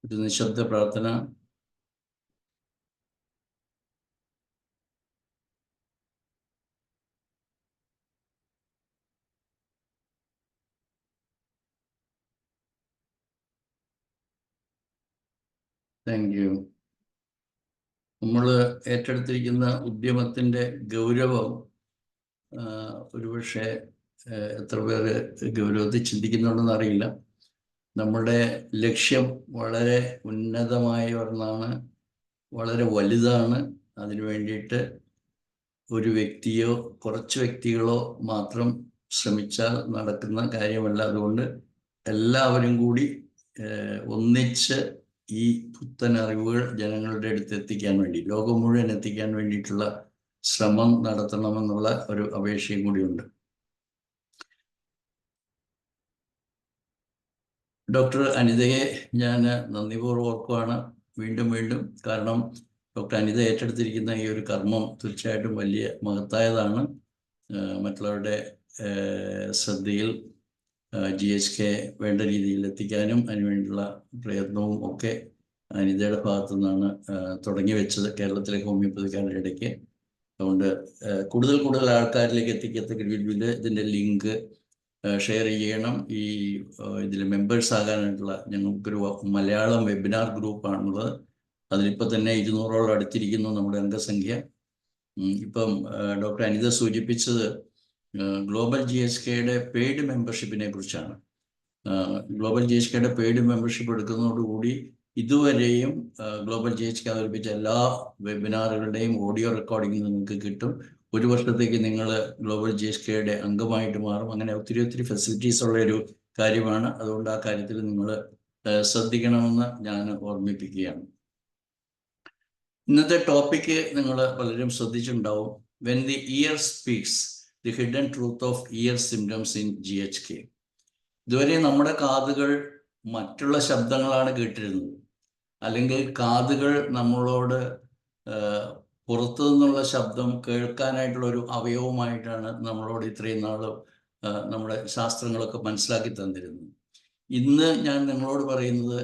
ഒരു നിശബ്ദ പ്രാർത്ഥന. Thank you. നമ്മൾ ഏറ്റെടുത്തിരിക്കുന്ന ഉദ്യമത്തിൻ്റെ ഗൗരവം ഒരുപക്ഷെ എത്ര പേര് ഗൗരവത്തിൽ ചിന്തിക്കുന്നുണ്ടെന്ന് അറിയില്ല. നമ്മുടെ ലക്ഷ്യം വളരെ ഉന്നതമായ ഒന്നാണ്, വളരെ വലുതാണ്. അതിനു വേണ്ടിയിട്ട് ഒരു വ്യക്തിയോ കുറച്ച് വ്യക്തികളോ മാത്രം ശ്രമിച്ചാൽ നടക്കുന്ന കാര്യമല്ല. അതുകൊണ്ട് എല്ലാവരും കൂടി ഒന്നിച്ച് ഈ പുത്തൻ അറിവുകൾ ജനങ്ങളുടെ അടുത്ത് എത്തിക്കാൻ വേണ്ടി, ലോകം മുഴുവൻ എത്തിക്കാൻ വേണ്ടിയിട്ടുള്ള ശ്രമം നടത്തണമെന്നുള്ള ഒരു അപേക്ഷയും കൂടിയുണ്ട്. ഡോക്ടർ അനിതയെ ഞാൻ നന്ദിപൂർവ്വം ഓർക്കുകയാണ് വീണ്ടും വീണ്ടും. കാരണം ഡോക്ടർ അനിത ഏറ്റെടുത്തിരിക്കുന്ന ഈ ഒരു കർമ്മം തീർച്ചയായിട്ടും വലിയ മഹത്തായതാണ്. മറ്റുള്ളവരുടെ ശ്രദ്ധയിൽ GHK വേണ്ട രീതിയിൽ എത്തിക്കാനും അതിനുവേണ്ടിയുള്ള പ്രയത്നവും ഒക്കെ അനിതയുടെ ഭാഗത്തു നിന്നാണ് തുടങ്ങി വെച്ചത് കേരളത്തിലെ ഹോമിയോപ്പതിക്കാരുടെ ഇടയ്ക്ക്. അതുകൊണ്ട് കൂടുതൽ ആൾക്കാരിലേക്ക് എത്തിക്കത്തക്ക രീതിയിൽ ഇതിൻ്റെ ലിങ്ക് ഷെയർ ചെയ്യണം. ഈ ഇതിൽ മെമ്പേഴ്സ് ആകാനായിട്ടുള്ള ഞങ്ങൾക്കൊരു മലയാളം വെബിനാർ ഗ്രൂപ്പാണുള്ളത്. അതിലിപ്പോൾ തന്നെ 200ഓളം അടുത്തിരിക്കുന്നു നമ്മുടെ അംഗസംഖ്യ. ഇപ്പം ഡോക്ടർ അനിത സൂചിപ്പിച്ചത് ഗ്ലോബൽ GHKയുടെ പെയ്ഡ് മെമ്പർഷിപ്പിനെ കുറിച്ചാണ്. ഗ്ലോബൽ GHKയുടെ പെയ്ഡ് മെമ്പർഷിപ്പ് എടുക്കുന്നതോടുകൂടി ഇതുവരെയും ഗ്ലോബൽ GHK അവതരിപ്പിച്ച എല്ലാ വെബിനാറുകളുടെയും ഓഡിയോ റെക്കോർഡിംഗ് നിങ്ങൾക്ക് കിട്ടും. ഒരു വർഷത്തേക്ക് നിങ്ങൾ ഗ്ലോബൽ GHKയുടെ അംഗമായിട്ട് മാറും. അങ്ങനെ ഒത്തിരി ഫെസിലിറ്റീസ് ഉള്ളൊരു കാര്യമാണ്. അതുകൊണ്ട് ആ കാര്യത്തിൽ നിങ്ങൾ ശ്രദ്ധിക്കണമെന്ന് ഞാൻ ഓർമ്മിപ്പിക്കുകയാണ്. ഇന്നത്തെ ടോപ്പിക്ക് നിങ്ങൾ പലരും ശ്രദ്ധിച്ചിട്ടുണ്ടാവും. When the ear speaks, the hidden truth of ear symptoms in GHK. ഇതുവരെ നമ്മുടെ കാതുകൾ മറ്റുള്ള ശബ്ദങ്ങളാണ് കേട്ടിരുന്നത്, അല്ലെങ്കിൽ കാതുകൾ നമ്മളോട് പുറത്തു നിന്നുള്ള ശബ്ദം കേൾക്കാനായിട്ടുള്ള ഒരു അവയവമായിട്ടാണ് നമ്മളോട് ഇത്രയും നാൾ നമ്മുടെ ശാസ്ത്രങ്ങളൊക്കെ മനസ്സിലാക്കി തന്നിരുന്നത്. ഇന്ന് ഞാൻ നിങ്ങളോട് പറയുന്നത്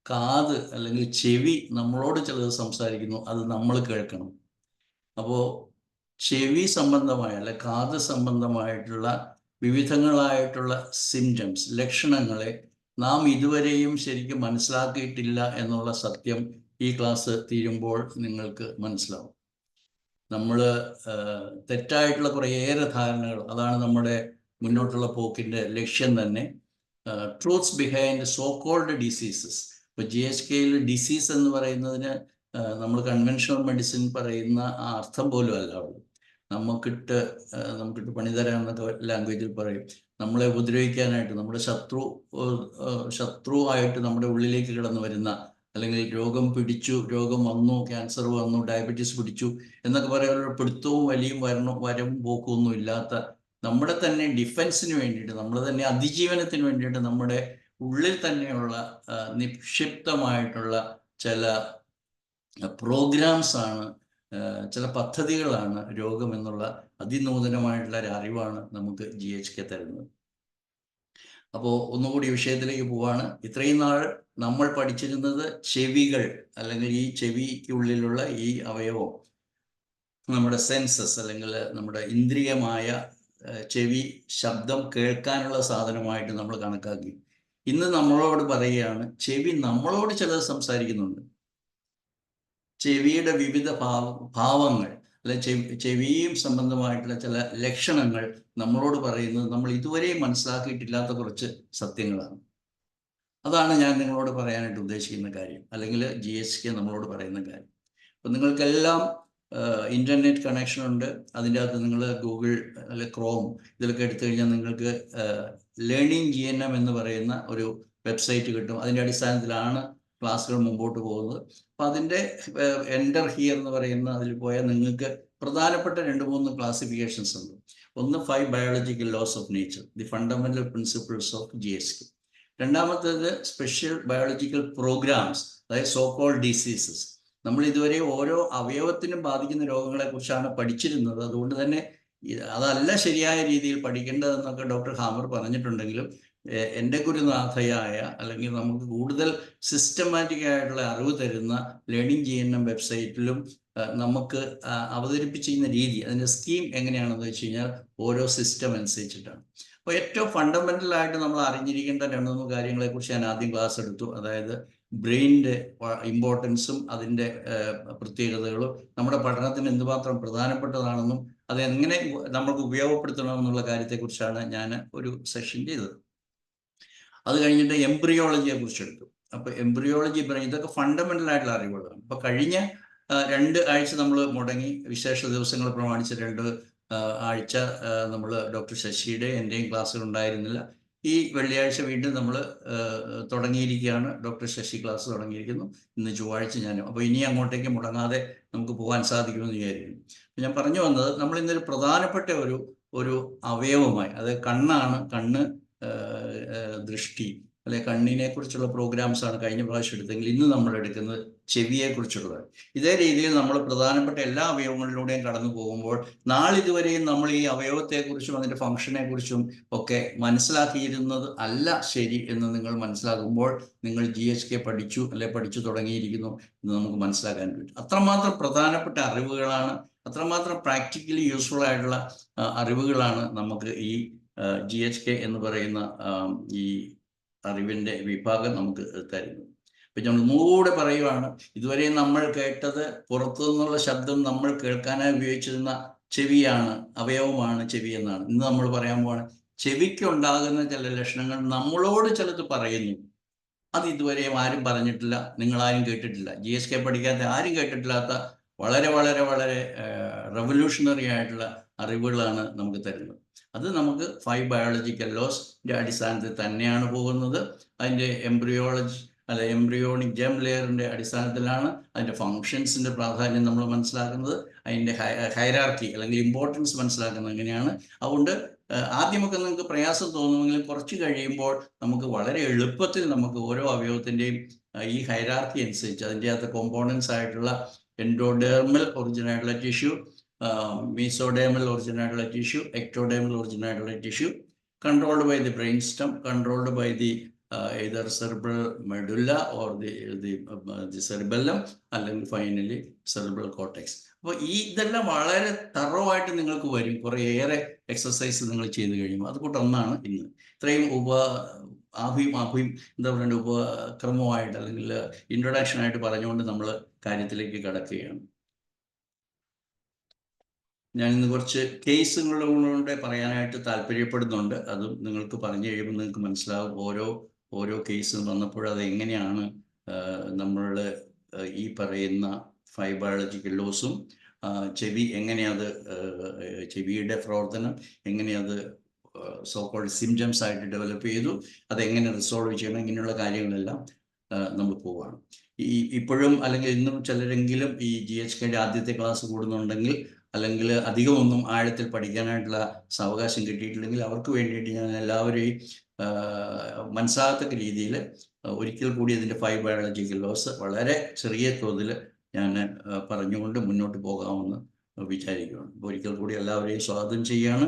കാത് അല്ലെങ്കിൽ ചെവി നമ്മളോട് ചിലത് സംസാരിക്കുന്നു, അത് നമ്മൾ കേൾക്കണം. അപ്പോൾ ചെവി സംബന്ധമായ അല്ലെ കാത് സംബന്ധമായിട്ടുള്ള വിവിധങ്ങളായിട്ടുള്ള സിംറ്റംസ്, ലക്ഷണങ്ങളെ നാം ഇതുവരെയും ശരിക്കും മനസ്സിലാക്കിയിട്ടില്ല എന്നുള്ള സത്യം ഈ ക്ലാസ് തീരുമ്പോൾ നിങ്ങൾക്ക് മനസ്സിലാവും. നമ്മൾ തെറ്റായിട്ടുള്ള കുറേയേറെ ധാരണകൾ, അതാണ് നമ്മുടെ മുന്നോട്ടുള്ള പോക്കിൻ്റെ ലക്ഷ്യം തന്നെ. Truths behind so called diseases. ഇപ്പോൾ GHKയിൽ ഡിസീസ് എന്ന് പറയുന്നതിന് നമ്മൾ കൺവെൻഷണൽ മെഡിസിൻ പറയുന്ന ആ അർത്ഥം പോലും അല്ല ഉള്ളൂ. നമുക്കിട്ട് പണി തരാമെന്നൊക്കെ ലാംഗ്വേജിൽ പറയും. നമ്മളെ ഉപദ്രവിക്കാനായിട്ട്, നമ്മുടെ ശത്രു ആയിട്ട് നമ്മുടെ ഉള്ളിലേക്ക് കിടന്നു വരുന്ന, അല്ലെങ്കിൽ രോഗം വന്നു, ക്യാൻസർ വന്നു, ഡയബറ്റീസ് പിടിച്ചു എന്നൊക്കെ പറയുന്ന പിടുത്തവും വലിയും വരവും പോക്കുമൊന്നും ഇല്ലാത്ത, നമ്മുടെ തന്നെ ഡിഫൻസിന് വേണ്ടിയിട്ട്, നമ്മുടെ തന്നെ അതിജീവനത്തിന് വേണ്ടിയിട്ട് നമ്മുടെ ഉള്ളിൽ തന്നെയുള്ള നിക്ഷിപ്തമായിട്ടുള്ള ചില പ്രോഗ്രാംസ് ആണ്, ചില പദ്ധതികളാണ് രോഗം എന്നുള്ള അതിനൂതനമായിട്ടുള്ള ഒരു അറിവാണ് നമുക്ക് GHK തരുന്നത്. അപ്പോൾ ഒന്നുകൂടി വിഷയത്തിലേക്ക് പോവാണ്. ഇത്രയും നാൾ നമ്മൾ പഠിച്ചിരുന്നത് ചെവികൾ, അല്ലെങ്കിൽ ഈ ചെവിക്കുള്ളിലുള്ള ഈ അവയവം നമ്മുടെ സെൻസസ്, അല്ലെങ്കിൽ നമ്മുടെ ഇന്ദ്രിയമായ ചെവി ശബ്ദം കേൾക്കാനുള്ള സാധനമായിട്ട് നമ്മൾ കണക്കാക്കി. ഇന്ന് നമ്മളോട് പറയുകയാണ് ചെവി നമ്മളോട് ചിലത് സംസാരിക്കുന്നുണ്ട്. ചെവിയുടെ വിവിധ ഭാവങ്ങൾ, അല്ലെ ചെവിയും സംബന്ധമായിട്ടുള്ള ചില ലക്ഷണങ്ങൾ നമ്മളോട് പറയുന്നത് നമ്മൾ ഇതുവരെയും മനസ്സിലാക്കിയിട്ടില്ലാത്ത കുറച്ച് സത്യങ്ങളാണ്. അതാണ് ഞാൻ നിങ്ങളോട് പറയാനായിട്ട് ഉദ്ദേശിക്കുന്ന കാര്യം, അല്ലെങ്കിൽ GHK നമ്മളോട് പറയുന്ന കാര്യം. അപ്പം നിങ്ങൾക്കെല്ലാം ഇൻ്റർനെറ്റ് കണക്ഷൻ ഉണ്ട്. അതിൻ്റെ അകത്ത് നിങ്ങൾ ഗൂഗിൾ അല്ലെ ക്രോം ഇതിലൊക്കെ എടുത്തു കഴിഞ്ഞാൽ നിങ്ങൾക്ക് ലേണിംഗ് GNM എന്ന് പറയുന്ന ഒരു വെബ്സൈറ്റ് കിട്ടും. അതിൻ്റെ അടിസ്ഥാനത്തിലാണ് ക്ലാസ്സുകൾ മുമ്പോട്ട് പോകുന്നത്. അപ്പം അതിൻ്റെ എൻ്റർ ഹിയർ എന്ന് പറയുന്ന അതിൽ പോയാൽ നിങ്ങൾക്ക് പ്രധാനപ്പെട്ട 2-3 ക്ലാസിഫിക്കേഷൻസ് ഉണ്ട്. ഒന്ന് 5 biological laws of nature, the fundamental principles of GHK. രണ്ടാമത്തേത് സ്പെഷ്യൽ ബയോളജിക്കൽ പ്രോഗ്രാംസ്, അതായത് സോ കോൾഡ് ഡിസീസസ്. നമ്മൾ ഇതുവരെ ഓരോ അവയവത്തിനും ബാധിക്കുന്ന രോഗങ്ങളെ കുറിച്ചാണ് പഠിച്ചിരുന്നത്. അതുകൊണ്ട് തന്നെ അതല്ല ശരിയായ രീതിയിൽ പഠിക്കേണ്ടതെന്നൊക്കെ ഡോക്ടർ ഹാമർ പറഞ്ഞിട്ടുണ്ടെങ്കിലും എൻ്റെ ഗുരുനാഥയായ അല്ലെങ്കിൽ നമുക്ക് കൂടുതൽ സിസ്റ്റമാറ്റിക് ആയിട്ടുള്ള അറിവ് തരുന്ന ലേണിംഗ് GNM വെബ്സൈറ്റിലും നമുക്ക് അവതരിപ്പിച്ചിരിക്കുന്ന രീതി, അതിൻ്റെ സ്കീം എങ്ങനെയാണെന്ന് വെച്ച് കഴിഞ്ഞാൽ ഓരോ സിസ്റ്റം അനുസരിച്ചിട്ടാണ്. അപ്പോൾ ഏറ്റവും ഫണ്ടമെൻ്റൽ ആയിട്ട് നമ്മൾ അറിഞ്ഞിരിക്കേണ്ട 2-3 കാര്യങ്ങളെക്കുറിച്ച് ഞാൻ ആദ്യം ക്ലാസ് എടുത്തു. അതായത് ബ്രെയിനിൻ്റെ ഇമ്പോർട്ടൻസും അതിൻ്റെ പ്രത്യേകതകളും നമ്മുടെ പഠനത്തിന് എന്തുമാത്രം പ്രധാനപ്പെട്ടതാണെന്നും അതെങ്ങനെ നമുക്ക് ഉപയോഗപ്പെടുത്തണമെന്നുള്ള കാര്യത്തെക്കുറിച്ചാണ് ഞാൻ ഒരു സെഷൻ ചെയ്തത്. അത് കഴിഞ്ഞിട്ട് എംബ്രിയോളജിയെ കുറിച്ച് എടുത്തു. അപ്പോൾ എംബ്രിയോളജി ഇതൊക്കെ ഫണ്ടമെൻ്റൽ ആയിട്ടുള്ള അറിവുകളാണ്. അപ്പോൾ കഴിഞ്ഞ 2 ആഴ്ച നമ്മൾ മുടങ്ങി, വിശേഷ ദിവസങ്ങൾ പ്രമാണിച്ച് 2 ആഴ്ച നമ്മൾ ഡോക്ടർ ശശിയുടെ എൻ്റെയും ക്ലാസ്സുകൾ ഉണ്ടായിരുന്നില്ല. ഈ വെള്ളിയാഴ്ച വീണ്ടും നമ്മൾ തുടങ്ങിയിരിക്കുകയാണ്. ഡോക്ടർ ശശി ക്ലാസ് തുടങ്ങിയിരിക്കുന്നു. ഇന്ന് ചൊവ്വാഴ്ച ഞാനും. അപ്പോൾ ഇനി അങ്ങോട്ടേക്ക് മുടങ്ങാതെ നമുക്ക് പോകാൻ സാധിക്കുമെന്ന് വിചാരിക്കുന്നു. ഞാൻ പറഞ്ഞു വന്നത്, നമ്മൾ ഇന്നൊരു പ്രധാനപ്പെട്ട ഒരു അവയവമായി, അത് കണ്ണാണ്. കണ്ണ്, ദൃഷ്ടി അല്ലെ കണ്ണിനെ കുറിച്ചുള്ള പ്രോഗ്രാംസ് ആണ് കഴിഞ്ഞ പ്രാവശ്യം എടുത്തെങ്കിൽ ഇന്ന് നമ്മൾ എടുക്കുന്നത് ചെവിയെക്കുറിച്ചുള്ളത്. ഇതേ രീതിയിൽ നമ്മൾ പ്രധാനപ്പെട്ട എല്ലാ അവയവങ്ങളിലൂടെയും കടന്നു പോകുമ്പോൾ നാളിതുവരെയും നമ്മൾ ഈ അവയവത്തെക്കുറിച്ചും അതിൻ്റെ ഫംഗ്ഷനെക്കുറിച്ചും ഒക്കെ മനസ്സിലാക്കിയിരുന്നത് അല്ല ശരി എന്ന് നിങ്ങൾ മനസ്സിലാക്കുമ്പോൾ നിങ്ങൾ GHK പഠിച്ചു അല്ലെ പഠിച്ചു തുടങ്ങിയിരിക്കുന്നു എന്ന് നമുക്ക് മനസ്സിലാക്കാൻ പറ്റും. അത്രമാത്രം പ്രധാനപ്പെട്ട അറിവുകളാണ്, അത്രമാത്രം പ്രാക്ടിക്കലി യൂസ്ഫുൾ ആയിട്ടുള്ള അറിവുകളാണ് നമുക്ക് ഈ GHK എന്ന് പറയുന്ന ഈ അറിവിൻ്റെ വിഭാഗം നമുക്ക് തരുന്നു. അപ്പം നമ്മൾ ഒന്നുകൂടെ പറയുവാണ്, ഇതുവരെ നമ്മൾ കേട്ടത് പുറത്തു നിന്നുള്ള ശബ്ദം നമ്മൾ കേൾക്കാനായി ഉപയോഗിച്ചിരുന്ന ചെവിയാണ്, അവയവമാണ് ചെവി എന്നാണ്. ഇന്ന് നമ്മൾ പറയാൻ പോവാണ്, ചെവിക്കുണ്ടാകുന്ന ചില ലക്ഷണങ്ങൾ നമ്മളോട് ചിലത് പറയുന്നു. അത് ഇതുവരെയും ആരും പറഞ്ഞിട്ടില്ല, നിങ്ങളാരും കേട്ടിട്ടില്ല. GHK പഠിക്കാത്ത ആരും കേട്ടിട്ടില്ലാത്ത വളരെ വളരെ വളരെ റെവല്യൂഷണറി ആയിട്ടുള്ള അറിവുകളാണ് നമുക്ക് തരുന്നത്. അത് നമുക്ക് 5 ബയോളജിക്കൽ ലോസിൻ്റെ അടിസ്ഥാനത്തിൽ തന്നെയാണ് പോകുന്നത്. അതിൻ്റെ എംബ്രിയോണിക് ജെം ലെയറിൻ്റെ അടിസ്ഥാനത്തിലാണ് അതിൻ്റെ ഫങ്ഷൻസിൻ്റെ പ്രാധാന്യം നമ്മൾ മനസ്സിലാക്കുന്നത്. അതിൻ്റെ ഹൈറാർക്കി അല്ലെങ്കിൽ ഇമ്പോർട്ടൻസ് മനസ്സിലാക്കുന്നത് എങ്ങനെയാണ്. അതുകൊണ്ട് ആദ്യമൊക്കെ നിങ്ങൾക്ക് പ്രയാസം തോന്നുമെങ്കിലും കുറച്ച് കഴിയുമ്പോൾ നമുക്ക് വളരെ എളുപ്പത്തിൽ നമുക്ക് ഓരോ അവയവത്തിൻ്റെയും ഈ ഹൈറാർക്കി അനുസരിച്ച് അതിൻ്റെ അകത്ത് കോമ്പോണൻസ് ആയിട്ടുള്ള എൻഡോഡേർമൽ ഒറിജിനായിട്ടുള്ള tissue, mesodermal originated tissue, ectodermal originated tissue, controlled by the brainstem, controlled by the either cerebral medulla or the cerebellum, and finally cerebral cortex. അപ്പോൾ ഇതെല്ലാം വളരെ തറവായിട്ട് നിങ്ങൾക്ക് വരും കുറേയേറെ എക്സസൈസ് നിങ്ങൾ ചെയ്ത് കഴിയുമ്പോൾ. അതുകൊണ്ടൊന്നാണ് ഇന്ന് ഇത്രയും എന്താ പറയുക ഉപക്രമമായിട്ട് അല്ലെങ്കിൽ ഇൻട്രൊഡക്ഷനായിട്ട് പറഞ്ഞുകൊണ്ട് നമ്മൾ കാര്യത്തിലേക്ക് കടക്കുകയാണ്. ഞാൻ ഇന്ന് കുറച്ച് കേസുകളിലൂടെ പറയാനായിട്ട് താല്പര്യപ്പെടുന്നുണ്ട്. അതും നിങ്ങൾക്ക് പറഞ്ഞു കഴിയുമ്പോൾ നിങ്ങൾക്ക് മനസ്സിലാവും ഓരോ കേസും വന്നപ്പോൾ അത് എങ്ങനെയാണ് നമ്മൾ ഈ പറയുന്ന 5 ബയോളജിക്കൽ ലോസും ചെവി എങ്ങനെയത് ചെവിയുടെ പ്രവർത്തനം എങ്ങനെയത് സോക്കോൾഡ് സിംറ്റംസ് ആയിട്ട് ഡെവലപ്പ് ചെയ്തു, അതെങ്ങനെ റിസോൾവ് ചെയ്യണം, ഇങ്ങനെയുള്ള കാര്യങ്ങളെല്ലാം നമ്മൾ പോവുകയാണ്. ഇപ്പോഴും അല്ലെങ്കിൽ ഇന്നും ചിലരെങ്കിലും ഈ GHKയുടെ ആദ്യത്തെ ക്ലാസ് കൂടുന്നുണ്ടെങ്കിൽ അല്ലെങ്കിൽ അധികമൊന്നും ആഴത്തിൽ പഠിക്കാനായിട്ടുള്ള സാവകാശം കിട്ടിയിട്ടില്ലെങ്കിൽ അവർക്ക് വേണ്ടിയിട്ട് ഞാൻ എല്ലാവരെയും മനസ്സിലാകത്തക്ക രീതിയിൽ ഒരിക്കൽ കൂടി അതിൻ്റെ 5 ബയോളജിക്കൽ ലോസ് വളരെ ചെറിയ തോതിൽ ഞാൻ പറഞ്ഞുകൊണ്ട് മുന്നോട്ട് പോകാമെന്ന് വിചാരിക്കുകയാണ്. ഒരിക്കൽ കൂടി എല്ലാവരെയും സ്വാഗതം ചെയ്യുകയാണ്.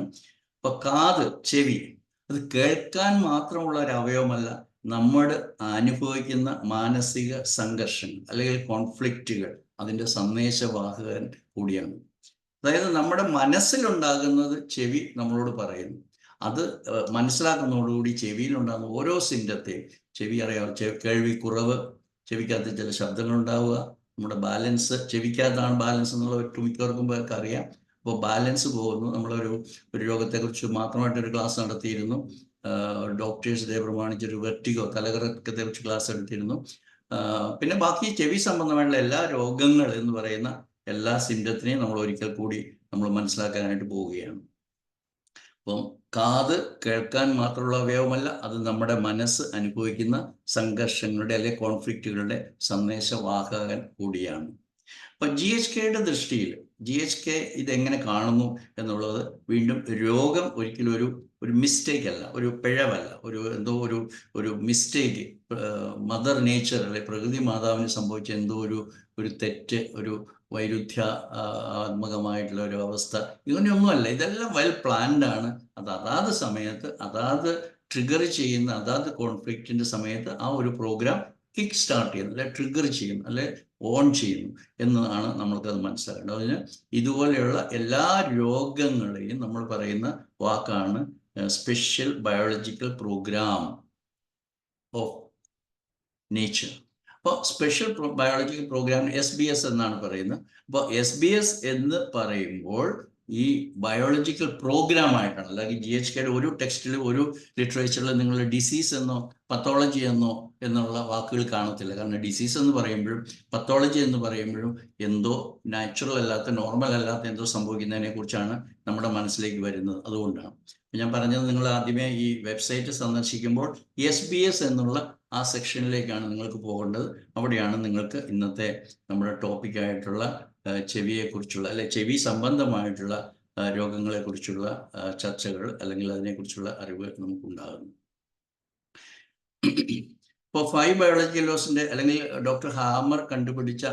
അപ്പോൾ കാത്, ചെവി, അത് കേൾക്കാൻ മാത്രമുള്ള ഒരു അവയവമല്ല, നമ്മൾ അനുഭവിക്കുന്ന മാനസിക സംഘർഷങ്ങൾ അല്ലെങ്കിൽ കോൺഫ്ലിക്റ്റുകൾ അതിൻ്റെ സന്ദേശവാഹകൻ കൂടിയാണ്. അതായത് നമ്മുടെ മനസ്സിലുണ്ടാകുന്നത് ചെവി നമ്മളോട് പറയുന്നു. അത് മനസ്സിലാക്കുന്നതോടുകൂടി ചെവിയിലുണ്ടാകുന്ന ഓരോ സിംറ്റത്തെയും ചെവി അറിയാം. കേൾവിക്കുറവ്, ചെവിക്കകത്ത് ചില ശബ്ദങ്ങൾ ഉണ്ടാവുക, നമ്മുടെ ബാലൻസ്, ചെവിക്കകത്താണ് ബാലൻസ് എന്നുള്ള മിക്കവർക്കും പേർക്ക് അറിയാം. അപ്പോൾ ബാലൻസ് പോകുന്നു. നമ്മളൊരു രോഗത്തെക്കുറിച്ച് മാത്രമായിട്ടൊരു ക്ലാസ് നടത്തിയിരുന്നു. ഡോക്ടേഴ്സ് ഇതേ പ്രമാണിച്ചൊരു വെർട്ടിഗോ, തലകറക്കത്തെക്കുറിച്ച് ക്ലാസ് എടുത്തിരുന്നു. പിന്നെ ബാക്കി ചെവി സംബന്ധമായിട്ടുള്ള എല്ലാ രോഗങ്ങൾ എന്ന് പറയുന്ന എല്ലാ സിംറ്റത്തിനെയും നമ്മൾ ഒരിക്കൽ കൂടി നമ്മൾ മനസ്സിലാക്കാനായിട്ട് പോവുകയാണ്. അപ്പം കാത് കേൾക്കാൻ മാത്രമുള്ള അവയവമല്ല, അത് നമ്മുടെ മനസ്സ് അനുഭവിക്കുന്ന സംഘർഷങ്ങളുടെ അല്ലെങ്കിൽ കോൺഫ്ലിക്റ്റുകളുടെ സന്ദേശവാഹകൻ കൂടിയാണ്. അപ്പം GHKയുടെ ദൃഷ്ടിയിൽ GHK ഇതെങ്ങനെ കാണുന്നു എന്നുള്ളത് വീണ്ടും രോഗം ഒരിക്കലും ഒരു മിസ്റ്റേക്ക് അല്ല, ഒരു പിഴവല്ല, ഒരു മിസ്റ്റേക്ക്, മദർ നേച്ചർ അല്ലെ പ്രകൃതി മാതാവിന് സംഭവിച്ച എന്തോ ഒരു തെറ്റ്, ഒരു വൈരുദ്ധ്യാത്മകമായിട്ടുള്ള ഒരു അവസ്ഥ, ഇങ്ങനെയൊന്നുമല്ല. ഇതെല്ലാം വെൽ പ്ലാൻഡ് ആണ്. അത് അതാത് സമയത്ത് അതാത് ട്രിഗർ ചെയ്യുന്ന അതാത് കോൺഫ്ലിക്റ്റിൻ്റെ സമയത്ത് ആ ഒരു പ്രോഗ്രാം കിക്ക് സ്റ്റാർട്ട് ചെയ്യുന്നു, അല്ലെ ട്രിഗർ ചെയ്യുന്നു, അല്ലെ ഓൺ ചെയ്യുന്നു എന്നതാണ് നമ്മൾക്കത് മനസ്സിലാക്കേണ്ടത്. അതിന് ഇതുപോലെയുള്ള എല്ലാ രോഗങ്ങളെയും നമ്മൾ പറയുന്ന വാക്കാണ് special biological program of nature. അപ്പോൾ സ്പെഷ്യൽ ബയോളജിക്കൽ പ്രോഗ്രാം SBS എന്നാണ് പറയുന്നത്. അപ്പോൾ SBS എന്ന് പറയുമ്പോൾ ഈ ബയോളജിക്കൽ പ്രോഗ്രാം ആയിട്ടാണ്, അല്ലെങ്കിൽ GHKയുടെ ഒരു ടെക്സ്റ്റിൽ ഒരു ലിറ്ററേച്ചറിൽ നിങ്ങൾ ഡിസീസ് എന്നോ പത്തോളജി എന്നോ എന്നുള്ള വാക്കുകൾ കാണത്തില്ല. കാരണം ഡിസീസ് എന്ന് പറയുമ്പോഴും പത്തോളജി എന്ന് പറയുമ്പോഴും എന്തോ നാച്ചുറൽ അല്ലാത്ത, നോർമൽ അല്ലാത്ത എന്തോ സംഭവിക്കുന്നതിനെ കുറിച്ചാണ് നമ്മുടെ മനസ്സിലേക്ക് വരുന്നത്. അതുകൊണ്ടാണ് ഞാൻ പറഞ്ഞത്, നിങ്ങൾ ആദ്യമേ ഈ വെബ്സൈറ്റ് സന്ദർശിക്കുമ്പോൾ SBS എന്നുള്ള ആ സെക്ഷനിലേക്കാണ് നിങ്ങൾക്ക് പോകേണ്ടത്. അവിടെയാണ് നിങ്ങൾക്ക് ഇന്നത്തെ നമ്മുടെ ടോപ്പിക്കായിട്ടുള്ള ചെവിയെക്കുറിച്ചുള്ള, അല്ലെ ചെവി സംബന്ധമായിട്ടുള്ള രോഗങ്ങളെക്കുറിച്ചുള്ള ചർച്ചകൾ അല്ലെങ്കിൽ അതിനെക്കുറിച്ചുള്ള അറിവ് നമുക്കുണ്ടാകുന്നു. ഇപ്പോൾ 5 ബയോളജിക്കൽ ലോസിൻ്റെ അല്ലെങ്കിൽ ഡോക്ടർ ഹാമർ കണ്ടുപിടിച്ച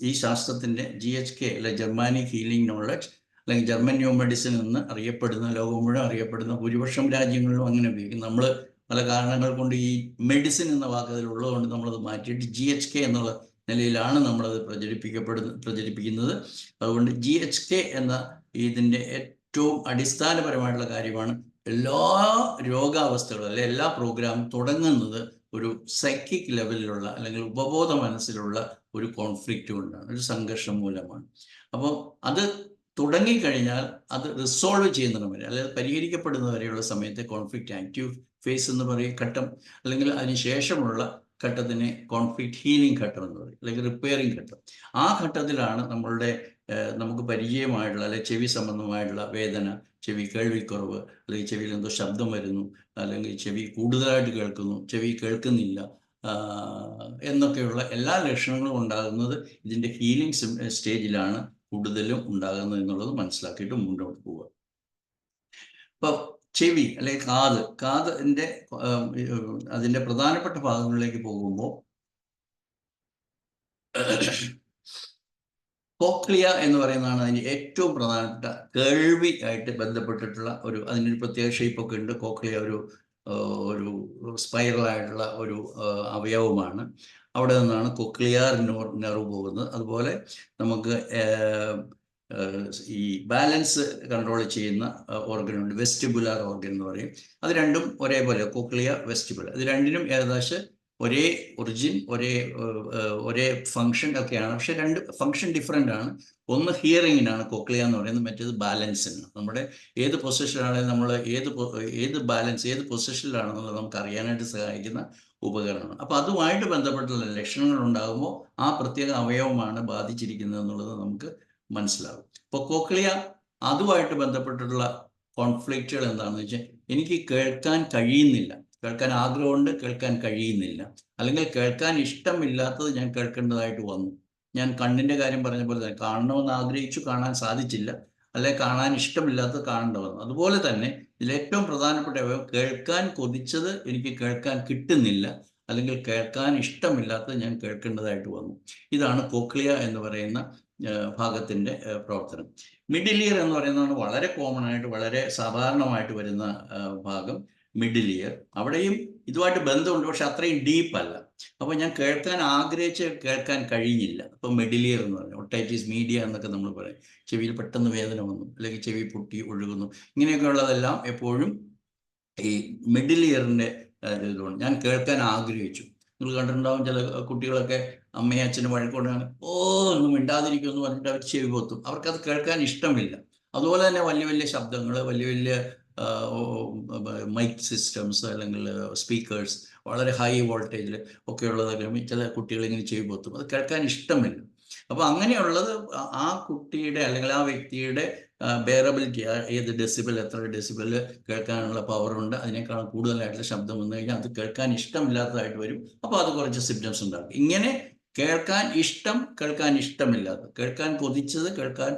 ഈ ശാസ്ത്രത്തിൻ്റെ GHK അല്ലെ ജർമാനിക് ഹീലിംഗ് നോളജ് അല്ലെങ്കിൽ ജർമ്മൻ ന്യൂ മെഡിസിൻ എന്ന് അറിയപ്പെടുന്ന, ലോകം മുഴുവൻ അറിയപ്പെടുന്ന, ഭൂരിപക്ഷം രാജ്യങ്ങളിലും അങ്ങനെ ഉപയോഗിക്കും. നമ്മൾ പല കാരണങ്ങൾ കൊണ്ട് ഈ മെഡിസിൻ എന്ന വാക്ക് അതിലുള്ളതുകൊണ്ട് നമ്മളത് മാറ്റിയിട്ട് GHK എന്നുള്ള നിലയിലാണ് നമ്മളത് പ്രചരിപ്പിക്കുന്നത്. അതുകൊണ്ട് GHK എന്ന ഇതിൻ്റെ ഏറ്റവും അടിസ്ഥാനപരമായിട്ടുള്ള കാര്യമാണ് എല്ലാ രോഗാവസ്ഥകളും അല്ലെ എല്ലാ പ്രോഗ്രാമും തുടങ്ങുന്നത് ഒരു സൈക്കിക് ലെവലിലുള്ള അല്ലെങ്കിൽ ഉപബോധ മനസ്സിലുള്ള ഒരു കോൺഫ്ലിക്റ്റ് കൊണ്ടാണ്, ഒരു സംഘർഷം മൂലമാണ്. അപ്പോൾ അത് തുടങ്ങിക്കഴിഞ്ഞാൽ അത് റിസോൾവ് ചെയ്യുന്നതിന് വരെ, അല്ലെങ്കിൽ പരിഹരിക്കപ്പെടുന്നത് വരെയുള്ള സമയത്തെ കോൺഫ്ലിക്റ്റ് ആക്റ്റീവ് ഫേസ് എന്ന് പറയും ഘട്ടം, അല്ലെങ്കിൽ അതിനുശേഷമുള്ള ഘട്ടത്തിനെ കോൺഫ്ലിക്റ്റ് ഹീലിംഗ് ഘട്ടം എന്ന് പറയും, അല്ലെങ്കിൽ റിപ്പയറിംഗ് ഘട്ടം. ആ ഘട്ടത്തിലാണ് നമ്മളുടെ നമുക്ക് പരിചയമായിട്ടുള്ള അല്ലെങ്കിൽ ചെവി സംബന്ധമായിട്ടുള്ള വേദന, ചെവി കേൾവിക്കുറവ്, അല്ലെങ്കിൽ ചെവിയിൽ എന്തോ ശബ്ദം വരുന്നു, അല്ലെങ്കിൽ ചെവി കൂടുതലായിട്ട് കേൾക്കുന്നു, ചെവി കേൾക്കുന്നില്ല എന്നൊക്കെയുള്ള എല്ലാ ലക്ഷണങ്ങളും ഉണ്ടാകുന്നത് ഇതിൻ്റെ ഹീലിംഗ് സ്റ്റേജിലാണ് കൂടുതലും ഉണ്ടാകുന്നത് എന്നുള്ളത് മനസ്സിലാക്കിയിട്ട് മുന്നോട്ട് പോവുക. അപ്പോൾ ചെവി അല്ലെങ്കിൽ കാതിൻ്റെ അതിൻ്റെ പ്രധാനപ്പെട്ട ഭാഗങ്ങളിലേക്ക് പോകുമ്പോൾ കോക്ലിയ എന്ന് പറയുന്നതാണ് അതിൻ്റെ ഏറ്റവും പ്രധാനപ്പെട്ട കേൾവി ആയിട്ട് ബന്ധപ്പെട്ടിട്ടുള്ള അതിനൊരു പ്രത്യേക ഷേപ്പൊക്കെ ഉണ്ട്. കോക്ലിയ ഒരു സ്പൈറലായിട്ടുള്ള ഒരു അവയവമാണ്. അവിടെ നിന്നാണ് കോക്ലിയർ നെർവ് പോകുന്നത്. അതുപോലെ നമുക്ക് ഈ ബാലൻസ് കൺട്രോൾ ചെയ്യുന്ന ഓർഗനുണ്ട്, വെസ്റ്റിബുലാർ ഓർഗൻ എന്ന് പറയും. അത് രണ്ടും ഒരേപോലെ, കോക്ലിയ, വെസ്റ്റിബുലർ, ഇത് രണ്ടിനും ഏകദേശം ഒരേ ഒറിജിൻ, ഒരേ ഫങ്ഷൻ ഒക്കെയാണ്. പക്ഷെ രണ്ട് ഫങ്ഷൻ ഡിഫറെൻ്റ് ആണ്. ഒന്ന് ഹിയറിങ്ങിനാണ് കോക്ലിയ എന്ന് പറയുന്നത്, മറ്റേത് ബാലൻസിനാണ്. നമ്മുടെ ഏത് പൊസിഷനാണെങ്കിലും നമ്മൾ ഏത് ബാലൻസ് ഏത് പൊസിഷനിലാണെന്നുള്ളത് നമുക്ക് അറിയാനായിട്ട് സഹായിക്കുന്ന ഉപകരണമാണ്. അപ്പോൾ അതുമായിട്ട് ബന്ധപ്പെട്ടുള്ള ലക്ഷണങ്ങൾ ഉണ്ടാകുമ്പോൾ ആ പ്രത്യേക അവയവമാണ് ബാധിച്ചിരിക്കുന്നത് എന്നുള്ളത് നമുക്ക് മനസ്സിലാകും. ഇപ്പോൾ കോക്ലിയ അതുമായിട്ട് ബന്ധപ്പെട്ടിട്ടുള്ള കോൺഫ്ലിക്റ്റുകൾ എന്താണെന്ന് വെച്ചാൽ, എനിക്ക് കേൾക്കാൻ കഴിയുന്നില്ല, കേൾക്കാൻ ആഗ്രഹമുണ്ട്, കേൾക്കാൻ കഴിയുന്നില്ല, അല്ലെങ്കിൽ കേൾക്കാൻ ഇഷ്ടമില്ലാത്തത് ഞാൻ കേൾക്കേണ്ടതായിട്ട് വന്നു. ഞാൻ കണ്ണിൻ്റെ കാര്യം പറഞ്ഞ പോലെ തന്നെ കാണണമെന്ന് ആഗ്രഹിച്ചു, കാണാൻ സാധിച്ചില്ല, അല്ലെങ്കിൽ കാണാൻ ഇഷ്ടമില്ലാത്തത് കാണേണ്ട വന്നു. അതുപോലെ തന്നെ ഇതിലേറ്റവും പ്രധാനപ്പെട്ട കേൾക്കാൻ കൊതിച്ചത് എനിക്ക് കേൾക്കാൻ കിട്ടുന്നില്ല, അല്ലെങ്കിൽ കേൾക്കാൻ ഇഷ്ടമില്ലാത്തത് ഞാൻ കേൾക്കേണ്ടതായിട്ട് വന്നു. ഇതാണ് കോക്ലിയ എന്ന് പറയുന്ന ഭാഗത്തിൻ്റെ പ്രവർത്തനം. മിഡിൽ ഇയർ എന്ന് പറയുന്നതാണ് വളരെ കോമൺ ആയിട്ട്, വളരെ സാധാരണമായിട്ട് വരുന്ന ഭാഗം മിഡിൽ ഇയർ. അവിടെയും ഇതുമായിട്ട് ബന്ധമുണ്ട്, പക്ഷെ അത്രയും ഡീപ്പല്ല. അപ്പോൾ ഞാൻ കേൾക്കാൻ ആഗ്രഹിച്ച് കേൾക്കാൻ കഴിഞ്ഞില്ല, അപ്പോൾ മിഡിൽ ഇയർ എന്ന് പറഞ്ഞു. ഒട്ടൈറ്റിസ് മീഡിയ എന്നൊക്കെ നമ്മൾ പറയും. ചെവിയിൽ പെട്ടെന്ന് വേദന വന്നു, അല്ലെങ്കിൽ ചെവി പൊട്ടി ഒഴുകുന്നു, ഇങ്ങനെയൊക്കെ ഉള്ളതെല്ലാം എപ്പോഴും ഈ മിഡിൽ ഇയറിൻ്റെ ഇതുകൊണ്ട്. ഞാൻ കേൾക്കാൻ ആഗ്രഹിച്ചു. നിങ്ങൾ കണ്ടിട്ടുണ്ടാവും ചില കുട്ടികളൊക്കെ അമ്മയും അച്ഛനും വഴക്കൊണ്ടാണ് ഒന്നും മിണ്ടാതിരിക്കുമെന്ന് പറഞ്ഞിട്ട് അവർ ചെവി പൊത്തും. അവർക്കത് കേൾക്കാൻ ഇഷ്ടമില്ല. അതുപോലെ തന്നെ വലിയ വലിയ ശബ്ദങ്ങൾ, വലിയ വലിയ മൈക്ക് സിസ്റ്റംസ് അല്ലെങ്കിൽ സ്പീക്കേഴ്സ് വളരെ ഹൈ വോൾട്ടേജിൽ ഒക്കെ ഉള്ളതൊക്കെ ചില കുട്ടികൾ ഇങ്ങനെ ചെവി പൊത്തും, അത് കേൾക്കാൻ ഇഷ്ടമില്ല. അപ്പോൾ അങ്ങനെയുള്ളത് ആ കുട്ടിയുടെ അല്ലെങ്കിൽ ആ വ്യക്തിയുടെ ബെയറബിലിറ്റി, ഏത് ഡെസിബൽ, എത്ര ഡെസിബൽ കേൾക്കാനുള്ള പവറുണ്ട്, അതിനേക്കാൾ കൂടുതലായിട്ടുള്ള ശബ്ദം വന്നു കഴിഞ്ഞാൽ അത് കേൾക്കാൻ ഇഷ്ടമില്ലാത്തതായിട്ട് വരും. അപ്പോൾ അത് കുറച്ച് സിംറ്റംസ് ഉണ്ടാക്കും. ഇങ്ങനെ കേൾക്കാൻ ഇഷ്ടം, കേൾക്കാൻ ഇഷ്ടമില്ലാത്തത്, കേൾക്കാൻ കൊതിച്ചത്, കേൾക്കാൻ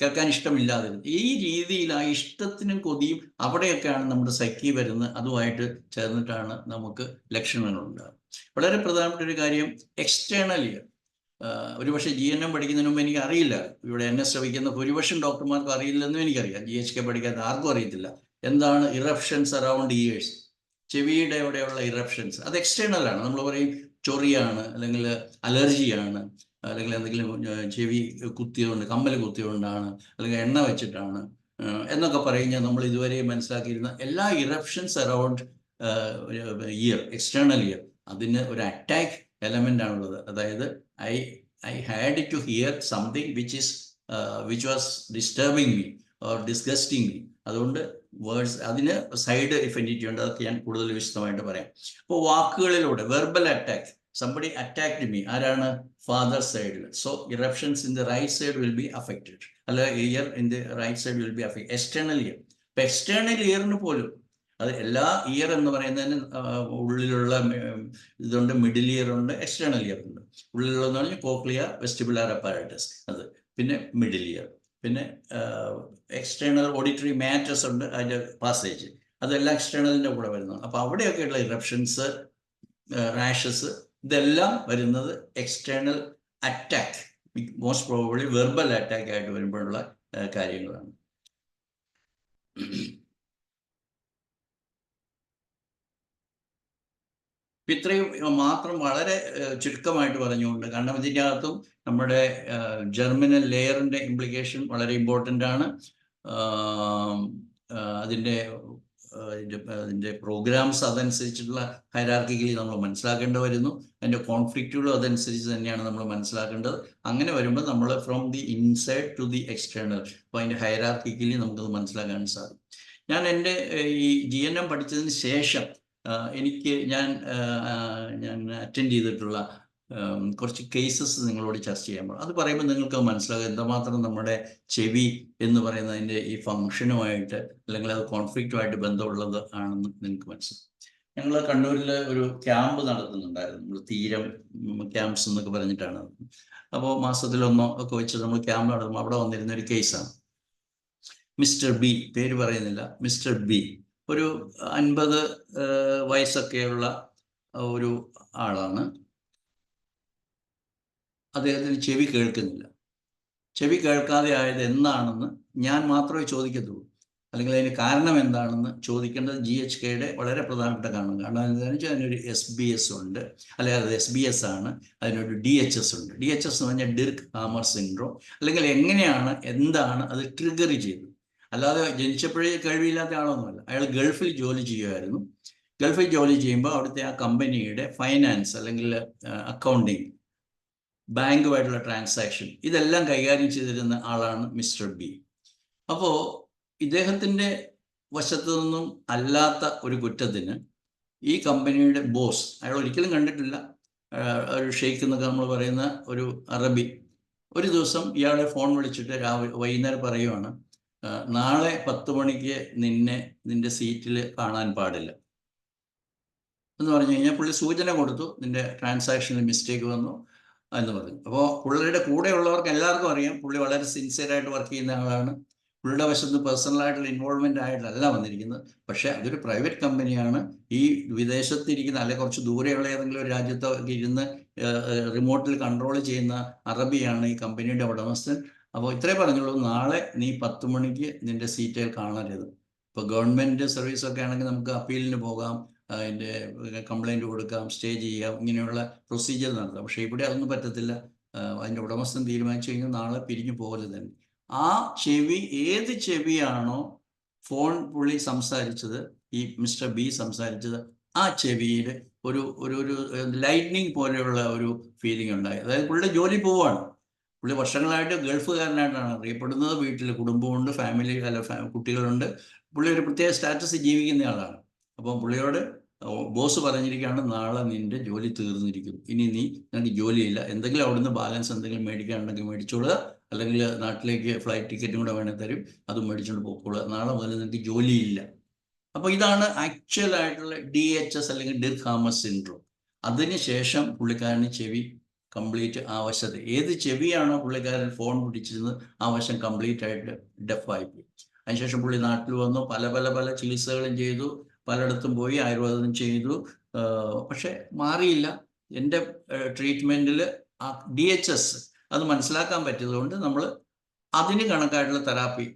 കേൾക്കാൻ ഇഷ്ടമില്ലാതെ, ഈ രീതിയിൽ ആ ഇഷ്ടത്തിനും കൊതിയും അവിടെയൊക്കെയാണ് നമ്മുടെ സൈക്കി വരുന്നത്. അതുമായിട്ട് ചേർന്നിട്ടാണ് നമുക്ക് ലക്ഷണങ്ങൾ ഉണ്ടാകുന്നത്. വളരെ പ്രധാനപ്പെട്ട ഒരു കാര്യം, എക്സ്റ്റേണൽ ഇയർ. ഒരുപക്ഷെ GNM പഠിക്കുന്നതിന് മുമ്പ് എനിക്ക് അറിയില്ല, ഇവിടെ എന്നെ ശ്രമിക്കുന്ന ഭൂരിപക്ഷം ഡോക്ടർമാർക്ക് അറിയില്ലെന്നും എനിക്കറിയാം. GHK പഠിക്കാത്ത ആർക്കും അറിയത്തില്ല എന്താണ് ഇറപ്ഷൻസ് അറൗണ്ട് ഇയേഴ്സ്? ചെവിയുടെ അവിടെയുള്ള ഇറപ്ഷൻസ് അത് എക്സ്റ്റേണൽ ആണ്. നമ്മൾ പറയും ചൊറിയാണ്, അല്ലെങ്കിൽ അലർജിയാണ്, അല്ലെങ്കിൽ എന്തെങ്കിലും ചെവി കുത്തിയതുകൊണ്ട്, കമ്മൽ കുത്തിയതുകൊണ്ടാണ്, അല്ലെങ്കിൽ എണ്ണ വെച്ചിട്ടാണ് എന്നൊക്കെ പറയുക. നമ്മൾ ഇതുവരെ മനസ്സിലാക്കിയിരുന്ന എല്ലാ eruptions around ear, external ear, അതിന് ഒരു അറ്റാക്ക് എലമെന്റ് ആണുള്ളത്. അതായത് I had to hear something which was disturbing me or disgusting me. അതുകൊണ്ട് വേർഡ്സ്, അതിന് സൈഡ് ഇഫക്റ്റ് ഉണ്ട്. അതൊക്കെ ഞാൻ കൂടുതൽ വിശദമായിട്ട് പറയാം. അപ്പോൾ വാക്കുകളിലൂടെ verbal attack, somebody attacked me, ആരാണ്? ഫാദർ സൈഡിൽ. So eruptions in the right side will be affected, അല്ല ear in the right side will be affect. External ear, ഇപ്പൊ എക്സ്റ്റേണൽ ഇയറിന് പോലും അത് എല്ലാ ഇയർ എന്ന് പറയുന്നതിന് ഉള്ളിലുള്ള ഇതുണ്ട്, മിഡിൽ ഇയർ ഉണ്ട്, എക്സ്റ്റേണൽ ഇയർ ഉണ്ട്. ഉള്ളിലുള്ളതെന്ന് പറഞ്ഞാൽ കോക്ലിയ, വെസ്റ്റിബുലാർ അപ്പാരറ്റസ്, അത്. പിന്നെ മിഡിൽ ഇയർ, പിന്നെ എക്സ്റ്റേണൽ ഓഡിറ്ററി മാറ്റസ് ഉണ്ട്, അതിൻ്റെ പാസേജ്, അതെല്ലാം എക്സ്റ്റേണലിൻ്റെ കൂടെ വരുന്നതാണ്. അപ്പോൾ അവിടെയൊക്കെയുള്ള ഇറപ്ഷൻസ്, റാഷസ്, ഇതെല്ലാം വരുന്നത് external attack, most probably verbal attack ആയിട്ട് വരുമ്പോഴുള്ള കാര്യങ്ങളാണ്. ഇത്രയും മാത്രം വളരെ ചുരുക്കമായിട്ട് പറഞ്ഞുകൊണ്ട്, കാരണം ഇതിൻ്റെ അകത്തും നമ്മുടെ ജെർമിനൽ ലെയറിൻ്റെ ഇംപ്ലിക്കേഷൻ വളരെ ഇമ്പോർട്ടൻ്റ് ആണ്. അതിൻ്റെ പ്രോഗ്രാംസ് അതനുസരിച്ചിട്ടുള്ള ഹൈറാർക്കിക്കലി നമ്മൾ മനസ്സിലാക്കേണ്ടി വരുന്നു. അതിൻ്റെ കോൺഫ്ലിക്റ്റുകളും അതനുസരിച്ച് തന്നെയാണ് നമ്മൾ മനസ്സിലാക്കേണ്ടത്. അങ്ങനെ വരുമ്പോൾ നമ്മൾ from the inside to the external, അപ്പോൾ അതിൻ്റെ ഹൈറാർക്കിക്കലി നമുക്കത് മനസ്സിലാക്കാൻ സാധിക്കും. ഞാൻ എൻ്റെ ഈ GNM പഠിച്ചതിന് ശേഷം ഞാൻ അറ്റൻഡ് ചെയ്തിട്ടുള്ള കുറച്ച് കേസസ് നിങ്ങളോട് ചർച്ച ചെയ്യാൻ പോകും. അത് പറയുമ്പോൾ നിങ്ങൾക്ക് മനസ്സിലാകും എന്തുമാത്രം നമ്മുടെ ചെവി എന്ന് പറയുന്നതിൻ്റെ ഈ ഫങ്ഷനുമായിട്ട്, അല്ലെങ്കിൽ അത് കോൺഫ്ലിക്റ്റുമായിട്ട് ബന്ധമുള്ളത് ആണെന്ന് നിങ്ങൾക്ക് മനസ്സിലാവും. ഞങ്ങൾ കണ്ണൂരിൽ ഒരു ക്യാമ്പ് നടത്തുന്നുണ്ടായിരുന്നു. നമ്മൾ തീരം ക്യാമ്പ്സ് എന്നൊക്കെ പറഞ്ഞിട്ടാണ്. അപ്പോൾ മാസത്തിലൊന്നോ ഒക്കെ വെച്ച് നമ്മൾ ക്യാമ്പ് നടത്തുമ്പോൾ അവിടെ വന്നിരുന്ന ഒരു കേസാണ്. മിസ്റ്റർ ബി, പേര് പറയുന്നില്ല, മിസ്റ്റർ ബി ഒരു 50 വയസ്സൊക്കെയുള്ള ഒരു ആളാണ്. അദ്ദേഹത്തിന് ചെവി കേൾക്കുന്നില്ല. ചെവി കേൾക്കാതെ ആയത് എന്താണെന്ന് ഞാൻ മാത്രമേ ചോദിക്കത്തുള്ളൂ, അല്ലെങ്കിൽ അതിന് കാരണം എന്താണെന്ന് ചോദിക്കേണ്ടത് GHKയുടെ വളരെ പ്രധാനപ്പെട്ട കാരണം. കാരണം എന്താണെന്ന് വെച്ചാൽ അതിനൊരു SBS ഉണ്ട്, അല്ലെങ്കിൽ അത് SBS ആണ്, അതിനൊരു DHS ഉണ്ട്. DHS എന്ന് പറഞ്ഞാൽ ഡിർക്ക് ഹാമർ സിൻഡ്രോം, അല്ലെങ്കിൽ എങ്ങനെയാണ്, എന്താണ് അത് ട്രിഗർ ചെയ്തത്. അല്ലാതെ ജനിച്ചപ്പോഴേ കഴിവില്ലാത്ത ആളൊന്നുമല്ല. അയാൾ ഗൾഫിൽ ജോലി ചെയ്യുമായിരുന്നു. ഗൾഫിൽ ജോലി ചെയ്യുമ്പോൾ അവിടുത്തെ ആ കമ്പനിയുടെ ഫൈനാൻസ്, അല്ലെങ്കിൽ അക്കൗണ്ടിങ്, ബാങ്കുമായിട്ടുള്ള ട്രാൻസാക്ഷൻ, ഇതെല്ലാം കൈകാര്യം ചെയ്തിരുന്ന ആളാണ് മിസ്റ്റർ ബി. അപ്പോൾ ഇദ്ദേഹത്തിൻ്റെ വശത്തു നിന്നും അല്ലാത്ത ഒരു കുറ്റത്തിന് ഈ കമ്പനിയുടെ ബോസ്, അയാൾ ഒരിക്കലും കണ്ടിട്ടില്ല, ഒരു ഷെയ്ഖ് എന്നൊക്കെ നമ്മൾ പറയുന്ന ഒരു അറബി, ഒരു ദിവസം ഇയാളെ ഫോൺ വിളിച്ചിട്ട് വൈകുന്നേരം പറയുവാണ്, നാളെ 10 മണിക്ക് നിന്റെ സീറ്റിൽ കാണാൻ പാടില്ല എന്ന് പറഞ്ഞു കഴിഞ്ഞാൽ പുള്ളി സൂചന കൊടുത്തു, നിന്റെ ട്രാൻസാക്ഷനിൽ മിസ്റ്റേക്ക് വന്നു എന്ന് പറഞ്ഞു. അപ്പോൾ പുള്ളിയുടെ കൂടെയുള്ളവർക്ക് എല്ലാവർക്കും അറിയാം പുള്ളി വളരെ സിൻസിയറായിട്ട് വർക്ക് ചെയ്യുന്ന ആളാണ്. പുള്ളിയുടെ വശത്ത് പേഴ്സണലായിട്ടുള്ള ഇൻവോൾവ്മെൻ്റ് ആയിട്ടല്ല വന്നിരിക്കുന്നത്. പക്ഷേ അതൊരു പ്രൈവറ്റ് കമ്പനിയാണ്. ഈ വിദേശത്തിരിക്കുന്ന, അല്ലെങ്കിൽ കുറച്ച് ദൂരെയുള്ള ഏതെങ്കിലും ഒരു രാജ്യത്തൊക്കെ ഇരുന്ന് റിമോട്ടിൽ കൺട്രോൾ ചെയ്യുന്ന അറബിയാണ് ഈ കമ്പനിയുടെ ഉടമസ്ഥൻ. അപ്പോൾ ഇത്രേ പറഞ്ഞുള്ളൂ, നാളെ നീ 10 മണിക്ക് നിന്റെ സീറ്റിൽ കാണരുത്. ഇപ്പോൾ ഗവൺമെൻറ് സർവീസൊക്കെ ആണെങ്കിൽ നമുക്ക് അപ്പീലിന് പോകാം, അതിൻ്റെ കംപ്ലൈൻറ്റ് കൊടുക്കാം, സ്റ്റേ ചെയ്യാം, ഇങ്ങനെയുള്ള പ്രൊസീജിയർ നടത്താം. പക്ഷേ ഇവിടെ അതൊന്നും പറ്റത്തില്ല. അതിൻ്റെ ഉടമസ്ഥൻ തീരുമാനിച്ചു കഴിഞ്ഞാൽ നാളെ പിരിഞ്ഞു പോകല് തന്നെ. ആ ചെവി, ഏത് ചെവിയാണോ ഫോൺ പുള്ളി സംസാരിച്ചത്, ഈ മിസ്റ്റർ ബി സംസാരിച്ചത്, ആ ചെവിയിൽ ഒരു ലൈറ്റ്നിങ് പോലെയുള്ള ഒരു ഫീലിംഗ് ഉണ്ടായി. അതായത് പുള്ളിയുടെ ജോലി പോവുകയാണ്. പുള്ളി വർഷങ്ങളായിട്ട് ഗൾഫുകാരനായിട്ടാണ് അറിയപ്പെടുന്നത്. വീട്ടിൽ കുടുംബമുണ്ട്, ഫാമിലി, കുട്ടികളുണ്ട്. പുള്ളി ഒരു പ്രത്യേക സ്റ്റാറ്റസ് ജീവിക്കുന്ന ആളാണ്. അപ്പം പുള്ളിയോട് ബോസ് പറഞ്ഞിരിക്കുകയാണ്, നാളെ നിന്റെ ജോലി തീർന്നിരിക്കുന്നു, ഇനി നിനക്ക് ജോലിയില്ല, എന്തെങ്കിലും അവിടുന്ന് ബാലൻസ് എന്തെങ്കിലും മേടിക്കാനുണ്ടെങ്കിൽ മേടിച്ചോളുക, അല്ലെങ്കിൽ നാട്ടിലേക്ക് ഫ്ലൈറ്റ് ടിക്കറ്റും കൂടെ വേണേൽ തരും, അതും മേടിച്ചുകൊണ്ട് പോയിക്കോളുക, നാളെ മുതൽ നിനക്ക് ജോലിയില്ല. അപ്പോൾ ഇതാണ് ആക്ച്വലായിട്ടുള്ള DHS അല്ലെങ്കിൽ ഡിർക്ക് ഹാമർ സിൻഡ്രോം. അതിനുശേഷം പുള്ളിക്കാരന് ചെവി കംപ്ലീറ്റ് ആ വശത്ത്, ഏത് ചെവിയാണോ പുള്ളിക്കാരൻ ഫോൺ പിടിച്ചിരുന്നത് ആ വശം കംപ്ലീറ്റ് ആയിട്ട് ഡെഫായിപ്പോയി. അതിനുശേഷം പുള്ളി നാട്ടിൽ വന്നു, പല ചികിത്സകളും ചെയ്തു, പലയിടത്തും പോയി, ആയുർവേദം ചെയ്തു, പക്ഷെ മാറിയില്ല. എൻ്റെ ട്രീറ്റ്മെൻറ്റിൽ ആ DHS അത് മനസ്സിലാക്കാൻ പറ്റിയതുകൊണ്ട് നമ്മൾ അതിന് കണക്കായിട്ടുള്ള തെറാപ്പി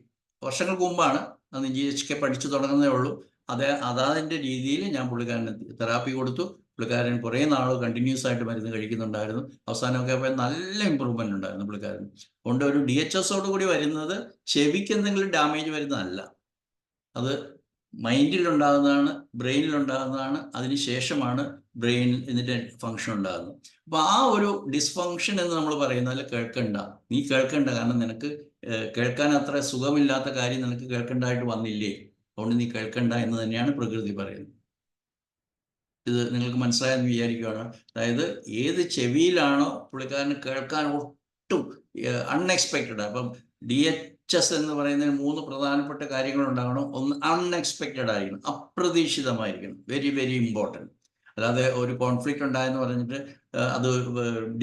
വർഷങ്ങൾക്ക് മുമ്പാണ്, അന്ന് GHK പഠിച്ചു തുടങ്ങുന്നേ ഉള്ളൂ. അതാതിൻ്റെ രീതിയിൽ ഞാൻ പുള്ളിക്കാരന് തെറാപ്പി കൊടുത്തു. പുള്ളിക്കാരൻ കുറേ നാൾ കണ്ടിന്യൂസ് ആയിട്ട് മരുന്ന് കഴിക്കുന്നുണ്ടായിരുന്നു. അവസാനമൊക്കെ അപ്പോൾ നല്ല ഇമ്പ്രൂവ്മെൻ്റ് ഉണ്ടായിരുന്നു പുള്ളിക്കാരൻ. അതുകൊണ്ട് ഒരു DHSോട് കൂടി വരുന്നത് ചെവിക്ക് എന്തെങ്കിലും ഡാമേജ് വരുന്നതല്ല, അത് മൈൻഡിലുണ്ടാകുന്നതാണ്, ബ്രെയിനിലുണ്ടാകുന്നതാണ്. അതിനുശേഷമാണ് ബ്രെയിനിൽ ഇതിൻ്റെ ഫങ്ഷൻ ഉണ്ടാകുന്നത്. അപ്പോൾ ആ ഒരു ഡിസ്ഫങ്ഷൻ എന്ന് നമ്മൾ പറയുന്നതിൽ കേൾക്കണ്ട, നീ കേൾക്കണ്ട. കാരണം നിനക്ക് കേൾക്കാൻ അത്ര സുഖമില്ലാത്ത കാര്യം നിനക്ക് കേൾക്കേണ്ടതായിട്ട് വന്നില്ലേ, അതുകൊണ്ട് നീ കേൾക്കണ്ട എന്ന് തന്നെയാണ് പ്രകൃതി പറയുന്നത്. ഇത് നിങ്ങൾക്ക് മനസ്സിലായെന്ന് വിചാരിക്കുകയാണ്. അതായത് ഏത് ചെവിയിലാണോ പുള്ളിക്കാരന് കേൾക്കാൻ ഒട്ടും അൺഎക്സ്പെക്റ്റഡ്. അപ്പം DHS എന്ന് പറയുന്നതിന് 3 പ്രധാനപ്പെട്ട കാര്യങ്ങൾ ഉണ്ടാകണം. ഒന്ന്, അൺഎക്സ്പെക്റ്റഡ് ആയിരിക്കണം, അപ്രതീക്ഷിതമായിരിക്കണം, വെരി വെരി ഇമ്പോർട്ടൻറ്റ്. അല്ലാതെ ഒരു കോൺഫ്ലിക്റ്റ് ഉണ്ടായെന്ന് പറഞ്ഞിട്ട് അത്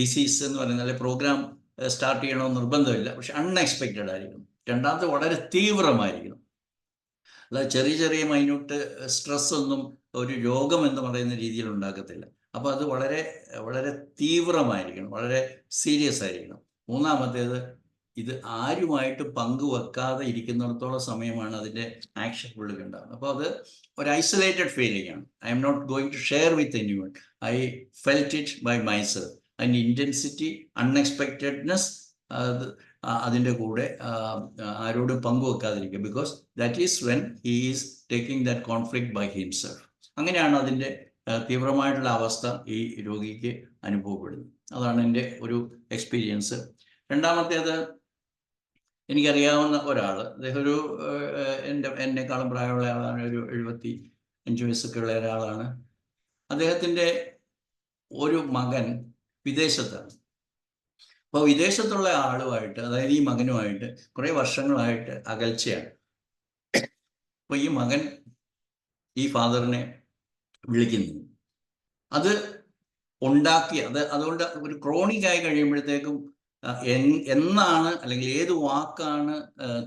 ഡിസീസ് എന്ന് പറയുന്നത് അല്ലെങ്കിൽ പ്രോഗ്രാം സ്റ്റാർട്ട് ചെയ്യണമെന്ന് നിർബന്ധമില്ല, പക്ഷെ അൺഎക്സ്പെക്റ്റഡ് ആയിരിക്കണം. രണ്ടാമത്തെ വളരെ തീവ്രമായിരിക്കണം. അല്ലാതെ ചെറിയ ചെറിയ മൈന്യൂട്ട് സ്ട്രെസ് ഒന്നും ഒരു രോഗം എന്ന് പറയുന്ന രീതിയിൽ ഉണ്ടാക്കത്തില്ല. അപ്പോൾ അത് വളരെ വളരെ തീവ്രമായിരിക്കണം, വളരെ സീരിയസ് ആയിരിക്കണം. മൂന്നാമത്തേത്, ഇത് ആരുമായിട്ട് പങ്കുവെക്കാതെ ഇരിക്കുന്നിടത്തോളം സമയമാണ് അതിൻ്റെ ആക്ഷൻ പുള്ളിക്ക് ഉണ്ടാകുന്നത്. അപ്പോൾ അത് ഒരു ഐസൊലേറ്റഡ് ഫീലിംഗ് ആണ്. I am not going to share with anyone, I felt it by myself. അതിൻ്റെ ഇൻറ്റൻസിറ്റി, അൺഎക്സ്പെക്റ്റഡ്നെസ്, അതിൻ്റെ കൂടെ ആരോടും പങ്കുവെക്കാതിരിക്കുക. Because that is when he is taking that conflict by himself. അങ്ങനെയാണ് അതിൻ്റെ തീവ്രമായിട്ടുള്ള അവസ്ഥ ഈ രോഗിക്ക് അനുഭവപ്പെടുന്നത്. അതാണ് എൻ്റെ ഒരു എക്സ്പീരിയൻസ്. രണ്ടാമത്തേത്, എനിക്കറിയാവുന്ന ഒരാൾ, അദ്ദേഹം ഒരു എന്നെക്കാളും പ്രായമുള്ള ആളാണ്, ഒരു 75 വയസ്സൊക്കെ ഉള്ള ഒരാളാണ്. അദ്ദേഹത്തിൻ്റെ ഒരു മകൻ വിദേശത്താണ്. അപ്പോൾ വിദേശത്തുള്ള ആളുമായിട്ട്, അതായത് ഈ മകനുമായിട്ട് കുറേ വർഷങ്ങളായിട്ട് അകൽച്ചയാണ്. അപ്പോൾ ഈ മകൻ ഈ ഫാദറിനെ വിളിക്കുന്നു. അത് അതുകൊണ്ട് ഒരു ക്രോണിക് ആയി കഴിയുമ്പോഴത്തേക്കും എന്നാണ് അല്ലെങ്കിൽ ഏത് വാക്കാണ്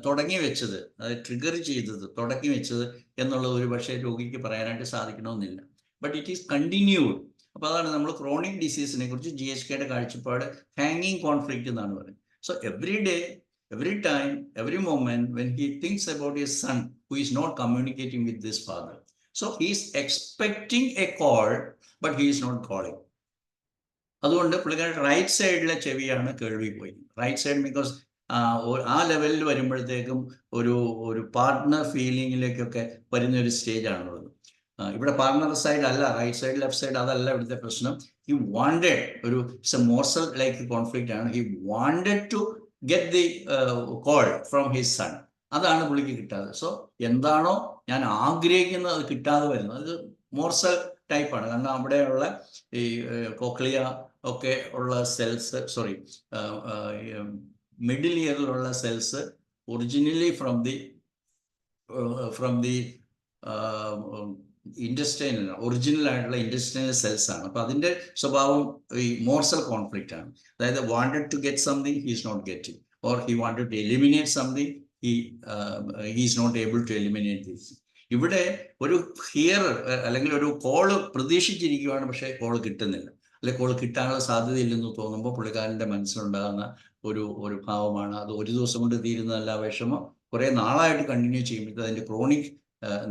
തുടങ്ങി വെച്ചത്, അതായത് ട്രിഗർ ചെയ്തത്, തുടങ്ങി വെച്ചത് എന്നുള്ളത് ഒരു പക്ഷേ രോഗിക്ക് പറയാനായിട്ട് സാധിക്കണമെന്നില്ല. But it is continued. അപ്പോൾ അതാണ് നമ്മൾ ക്രോണിക് ഡിസീസിനെ കുറിച്ച് GHKയുടെ കാഴ്ചപ്പാട് ഹാങ്ങിങ് കോൺഫ്ലിക്റ്റ് എന്നാണ് പറയുന്നത്. So every day, every time, every moment when he thinks about his son who is not communicating with this father, so he is expecting a call but he is not calling. അതുകൊണ്ട് പുള്ളിക്കാരൻ right സൈഡിലെ ചെവിയാണ് കേൾവി പോയി. Right side because ആ ലെവലിൽ വരുമ്പോഴത്തേക്കും ഒരു partner ഫീലിങ്ങിലേക്കൊക്കെ വരുന്ന ഒരു സ്റ്റേജാണുള്ളത്. ഇവിടെ പാർട്ട്ണർ സൈഡ് അല്ല, റൈറ്റ് സൈഡ് ലെഫ്റ്റ് സൈഡ് അതല്ല ഇവിടുത്തെ പ്രശ്നം. He wanted it's a morsel like conflict ആണ്. He wanted to get the call from his son. അതാണ് പുള്ളിക്ക് കിട്ടാതെ. സോ എന്താണോ ഞാൻ ആഗ്രഹിക്കുന്നത് അത് കിട്ടാതെ വരുന്നത്, അത് മോർസൽ ടൈപ്പാണ്. കാരണം അവിടെയുള്ള ഈ കോക്ലിയ ഒക്കെ ഉള്ള സെൽസ്, മിഡിൽ ഇയറിലുള്ള cells originally from the intestinal, original ആയിട്ടുള്ള ഇൻഡസ്റ്റൈനൽ സെൽസ് ആണ്. അപ്പോൾ അതിൻ്റെ സ്വഭാവം ഈ മോർസൽ കോൺഫ്ലിക്റ്റ് ആണ്. അതായത് wanted to get something he is not getting, or he wanted to eliminate something he is not able to eliminate this. ഇവിടെ ഒരു ഹിയർ അല്ലെങ്കിൽ ഒരു കോള് പ്രതീക്ഷിച്ചിരിക്കുകയാണ്, പക്ഷേ കോള് കിട്ടുന്നില്ല, അല്ലെങ്കിൽ കോള് കിട്ടാനുള്ള സാധ്യതയില്ലെന്ന് തോന്നുമ്പോൾ പുള്ളിക്കാരൻ്റെ മനസ്സിലുണ്ടാകുന്ന ഒരു ഭാവമാണ്. അത് ഒരു ദിവസം കൊണ്ട് തീരുന്നതല്ല വിഷമം, കുറേ നാളായിട്ട് കണ്ടിന്യൂ ചെയ്യുമ്പോൾ അതിൻ്റെ ക്രോണിക്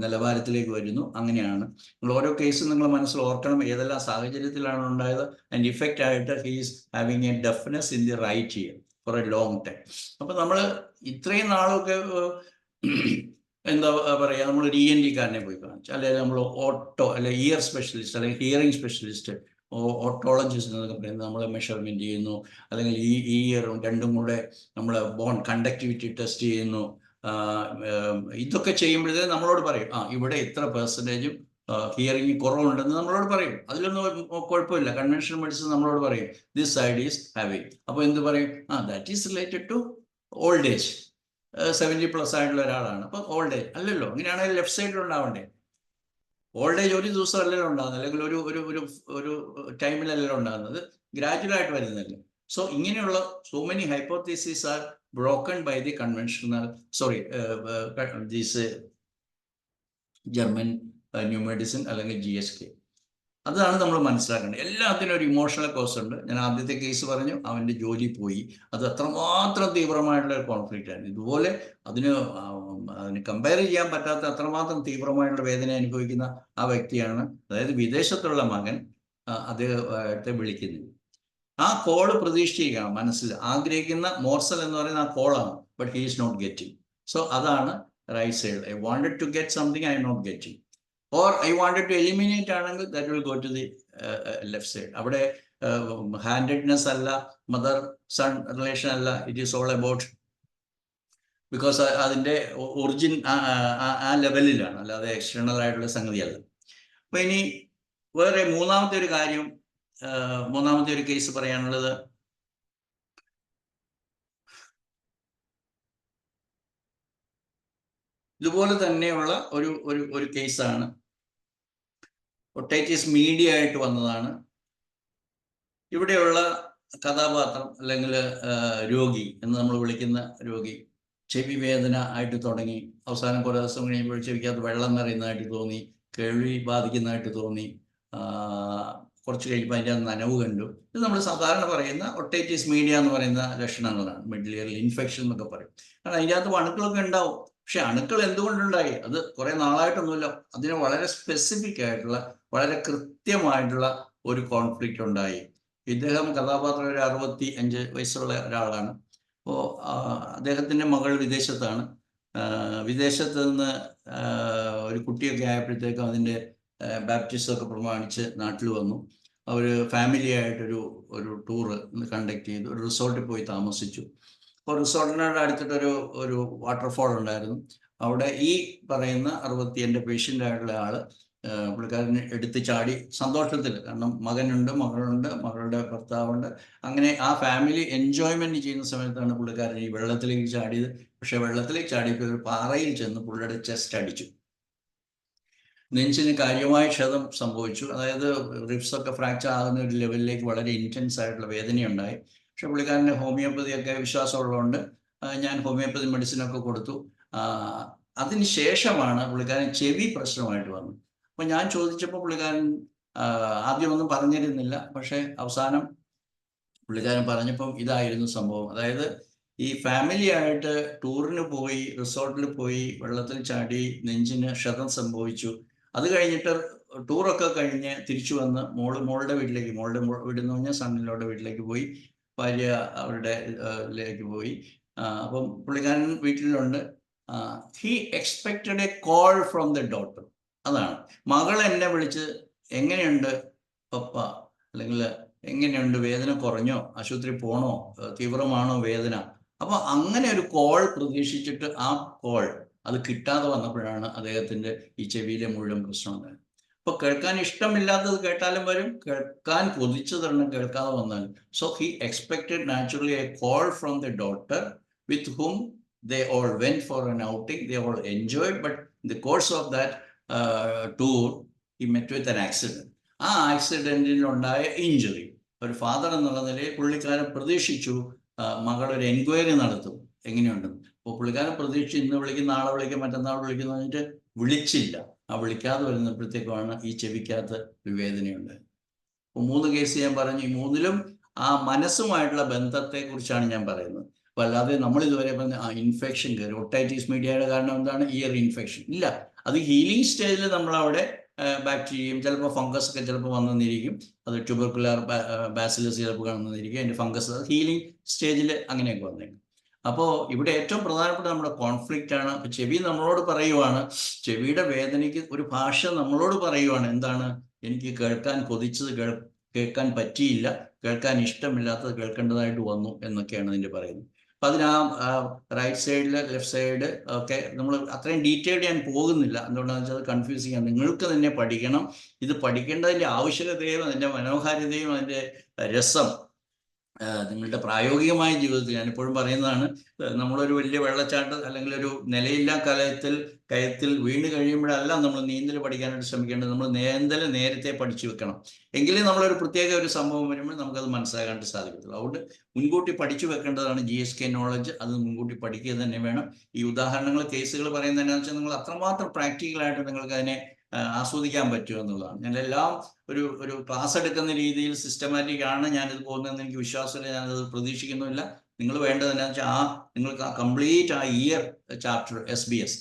നിലവാരത്തിലേക്ക് വരുന്നു. അങ്ങനെയാണ് നിങ്ങൾ ഓരോ കേസും നിങ്ങൾ മനസ്സിൽ ഓർക്കണം, ഏതെല്ലാം സാഹചര്യത്തിലാണ് ഉണ്ടായത്. ആൻഡ് ഇഫക്റ്റ് ആയിട്ട് he is having a deafness in the right ear for a long time. അപ്പോൾ നമ്മൾ ഇത്രയും നാളൊക്കെ എന്താ പറയുക, നമ്മളൊരു ENT-കാരനെ പോയി കാണിച്ചു, അല്ലെങ്കിൽ നമ്മൾ അല്ലെങ്കിൽ ഇയർ സ്പെഷ്യലിസ്റ്റ് അല്ലെങ്കിൽ ഹിയറിംഗ് സ്പെഷ്യലിസ്റ്റ്, ഓട്ടോളജിസ്റ്റ് എന്നൊക്കെ പറയുന്നത് നമ്മൾ മെഷർമെൻറ്റ് ചെയ്യുന്നു, അല്ലെങ്കിൽ ഈ ഇയറും രണ്ടും കൂടെ നമ്മൾ ബോൺ കണ്ടക്ടിവിറ്റി ടെസ്റ്റ് ചെയ്യുന്നു. ഇതൊക്കെ ചെയ്യുമ്പോഴത്തേക്കും നമ്മളോട് പറയും, ഇവിടെ ഇത്ര പെർസെൻറ്റേജും ഹിയറിംഗ് കുറവുണ്ടെന്ന് നമ്മളോട് പറയും. അതിലൊന്നും കുഴപ്പമില്ല. കൺവെൻഷണൽ മെഡിസിൻ നമ്മളോട് പറയും ദിസ് സൈഡ് ഈസ് ഹാവിങ്. അപ്പോൾ എന്ത് പറയും, that is related to old age. 70+ ആയിട്ടുള്ള ഒരാളാണ്, അപ്പോൾ ഓൾഡ് ഏജ് അല്ലല്ലോ. അങ്ങനെയാണെങ്കിൽ ലെഫ്റ്റ് സൈഡിൽ ഉണ്ടാവണ്ടേ. ഓൾഡ് ഏജ് ഒരു ദിവസം അല്ലല്ലോ ഉണ്ടാകുന്നത്, അല്ലെങ്കിൽ ഒരു ടൈമിലല്ലോ ഉണ്ടാകുന്നത്, ഗ്രാജുവലായിട്ട് വരുന്നതല്ലേ. സോ ഇങ്ങനെയുള്ള so many hypothesis are broken by the conventional these German new medicine അല്ലെങ്കിൽ GHK. അതാണ് നമ്മൾ മനസ്സിലാക്കേണ്ടത്. എല്ലാത്തിനും ഒരു ഇമോഷണൽ കോസ് ഉണ്ട്. ഞാൻ ആദ്യത്തെ കേസ് പറഞ്ഞു, അവൻ്റെ ജോലി പോയി. അത് അത്രമാത്രം തീവ്രമായിട്ടുള്ള ഒരു കോൺഫ്ലിക്റ്റ് ആണ്. ഇതുപോലെ അതിന് കമ്പയർ ചെയ്യാൻ പറ്റാത്ത അത്രമാത്രം തീവ്രമായിട്ടുള്ള വേദന അനുഭവിക്കുന്ന ആ വ്യക്തിയാണ്, അതായത് വിദേശത്തുള്ള മകൻ അദ്ദേഹത്തെ വിളിക്കുന്നത്. ആ കോള് പ്രതീക്ഷിക്കുകയാണ്, മനസ്സിൽ ആഗ്രഹിക്കുന്ന മോർസൽ എന്ന് പറയുന്ന ആ കോളാണ്. But he is not getting. So അതാണ് right side. I wanted to get something, I am not getting. Or I wanted to eliminate ആണെങ്കിൽ that will go to the left side. അവിടെ ഹാൻഡഡ്നെസ് അല്ല, mother son relation അല്ല. It is all about, because അതിൻ്റെ origin ആ ലെവലിലാണ്, അല്ലാതെ external ആയിട്ടുള്ള സംഗതിയല്ല. അപ്പൊ ഇനി വേറെ മൂന്നാമത്തെ ഒരു കാര്യം, മൂന്നാമത്തെ ഒരു കേസ് പറയാനുള്ളത്, ഇതുപോലെ തന്നെയുള്ള ഒരു കേസാണ്. ഒട്ടൈറ്റിസ് മീഡിയ ആയിട്ട് വന്നതാണ്. ഇവിടെയുള്ള കഥാപാത്രം അല്ലെങ്കിൽ രോഗി എന്ന് നമ്മൾ വിളിക്കുന്ന രോഗി ചെവി വേദന ആയിട്ട് തുടങ്ങി, അവസാനം കുറേ ദിവസം കഴിയുമ്പോൾ ചെവിക്കകത്ത് വെള്ളം നിറയുന്നതായിട്ട് തോന്നി, കേൾവി ബാധിക്കുന്നതായിട്ട് തോന്നി, കുറച്ച് കഴിയുമ്പോൾ അതിൻ്റെ നനവ് കണ്ടു. ഇത് നമ്മൾ സാധാരണ പറയുന്ന ഒട്ടൈറ്റിസ് മീഡിയ എന്ന് പറയുന്ന ലക്ഷണങ്ങളാണ്. മിഡിൽ ഇയറിൽ ഇൻഫെക്ഷൻ എന്നൊക്കെ പറയും. കാരണം അതിൻ്റെ അകത്ത് അണുക്കളൊക്കെ ഉണ്ടാവും. പക്ഷെ അണുക്കൾ എന്തുകൊണ്ടുണ്ടായി? അത് കുറെ നാളായിട്ടൊന്നുമില്ല. അതിന് വളരെ സ്പെസിഫിക് ആയിട്ടുള്ള, വളരെ കൃത്യമായിട്ടുള്ള ഒരു കോൺഫ്ലിക്റ്റ് ഉണ്ടായി. ഇദ്ദേഹം കഥാപാത്രം ഒരു 65 വയസ്സുള്ള ഒരാളാണ്. അപ്പോൾ അദ്ദേഹത്തിൻ്റെ മകൾ വിദേശത്താണ്. വിദേശത്ത് നിന്ന് ഒരു കുട്ടിയൊക്കെ ആയപ്പോഴത്തേക്കും അതിൻ്റെ ബാപ്റ്റിസം ഒക്കെ പ്രമാണിച്ച് നാട്ടിൽ വന്നു. അവർ ഫാമിലി ആയിട്ടൊരു ടൂറ് കണ്ടക്ട് ചെയ്തു. ഒരു റിസോർട്ടിൽ പോയി താമസിച്ചു. അപ്പോൾ റിസോർട്ടിനോട് അടുത്തിട്ടൊരു വാട്ടർഫോൾ ഉണ്ടായിരുന്നു. അവിടെ ഈ പറയുന്ന എൻ്റെ പേഷ്യൻ്റ് ആയിട്ടുള്ള ആള് പുള്ളിക്കാരന് എടുത്ത് ചാടി സന്തോഷത്തിൽ. കാരണം മകനുണ്ട്, മകളുണ്ട്, മകളുടെ ഭർത്താവുണ്ട്. അങ്ങനെ ആ ഫാമിലി എൻജോയ്മെന്റ് ചെയ്യുന്ന സമയത്താണ് പുള്ളിക്കാരൻ ഈ വെള്ളത്തിലേക്ക് ചാടിയത്. പക്ഷെ വെള്ളത്തിലേക്ക് ചാടിയപ്പോൾ ഒരു പാറയിൽ ചെന്ന് പുള്ളിയുടെ ചെസ്റ്റ് അടിച്ചു. നെഞ്ചിന് കാര്യമായ ക്ഷതം സംഭവിച്ചു. അതായത് റിബ്സ് ഒക്കെ ഫ്രാക്ചർ ആകുന്ന ഒരു ലെവലിലേക്ക് വളരെ ഇൻറ്റൻസ് ആയിട്ടുള്ള വേദനയുണ്ടായി. പക്ഷെ പുള്ളിക്കാരന് ഹോമിയോപ്പതിയൊക്കെ വിശ്വാസമുള്ളതുകൊണ്ട് ഞാൻ ഹോമിയോപ്പതി മെഡിസിനൊക്കെ കൊടുത്തു. അതിനുശേഷമാണ് പുള്ളിക്കാരൻ ചെവി പ്രശ്നമായിട്ട് വന്നത്. അപ്പം ഞാൻ ചോദിച്ചപ്പോൾ പുള്ളിക്കാരൻ ആദ്യമൊന്നും പറഞ്ഞിരുന്നില്ല. പക്ഷെ അവസാനം പുള്ളിക്കാരൻ പറഞ്ഞപ്പം ഇതായിരുന്നു സംഭവം. അതായത് ഈ ഫാമിലി ആയിട്ട് ടൂറിന് പോയി, റിസോർട്ടിൽ പോയി, വെള്ളത്തിൽ ചാടി, നെഞ്ചിന് ക്ഷതം സംഭവിച്ചു. അത് കഴിഞ്ഞിട്ട് ടൂറൊക്കെ കഴിഞ്ഞ് തിരിച്ചു വന്ന് മോളുടെ വീട്ടിലേക്ക്, മോളുടെ വീടെന്ന് പറഞ്ഞാൽ സണ്ണിലോടെ വീട്ടിലേക്ക് പോയി, ഭാര്യ അവരുടെ ലേക്ക് പോയി. അപ്പം പുള്ളിക്കാരൻ വീട്ടിലുണ്ട്. He expected A call from the daughter. അതാണ്, മകൾ എന്നെ വിളിച്ച് എങ്ങനെയുണ്ട് പപ്പ, അല്ലെങ്കിൽ എങ്ങനെയുണ്ട്, വേദന കുറഞ്ഞോ, ആശുപത്രി പോണോ, തീവ്രമാണോ വേദന. അപ്പൊ അങ്ങനെ ഒരു കോൾ പ്രതീക്ഷിച്ചിട്ട് ആ കോൾ അത് കിട്ടാതെ വന്നപ്പോഴാണ് അദ്ദേഹത്തിന്റെ ഈ ചെവിയിലെ മുഴുവൻ പ്രശ്നം ഉണ്ടായത്. അപ്പൊ കേൾക്കാൻ ഇഷ്ടമില്ലാത്തത് കേട്ടാലും വരും, കേൾക്കാൻ കൊതിച്ചതെണ്ണം കേൾക്കാതെ വന്നാലും. So he expected naturally a call from the doctor with whom they all went for an outing, they all enjoyed, but in the course of that tour he met with an accident. ആ ആക്സിഡന്റിൽ ഉണ്ടായ injury ഒരു father എന്നുള്ള നിലയിൽ പുള്ളിക്കാരൻ പ്രതീക്ഷിച്ചു മകൾ ഒരു എൻക്വയറി നടത്തും എങ്ങനെയുണ്ടെന്ന്. അപ്പോൾ പുള്ളിക്കാരൻ പ്രതീക്ഷിച്ച് ഇന്ന് വിളിക്കും, നാളെ വിളിക്കും, മറ്റന്നാൾ വിളിക്കുന്നു പറഞ്ഞിട്ട് വിളിച്ചില്ല. ആ വിളിക്കാതെ വരുന്നപ്പോഴത്തേക്കുമാണ് ഈ ചെവിക്കകത്ത് വിവേദനയുണ്ടായത്. അപ്പോൾ 3 കേസ് ഞാൻ പറഞ്ഞു. ഈ 3ലും ആ മനസ്സുമായിട്ടുള്ള ബന്ധത്തെ കുറിച്ചാണ് ഞാൻ പറയുന്നത്. അപ്പൊ അല്ലാതെ നമ്മൾ ഇതുവരെ പറഞ്ഞ ഇൻഫെക്ഷൻ കയറി, ഒട്ടൈറ്റിസ് മീഡിയയുടെ കാരണം എന്താണ്? ഇയർ ഇൻഫെക്ഷൻ ഇല്ല. അത് ഹീലിംഗ് സ്റ്റേജിൽ നമ്മളവിടെ ബാക്ടീരിയയും ചിലപ്പോൾ ഫംഗസ് ഒക്കെ ചിലപ്പോൾ വന്നിരിക്കും. അത് ട്യൂബർക്കുലർ ബാസിലസ് ചിലപ്പോൾ വന്നിരിക്കും. അതിൻ്റെ ഫംഗസ് ഹീലിംഗ് സ്റ്റേജിൽ അങ്ങനെയൊക്കെ വന്നേക്കും. അപ്പോൾ ഇവിടെ ഏറ്റവും പ്രധാനപ്പെട്ട നമ്മുടെ കോൺഫ്ലിക്റ്റ് ആണ്. അപ്പൊ ചെവി നമ്മളോട് പറയുവാണ്, ചെവിയുടെ വേദനയ്ക്ക് ഒരു ഭാഷ നമ്മളോട് പറയുവാണ്. എന്താണ്? എനിക്ക് കേൾക്കാൻ കൊതിച്ചത് കേൾക്കാൻ പറ്റിയില്ല, കേൾക്കാൻ ഇഷ്ടമില്ലാത്തത് കേൾക്കേണ്ടതായിട്ട് വന്നു എന്നൊക്കെയാണ് ഇതിൻ്റെ പറയുന്നത്. അപ്പം അതിന് ആ റൈറ്റ് സൈഡിൽ, ലെഫ്റ്റ് സൈഡ് ഒക്കെ നമ്മൾ അത്രയും ഡീറ്റെയിൽഡ് ഞാൻ പോകുന്നില്ല. എന്തുകൊണ്ടാണെന്ന് വെച്ചാൽ അത് കൺഫ്യൂസ് ചെയ്യാം. നിങ്ങൾക്ക് തന്നെ പഠിക്കണം. ഇത് പഠിക്കേണ്ടതിൻ്റെ ആവശ്യകതയും അതിൻ്റെ മനോഹാരിതയും അതിൻ്റെ രസം നിങ്ങളുടെ പ്രായോഗികമായ ജീവിതത്തിൽ ഞാനിപ്പോഴും പറയുന്നതാണ്. നമ്മളൊരു വലിയ വെള്ളച്ചാട്ടം അല്ലെങ്കിൽ ഒരു നിലയില്ലാ കയത്തിൽ വീണ് കഴിയുമ്പോഴല്ല നമ്മൾ നീന്തൽ പഠിക്കാനായിട്ട് ശ്രമിക്കേണ്ടത്. നമ്മൾ നീന്തൽ നേരത്തെ പഠിച്ചു വെക്കണം. എങ്കിലേ നമ്മളൊരു പ്രത്യേക ഒരു സംഭവം വരുമ്പോൾ നമുക്കത് മനസ്സിലാക്കാനായിട്ട് സാധിക്കത്തുള്ളൂ. അതുകൊണ്ട് മുൻകൂട്ടി പഠിച്ചു വെക്കേണ്ടതാണ് GSK നോളജ്. അത് മുൻകൂട്ടി പഠിക്കുക തന്നെ വേണം. ഈ ഉദാഹരണങ്ങൾ, കേസുകൾ പറയുന്നത് എന്താണെന്ന് വെച്ചാൽ നിങ്ങൾ അത്രമാത്രം പ്രാക്ടിക്കലായിട്ട് നിങ്ങൾക്ക് അതിനെ ആസ്വദിക്കാൻ പറ്റും എന്നുള്ളതാണ്. ഞാനെല്ലാം ഒരു ക്ലാസ് എടുക്കുന്ന രീതിയിൽ സിസ്റ്റമാറ്റിക് ആണ് ഞാനിത് പോകുന്നതെന്ന് എനിക്ക് വിശ്വാസമില്ല, ഞാനത് പ്രതീക്ഷിക്കുന്നുമില്ല. നിങ്ങൾ വേണ്ടത് എന്താണെന്ന് വെച്ചാൽ നിങ്ങൾക്ക് കംപ്ലീറ്റ് ആ ear chapter SBS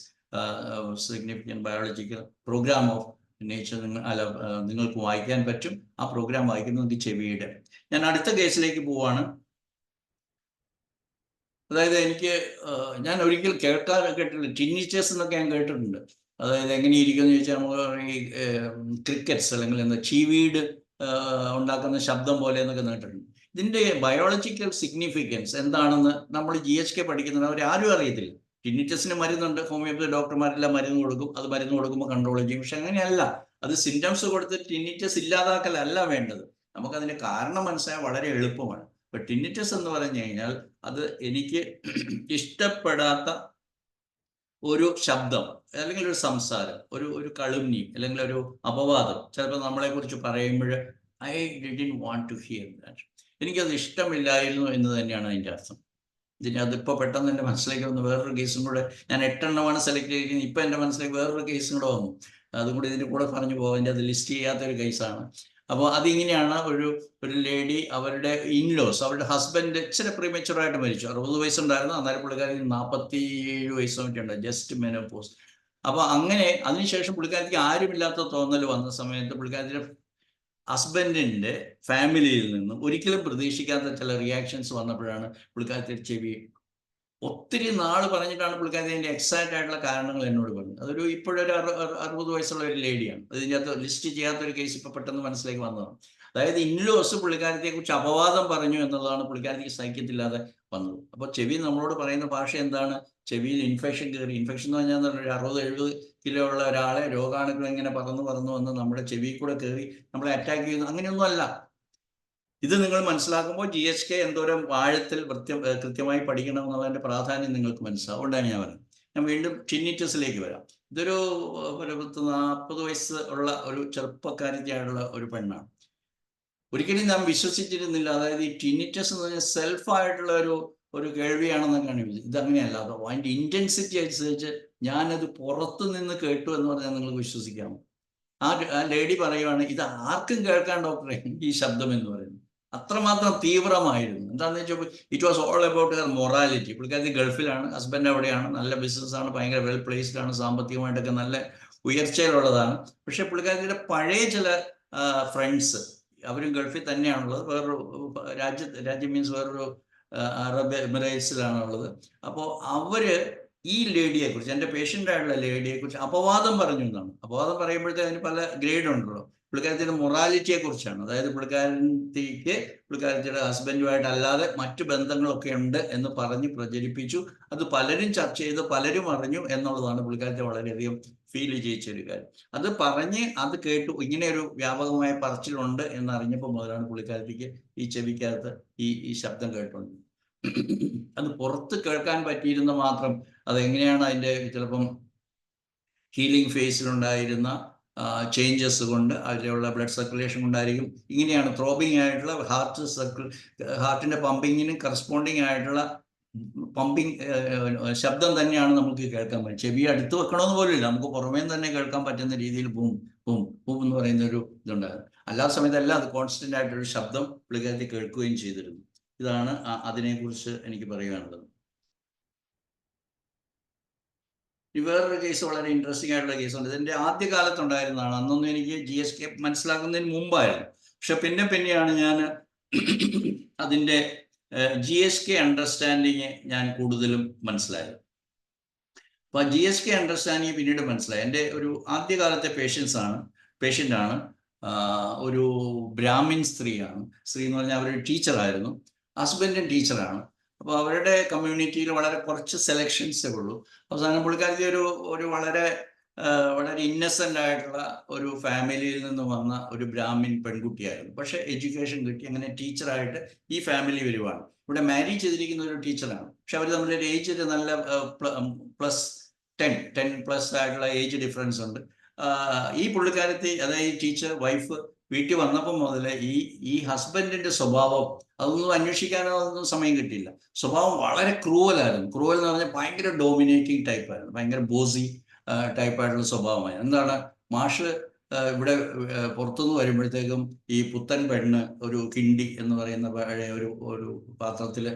significant biological program of nature നിങ്ങൾക്ക് വായിക്കാൻ പറ്റും. ആ പ്രോഗ്രാം വായിക്കുന്നത് ചെവിയുടെ. ഞാൻ അടുത്ത കേസിലേക്ക് പോവാണ്. അതായത് ഞാൻ ഒരിക്കൽ കേട്ടിട്ടുണ്ട്, ടിന്നിറ്റസ് എന്നൊക്കെ ഞാൻ കേട്ടിട്ടുണ്ട്. അതായത് എങ്ങനെ ഇരിക്കുമെന്ന് ചോദിച്ചാൽ നമ്മൾ ഈ ക്രിക്കറ്റ്സ് അല്ലെങ്കിൽ എന്താ ചീവീട് ഉണ്ടാക്കുന്ന ശബ്ദം പോലെ എന്നൊക്കെ കേട്ടിട്ടുണ്ട്. ഇതിൻ്റെ ബയോളജിക്കൽ സിഗ്നിഫിക്കൻസ് എന്താണെന്ന് നമ്മൾ GHK പഠിക്കുന്നവർ ആരും അറിയത്തില്ല. ടിന്നിറ്റസിന് മരുന്നുണ്ട്, ഹോമിയോപ്പതി ഡോക്ടർമാരെല്ലാം മരുന്ന് കൊടുക്കും, അത് മരുന്ന് കൊടുക്കുമ്പോൾ കൺട്രോൾ ചെയ്യും. പക്ഷെ അങ്ങനെയല്ല, അത് സിംറ്റംസ് കൊടുത്ത് ടിന്നിറ്റസ് ഇല്ലാതാക്കലല്ല വേണ്ടത്. നമുക്കതിൻ്റെ കാരണം മനസ്സിലായാൽ വളരെ എളുപ്പമാണ്. ഇപ്പം ടിന്നിറ്റസ് എന്ന് പറഞ്ഞു കഴിഞ്ഞാൽ അത് എനിക്ക് ഇഷ്ടപ്പെടാത്ത ഒരു ശബ്ദം അല്ലെങ്കിൽ ഒരു സംസാരം, ഒരു കളുഞ്ഞി അല്ലെങ്കിൽ ഒരു അപവാദം ചിലപ്പോൾ നമ്മളെക്കുറിച്ച് പറയുമ്പോൾ I didn't want to hear that, എനിക്കത് ഇഷ്ടമില്ലായിരുന്നു എന്ന് തന്നെയാണ് അതിൻ്റെ അർത്ഥം. അതിപ്പോൾ പെട്ടെന്ന് എൻ്റെ മനസ്സിലേക്ക് വന്നു വേറൊരു കേസും കൂടെ. ഞാൻ 8 എണ്ണമാണ് സെലക്ട് ചെയ്തിരിക്കുന്നത്. ഇപ്പം എൻ്റെ മനസ്സിലേക്ക് വേറൊരു കേസും കൂടെ വന്നു, അതും കൂടി ഇതിൻ്റെ കൂടെ പറഞ്ഞു പോകാം. അതിൻ്റെ അത് ലിസ്റ്റ് ചെയ്യാത്തൊരു കേസാണ്. അപ്പോൾ അതിങ്ങനെയാണ്, ഒരു ലേഡി അവരുടെ ഇൻലോസ്, അവരുടെ ഹസ്ബൻഡ് ഇച്ചിരി പ്രീമച്ചുറായിട്ട് മരിച്ചു. 60 വയസ്സുണ്ടായിരുന്നു. അന്നേരം പുള്ളിക്കാരിക്ക് 47 വയസ്സോ മറ്റുണ്ട്, ജസ്റ്റ് മെനോപോസ്. അപ്പോൾ അങ്ങനെ അതിനുശേഷം പുള്ളിക്കാരിക്ക് ആരുമില്ലാത്ത തോന്നൽ വന്ന സമയത്ത് പുള്ളിക്കാരിയുടെ ഹസ്ബൻഡിൻ്റെ ഫാമിലിയിൽ നിന്നും ഒരിക്കലും പ്രതീക്ഷിക്കാത്ത ചില റിയാക്ഷൻസ് വന്നപ്പോഴാണ് പുള്ളിക്കാരത്തെ ചെവി ഒത്തിരി നാൾ പറഞ്ഞിട്ടാണ് പുള്ളിക്കാരത്തി അതിൻ്റെ എക്സാക്റ്റ് ആയിട്ടുള്ള കാരണങ്ങൾ എന്നോട് പറഞ്ഞത്. അതൊരു ഇപ്പോഴൊരു 60 വയസ്സുള്ള ഒരു ലേഡിയാണ്. അതിൻ്റെ അകത്ത് ലിസ്റ്റ് ചെയ്യാത്തൊരു കേസ് ഇപ്പോൾ പെട്ടെന്ന് മനസ്സിലേക്ക് വന്നതാണ്. അതായത് ഇൻലോസ് പുള്ളിക്കാരത്തെക്കുറിച്ച് അപവാദം പറഞ്ഞു എന്നുള്ളതാണ് പുള്ളിക്കാരത്തിക്ക് സഹിക്കത്തില്ലാതെ വന്നത്. അപ്പോൾ ചെവി നമ്മളോട് പറയുന്ന ഭാഷ എന്താണ്? ചെവിയിൽ ഇൻഫെക്ഷൻ കയറി. ഇൻഫെക്ഷൻ എന്ന് പറഞ്ഞാൽ ഒരു 60-70 കിലോ ഉള്ള ഒരാളെ രോഗാണുക്കൾ ഇങ്ങനെ പറന്ന് വന്ന് നമ്മുടെ ചെവിയിൽ കൂടെ കയറി നമ്മളെ അറ്റാക്ക് ചെയ്യുന്നു, അങ്ങനെയൊന്നും അല്ല. ഇത് നിങ്ങൾ മനസ്സിലാക്കുമ്പോൾ GHK എന്തോരം ആഴത്തിൽ കൃത്യമായി പഠിക്കണം എന്നുള്ളതിൻ്റെ പ്രാധാന്യം നിങ്ങൾക്ക് മനസ്സിലാവും. അതുകൊണ്ടാണ് ഞാൻ പറയുന്നത്. ഞാൻ വീണ്ടും ടിന്നിറ്റസിലേക്ക് വരാം. ഇതൊരു 40 വയസ്സ് ഉള്ള ഒരു ചെറുപ്പക്കാരിയായിട്ടുള്ള ഒരു പെണ്ണാണ്. ഒരിക്കലും ഞാൻ വിശ്വസിച്ചിരുന്നില്ല. അതായത് ഈ ടിന്നിറ്റസ് എന്ന് പറഞ്ഞാൽ സെൽഫായിട്ടുള്ള ഒരു കേൾവിയാണെന്നൊക്കെയാണ് വിചാരിച്ചത്. ഇതങ്ങനെയല്ല. അതോ അതിൻ്റെ ഇൻറ്റൻസിറ്റി അനുസരിച്ച് ഞാനത് പുറത്തു നിന്ന് കേട്ടു എന്ന് പറഞ്ഞാൽ നിങ്ങൾക്ക് വിശ്വസിക്കാമോ? ആ ലേഡി പറയുവാണ്, ഇത് ആർക്കും കേൾക്കാൻ ഡോക്ടറെ ഈ ശബ്ദം എന്ന് പറയുന്നത്. അത്രമാത്രം തീവ്രമായിരുന്നു. എന്താണെന്ന് വെച്ചാൽ it was all about Har morality. പുള്ളിക്കാരി ഗൾഫിലാണ്, ഹസ്ബൻഡ് അവിടെയാണ്, നല്ല ബിസിനസ്സാണ്, ഭയങ്കര വെൽ പ്ലേസ്ഡ് ആണ്, സാമ്പത്തികമായിട്ടൊക്കെ നല്ല ഉയർച്ചയിലുള്ളതാണ്. പക്ഷെ പുള്ളിക്കാരിയുടെ പഴയ ചില ഫ്രണ്ട്സ് അവരും ഗൾഫിൽ തന്നെയാണുള്ളത്. വേറൊരു രാജ്യം മീൻസ് വേറൊരു അറബ് എമിറേറ്റ്സിലാണുള്ളത്. അപ്പോൾ അവര് ഈ ലേഡിയെക്കുറിച്ച്, എൻ്റെ പേഷ്യൻ്റായിട്ടുള്ള ലേഡിയെക്കുറിച്ച് അപവാദം പറഞ്ഞു എന്നാണ്. അപവാദം പറയുമ്പോഴത്തേക്ക് അതിന് പല ഗ്രേഡ് ഉണ്ടല്ലോ. പുള്ളിക്കാരത്തിൻ്റെ മൊറാലിറ്റിയെക്കുറിച്ചാണ്. അതായത് പുള്ളിക്കാരത്തിയുടെ ഹസ്ബൻഡുമായിട്ടല്ലാതെ മറ്റു ബന്ധങ്ങളൊക്കെ ഉണ്ട് എന്ന് പറഞ്ഞ് പ്രചരിപ്പിച്ചു. അത് പലരും ചർച്ച ചെയ്ത് പലരും അറിഞ്ഞു എന്നുള്ളതാണ് പുള്ളിക്കാരത്തെ വളരെയധികം ഫീൽ ചെയ്യിച്ചൊരു കാര്യം. അത് പറഞ്ഞ് അത് കേട്ടു, ഇങ്ങനെ ഒരു വ്യാപകമായ പറച്ചിലുണ്ട് എന്നറിഞ്ഞപ്പോൾ മുതലാണ് പുള്ളിക്കാരത്തിക്ക് ഈ ചെവിക്കകത്ത് ഈ ശബ്ദം കേട്ടുകൊണ്ട് അത് പുറത്ത് കേൾക്കാൻ പറ്റിയിരുന്ന മാത്രം. അതെങ്ങനെയാണ് അതിൻ്റെ ചിലപ്പം ഹീലിംഗ് ഫേസിലുണ്ടായിരുന്ന ചേഞ്ചസ് കൊണ്ട്, അതിലുള്ള ബ്ലഡ് സർക്കുലേഷൻ കൊണ്ടായിരിക്കും. ഇങ്ങനെയാണ് ത്രോബിങ് ആയിട്ടുള്ള ഹാർട്ടിൻ്റെ പമ്പിങ്ങിന് കറസ്പോണ്ടിങ് ആയിട്ടുള്ള പമ്പിങ് ശബ്ദം തന്നെയാണ് നമുക്ക് കേൾക്കാൻ പറ്റും. ചെവി അടുത്ത് വെക്കണമെന്ന് പോലും ഇല്ല, നമുക്ക് പുറമേ തന്നെ കേൾക്കാൻ പറ്റുന്ന രീതിയിൽ ബൂം ബൂം ബൂം എന്ന് പറയുന്ന ഒരു ഇതുണ്ടായിരുന്നു. അല്ലാത്ത സമയത്തല്ല, അത് കോൺസ്റ്റന്റ് ആയിട്ടൊരു ശബ്ദം പുള്ളിക്കാരത്തി കേൾക്കുകയും ചെയ്തിരുന്നു. ഇതാണ് അതിനെക്കുറിച്ച് എനിക്ക് പറയാനുള്ളത്. വേറൊരു കേസ് വളരെ ഇൻട്രസ്റ്റിംഗ് ആയിട്ടുള്ള കേസുണ്ട്. ഇതിൻ്റെ ആദ്യകാലത്തുണ്ടായിരുന്നതാണ്. അന്നൊന്നും എനിക്ക് GHK മനസ്സിലാക്കുന്നതിന് മുമ്പായിരുന്നു. പക്ഷെ പിന്നെയാണ് ഞാൻ അതിൻ്റെ GHK അണ്ടർസ്റ്റാൻഡിങ് ഞാൻ കൂടുതലും മനസ്സിലായത്. അപ്പോൾ GHK അണ്ടർസ്റ്റാൻഡിങ് പിന്നീട് മനസ്സിലായി. എൻ്റെ ഒരു ആദ്യകാലത്തെ പേഷ്യൻ്റാണ് ഒരു ബ്രാഹ്മിൻ സ്ത്രീയാണ്. സ്ത്രീ എന്ന് പറഞ്ഞാൽ അവരൊരു ടീച്ചറായിരുന്നു, ഹസ്ബൻഡും ടീച്ചറാണ്. അപ്പോൾ അവരുടെ കമ്മ്യൂണിറ്റിയിൽ വളരെ കുറച്ച് സെലക്ഷൻസേ ഉള്ളൂ. അവസാനം പുള്ളിക്കാരത്തി ഒരു വളരെ ഇന്നസെൻ്റ് ആയിട്ടുള്ള ഒരു ഫാമിലിയിൽ നിന്ന് വന്ന ഒരു ബ്രാഹ്മിൻ പെൺകുട്ടിയായിരുന്നു. പക്ഷേ എഡ്യൂക്കേഷൻ കിട്ടി, അങ്ങനെ ടീച്ചറായിട്ട് ഈ ഫാമിലി വരുവാണ്. ഇവിടെ മാരേജ് ചെയ്തിരിക്കുന്ന ഒരു ടീച്ചറാണ്. പക്ഷെ അവർ തമ്മിലൊരു ഏജ് നല്ല +10 ആയിട്ടുള്ള ഏജ് ഡിഫറൻസ് ഉണ്ട്. ഈ പുള്ളിക്കാരത്തി, അതായത് ഈ ടീച്ചർ വൈഫ് വീട്ടിൽ വന്നപ്പോൾ മുതൽ ഈ ഹസ്ബൻഡിൻ്റെ സ്വഭാവം അതൊന്നും അന്വേഷിക്കാനൊന്നും സമയം കിട്ടിയില്ല. സ്വഭാവം വളരെ ക്രൂവലായിരുന്നു. ക്രൂവൽ എന്ന് പറഞ്ഞാൽ ഭയങ്കര ഡോമിനേറ്റിംഗ് ടൈപ്പായിരുന്നു, ഭയങ്കര ബോസി ടൈപ്പായിട്ടുള്ള സ്വഭാവമായിരുന്നു. എന്താണ്, മാഷ് ഇവിടെ പുറത്തുനിന്ന് വരുമ്പോഴത്തേക്കും ഈ പുത്തൻ പെണ്ണ് ഒരു കിണ്ടി എന്ന് പറയുന്ന പഴയ ഒരു പാത്രത്തിൽ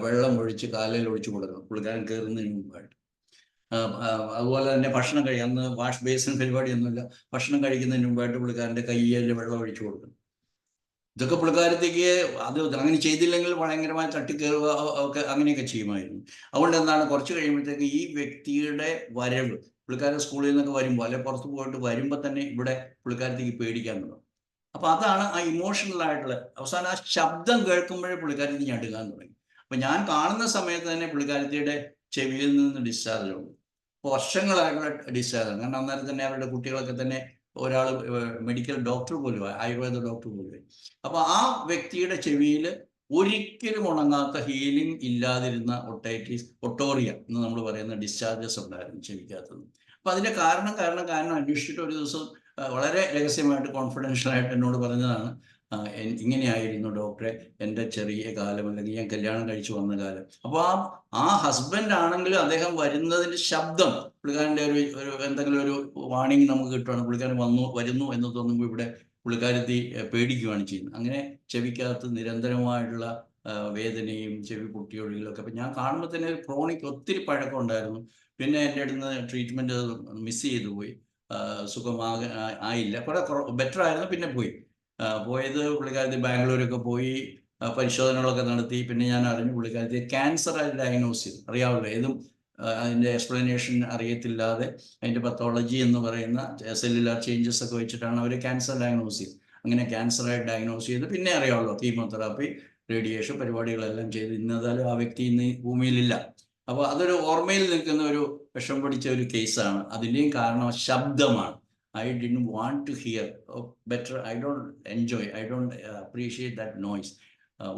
വെള്ളം ഒഴിച്ച് കാലിൽ ഒഴിച്ചു കൊടുക്കണം പുള്ളിക്കാരൻ കയറുന്നതിന് മുമ്പായിട്ട്. അതുപോലെ തന്നെ ഭക്ഷണം അന്ന് വാഷ് ബേസിൻ പരിപാടിയൊന്നുമില്ല. ഭക്ഷണം കഴിക്കുന്നതിന് മുമ്പായിട്ട് പുള്ളിക്കാരൻ്റെ കയ്യിൽ വെള്ളം ഒഴിച്ചു കൊടുക്കണം. ഇതൊക്കെ പുള്ളിക്കാരത്തേക്ക് അത് അങ്ങനെ ചെയ്തില്ലെങ്കിൽ ഭയങ്കരമായി തട്ടിക്കയറുക ഒക്കെ അങ്ങനെയൊക്കെ ചെയ്യുമായിരുന്നു. അതുകൊണ്ട് എന്താണ്, കുറച്ച് കഴിയുമ്പോഴത്തേക്ക് ഈ വ്യക്തിയുടെ വരവ്, പുള്ളിക്കാരൻ സ്കൂളിൽ നിന്നൊക്കെ വരുമ്പോൾ അല്ലെ പുറത്ത് പോയിട്ട് വരുമ്പോൾ തന്നെ ഇവിടെ പുള്ളിക്കാരത്തേക്ക് പേടിക്കാൻ തുടങ്ങും. അപ്പൊ അതാണ് ആ ഇമോഷണൽ ആയിട്ടുള്ള. അവസാനം ആ ശബ്ദം കേൾക്കുമ്പോഴേ പുള്ളിക്കാരത്തി ഞടുക്കാൻ തുടങ്ങി. അപ്പൊ ഞാൻ കാണുന്ന സമയത്ത് തന്നെ പുള്ളിക്കാരത്തിയുടെ ചെവിയിൽ നിന്ന് ഡിസ്ചാർജ് ആവും. വർഷങ്ങളായിട്ടുള്ള ഡിസ്ചാർജ് ആണ്. കാരണം അന്നേരം തന്നെ അവരുടെ കുട്ടികളൊക്കെ തന്നെ ഒരാൾ മെഡിക്കൽ ഡോക്ടർ പോലും ആയുർവേദ ഡോക്ടർ പോലും. അപ്പൊ ആ വ്യക്തിയുടെ ചെവിയിൽ ഒരിക്കലും ഉണങ്ങാത്ത ഹീലിംഗ് ഇല്ലാതിരുന്ന ഒട്ടോറിയ എന്ന് നമ്മൾ പറയുന്ന ഡിസ്ചാർജസ് ഉണ്ടായിരുന്നു ചെവിക്കകത്തുനിന്ന്. അപ്പൊ അതിന്റെ കാരണം അന്വേഷിച്ചിട്ട് ഒരു ദിവസം വളരെ രഹസ്യമായിട്ട് കോൺഫിഡൻഷ്യലായിട്ട് എന്നോട് പറഞ്ഞതാണ്, ഇങ്ങനെയായിരുന്നു ഡോക്ടറെ എൻ്റെ ചെറിയ കാലം, അല്ലെങ്കിൽ ഞാൻ കല്യാണം കഴിച്ചു വന്ന കാലം. അപ്പോൾ ആ ഹസ്ബൻഡ് ആണെങ്കിലും അദ്ദേഹം വരുന്നതിൻ്റെ ശബ്ദം, പുള്ളിക്കാരൻ്റെ ഒരു എന്തെങ്കിലും ഒരു വാണിംഗ് നമുക്ക് കിട്ടുകയാണ്, പുള്ളിക്കാരൻ വരുന്നു എന്ന് തോന്നുമ്പോൾ ഇവിടെ പുള്ളിക്കാരത്തി പേടിക്കുകയാണ് ചെയ്യുന്നത്. അങ്ങനെ ചെവിക്കകത്ത് നിരന്തരമായിട്ടുള്ള വേദനയും ചെവി പൊട്ടിയൊഴികളൊക്കെ. അപ്പം ഞാൻ കാണുമ്പോൾ തന്നെ ഒരു ക്രോണിക് ഒത്തിരി പഴക്കം ഉണ്ടായിരുന്നു. പിന്നെ എൻ്റെ അടുത്ത് നിന്ന് ട്രീറ്റ്മെൻറ്റ് മിസ് ചെയ്തു പോയി, ആയില്ല. കുറെ ബെറ്റർ ആയിരുന്നു, പിന്നെ പോയത് പുള്ളിക്കാരത്തി ബാംഗ്ലൂരൊക്കെ പോയി പരിശോധനകളൊക്കെ നടത്തി. പിന്നെ ഞാൻ അറിഞ്ഞു പുള്ളിക്കാരത്തി ക്യാൻസർ ആയി ഡയഗ്നോസ് ചെയ്തു. അറിയാമല്ലോ, ഏതും അതിൻ്റെ എക്സ്പ്ലനേഷൻ അറിയത്തില്ലാതെ അതിൻ്റെ പത്തോളജി എന്ന് പറയുന്ന സെല്ലുലാർ ചേഞ്ചസ് ഒക്കെ വെച്ചിട്ടാണ് അവർ ക്യാൻസർ ഡയഗ്നോസ് ചെയ്തത്. അങ്ങനെ ക്യാൻസറായി ഡയഗ്നോസ് ചെയ്ത് പിന്നെ അറിയാമല്ലോ കീമോതെറാപ്പി, റേഡിയേഷൻ പരിപാടികളെല്ലാം ചെയ്ത് ഇന്നതായാലും ആ വ്യക്തി ഇന്ന് ഭൂമിയിലില്ല. അപ്പോൾ അതൊരു ഓർമ്മയിൽ നിൽക്കുന്ന ഒരു വിഷം പിടിച്ച ഒരു കേസാണ്. അതിൻ്റെയും കാരണം ശബ്ദമാണ്. I didn't want to hear. Better, I don't enjoy, I don't appreciate that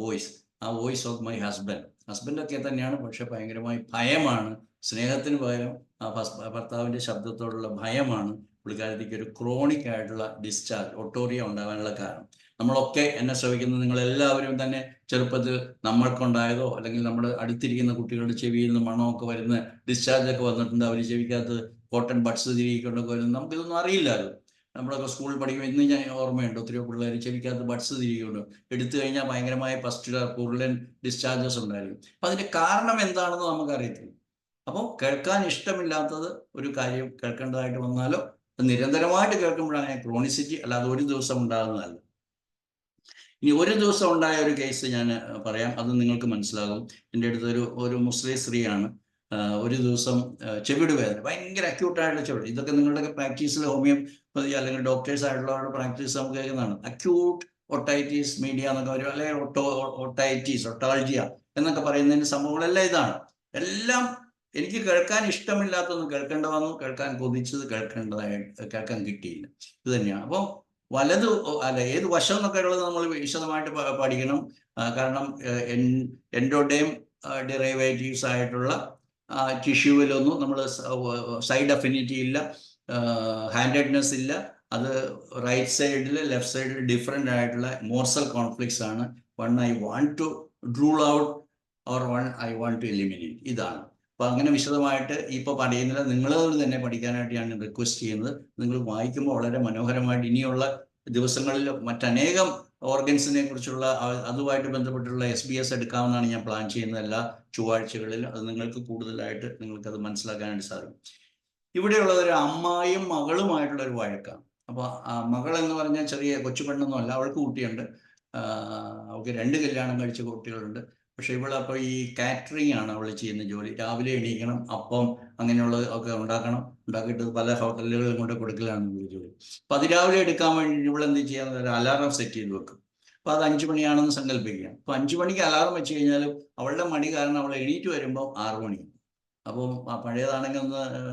voice. ആ വോയിസ് ഓഫ് മൈ ഹസ്ബൻഡൊക്കെ തന്നെയാണ്. പക്ഷെ ഭയങ്കരമായി ഭയമാണ്, സ്നേഹത്തിന് പകരം ആ ഭർത്താവിൻ്റെ ശബ്ദത്തോടുള്ള ഭയമാണ് പുള്ളിക്കാരത്തേക്ക് ഒരു ക്രോണിക് ആയിട്ടുള്ള ഡിസ്ചാർജ്, ഒട്ടോറിയ ഉണ്ടാകാനുള്ള കാരണം. നമ്മളൊക്കെ എന്നെ ശ്രമിക്കുന്ന നിങ്ങളെല്ലാവരും തന്നെ ചെറുപ്പത്തിൽ നമ്മൾക്കുണ്ടായതോ അല്ലെങ്കിൽ നമ്മുടെ അടുത്തിരിക്കുന്ന കുട്ടികളുടെ ചെവിയിൽ നിന്ന് മണമൊക്കെ വരുന്ന ഡിസ്ചാർജൊക്കെ വന്നിട്ടുണ്ട്. അവർ ചെവിക്കകത്ത് കോട്ടൺ ബഡ്സ് തിരികൊണ്ടൊക്കെ വരുന്നത് നമുക്കിതൊന്നും അറിയില്ലായിരുന്നു. നമ്മളൊക്കെ സ്കൂളിൽ പഠിക്കുമ്പോൾ ഇന്ന് ഞാൻ ഓർമ്മയുണ്ട്, ഒത്തിരി പിള്ളേർ ചെവിക്കകത്ത് ബഡ്സ് തിരികൊണ്ട് എടുത്തു കഴിഞ്ഞാൽ ഭയങ്കരമായ പസ്റ്റുലർ പുരുലൻ ഡിസ്ചാർജസ് ഉണ്ടായിരിക്കും. അപ്പം അതിൻ്റെ കാരണം എന്താണെന്ന് നമുക്കറിയത്തില്ല. അപ്പോൾ കേൾക്കാൻ ഇഷ്ടമില്ലാത്തത് ഒരു കാര്യം കേൾക്കേണ്ടതായിട്ട് വന്നാലോ നിരന്തരമായിട്ട് കേൾക്കുമ്പോഴാണ് ക്രോണിസിറ്റി, അല്ലാതെ ഒരു ദിവസം ഉണ്ടാകുന്നതല്ല. ഇനി ഒരു ദിവസം ഉണ്ടായ ഒരു കേസ് ഞാൻ പറയാം, അത് നിങ്ങൾക്ക് മനസ്സിലാകും. എൻ്റെ അടുത്തൊരു മുസ്ലിം സ്ത്രീയാണ്. ഒരു ദിവസം ചെവിട് വേദന, ഭയങ്കര അക്യൂട്ടായിട്ടുള്ള ചെവിട്. ഇതൊക്കെ നിങ്ങളുടെയൊക്കെ പ്രാക്ടീസിൽ ഹോമിയോപ്പതി അല്ലെങ്കിൽ ഡോക്ടേഴ്സ് ആയിട്ടുള്ളവരുടെ പ്രാക്ടീസ് നമുക്ക് കേൾക്കുന്നതാണ്. അക്യൂട്ട് ഒട്ടൈറ്റിസ് മീഡിയ എന്നൊക്കെ വരും, അല്ലെങ്കിൽ ഒട്ടാൾജിയ എന്നൊക്കെ പറയുന്നതിന് സംഭവങ്ങളെല്ലാം ഇതാണ്. എല്ലാം എനിക്ക് കേൾക്കാൻ ഇഷ്ടമില്ലാത്തതൊന്നും കേൾക്കേണ്ട വന്നു, കേൾക്കാൻ കൊതിച്ചത് കേൾക്കാൻ കിട്ടിയില്ല. ഇത് തന്നെയാണ്. അപ്പം ഏത് വശം എന്നൊക്കെ ഉള്ളത് നമ്മൾ വിശദമായിട്ട് പഠിക്കണം. കാരണം എൻഡോഡേം ഡെറിവേറ്റീവ്സ് ആയിട്ടുള്ള ടിഷ്യൂവിലൊന്നും നമ്മൾ സൈഡ് അഫിനിറ്റി ഇല്ല, ഹാൻഡഡ്നെസ് ഇല്ല. അത് റൈറ്റ് സൈഡിൽ ലെഫ്റ്റ് സൈഡിൽ ഡിഫറെൻ്റ് ആയിട്ടുള്ള മോർസൽ കോൺഫ്ലിക്ട്സ് ആണ്. One I want to rule out or one I want to eliminate. ഇതാണ്. അപ്പോൾ അങ്ങനെ വിശദമായിട്ട് ഇപ്പോൾ പറയുന്നില്ല, നിങ്ങളോട് തന്നെ പഠിക്കാനായിട്ട് ഞാൻ റിക്വസ്റ്റ് ചെയ്യുന്നത്. നിങ്ങൾ വായിക്കുമ്പോൾ വളരെ മനോഹരമായിട്ട് ഇനിയുള്ള ദിവസങ്ങളിൽ മറ്റനേകം ഓർഗൻസിനെ കുറിച്ചുള്ള അതുമായിട്ട് ബന്ധപ്പെട്ടുള്ള SBS എടുക്കാമെന്നാണ് ഞാൻ പ്ലാൻ ചെയ്യുന്നത് എല്ലാ ചൊവ്വാഴ്ചകളിൽ. അത് നിങ്ങൾക്ക് കൂടുതലായിട്ട് നിങ്ങൾക്കത് മനസ്സിലാക്കാനായിട്ട് സാധിക്കും. ഇവിടെയുള്ളത് ഒരു അമ്മായും മകളുമായിട്ടുള്ള ഒരു വഴക്കാണ്. അപ്പോൾ മകൾ എന്ന് പറഞ്ഞാൽ ചെറിയ കൊച്ചു പെണ്ണൊന്നും അല്ല, അവൾക്ക് കുട്ടിയുണ്ട്. അവൾക്ക് 2 കല്യാണം കഴിച്ച കുട്ടികളുണ്ട്. പക്ഷെ ഇവളപ്പോൾ ഈ കാറ്ററിംഗ് ആണ് അവൾ ചെയ്യുന്ന ജോലി. രാവിലെ എണീക്കണം, അപ്പം അങ്ങനെയുള്ളത് ഒക്കെ ഉണ്ടാക്കിയിട്ട് പല ഹോട്ടലുകളിലും കൊണ്ട് കൊടുക്കലാണ് ജോലി. അപ്പം അതിരാവിലെ എടുക്കാൻ വേണ്ടി ഇവളെന്ത് ചെയ്യാൻ ഒരു അലാറം സെറ്റ് ചെയ്ത് വെക്കും. അപ്പോൾ അത് 5 മണിയാണെന്ന് സങ്കല്പിക്കുക. അപ്പോൾ 5 മണിക്ക് അലാറം വെച്ച് കഴിഞ്ഞാലും അവളുടെ മടി കാരണം അവൾ എണീറ്റ് വരുമ്പോൾ 6 മണി. അപ്പം പഴയതാണെങ്കിൽ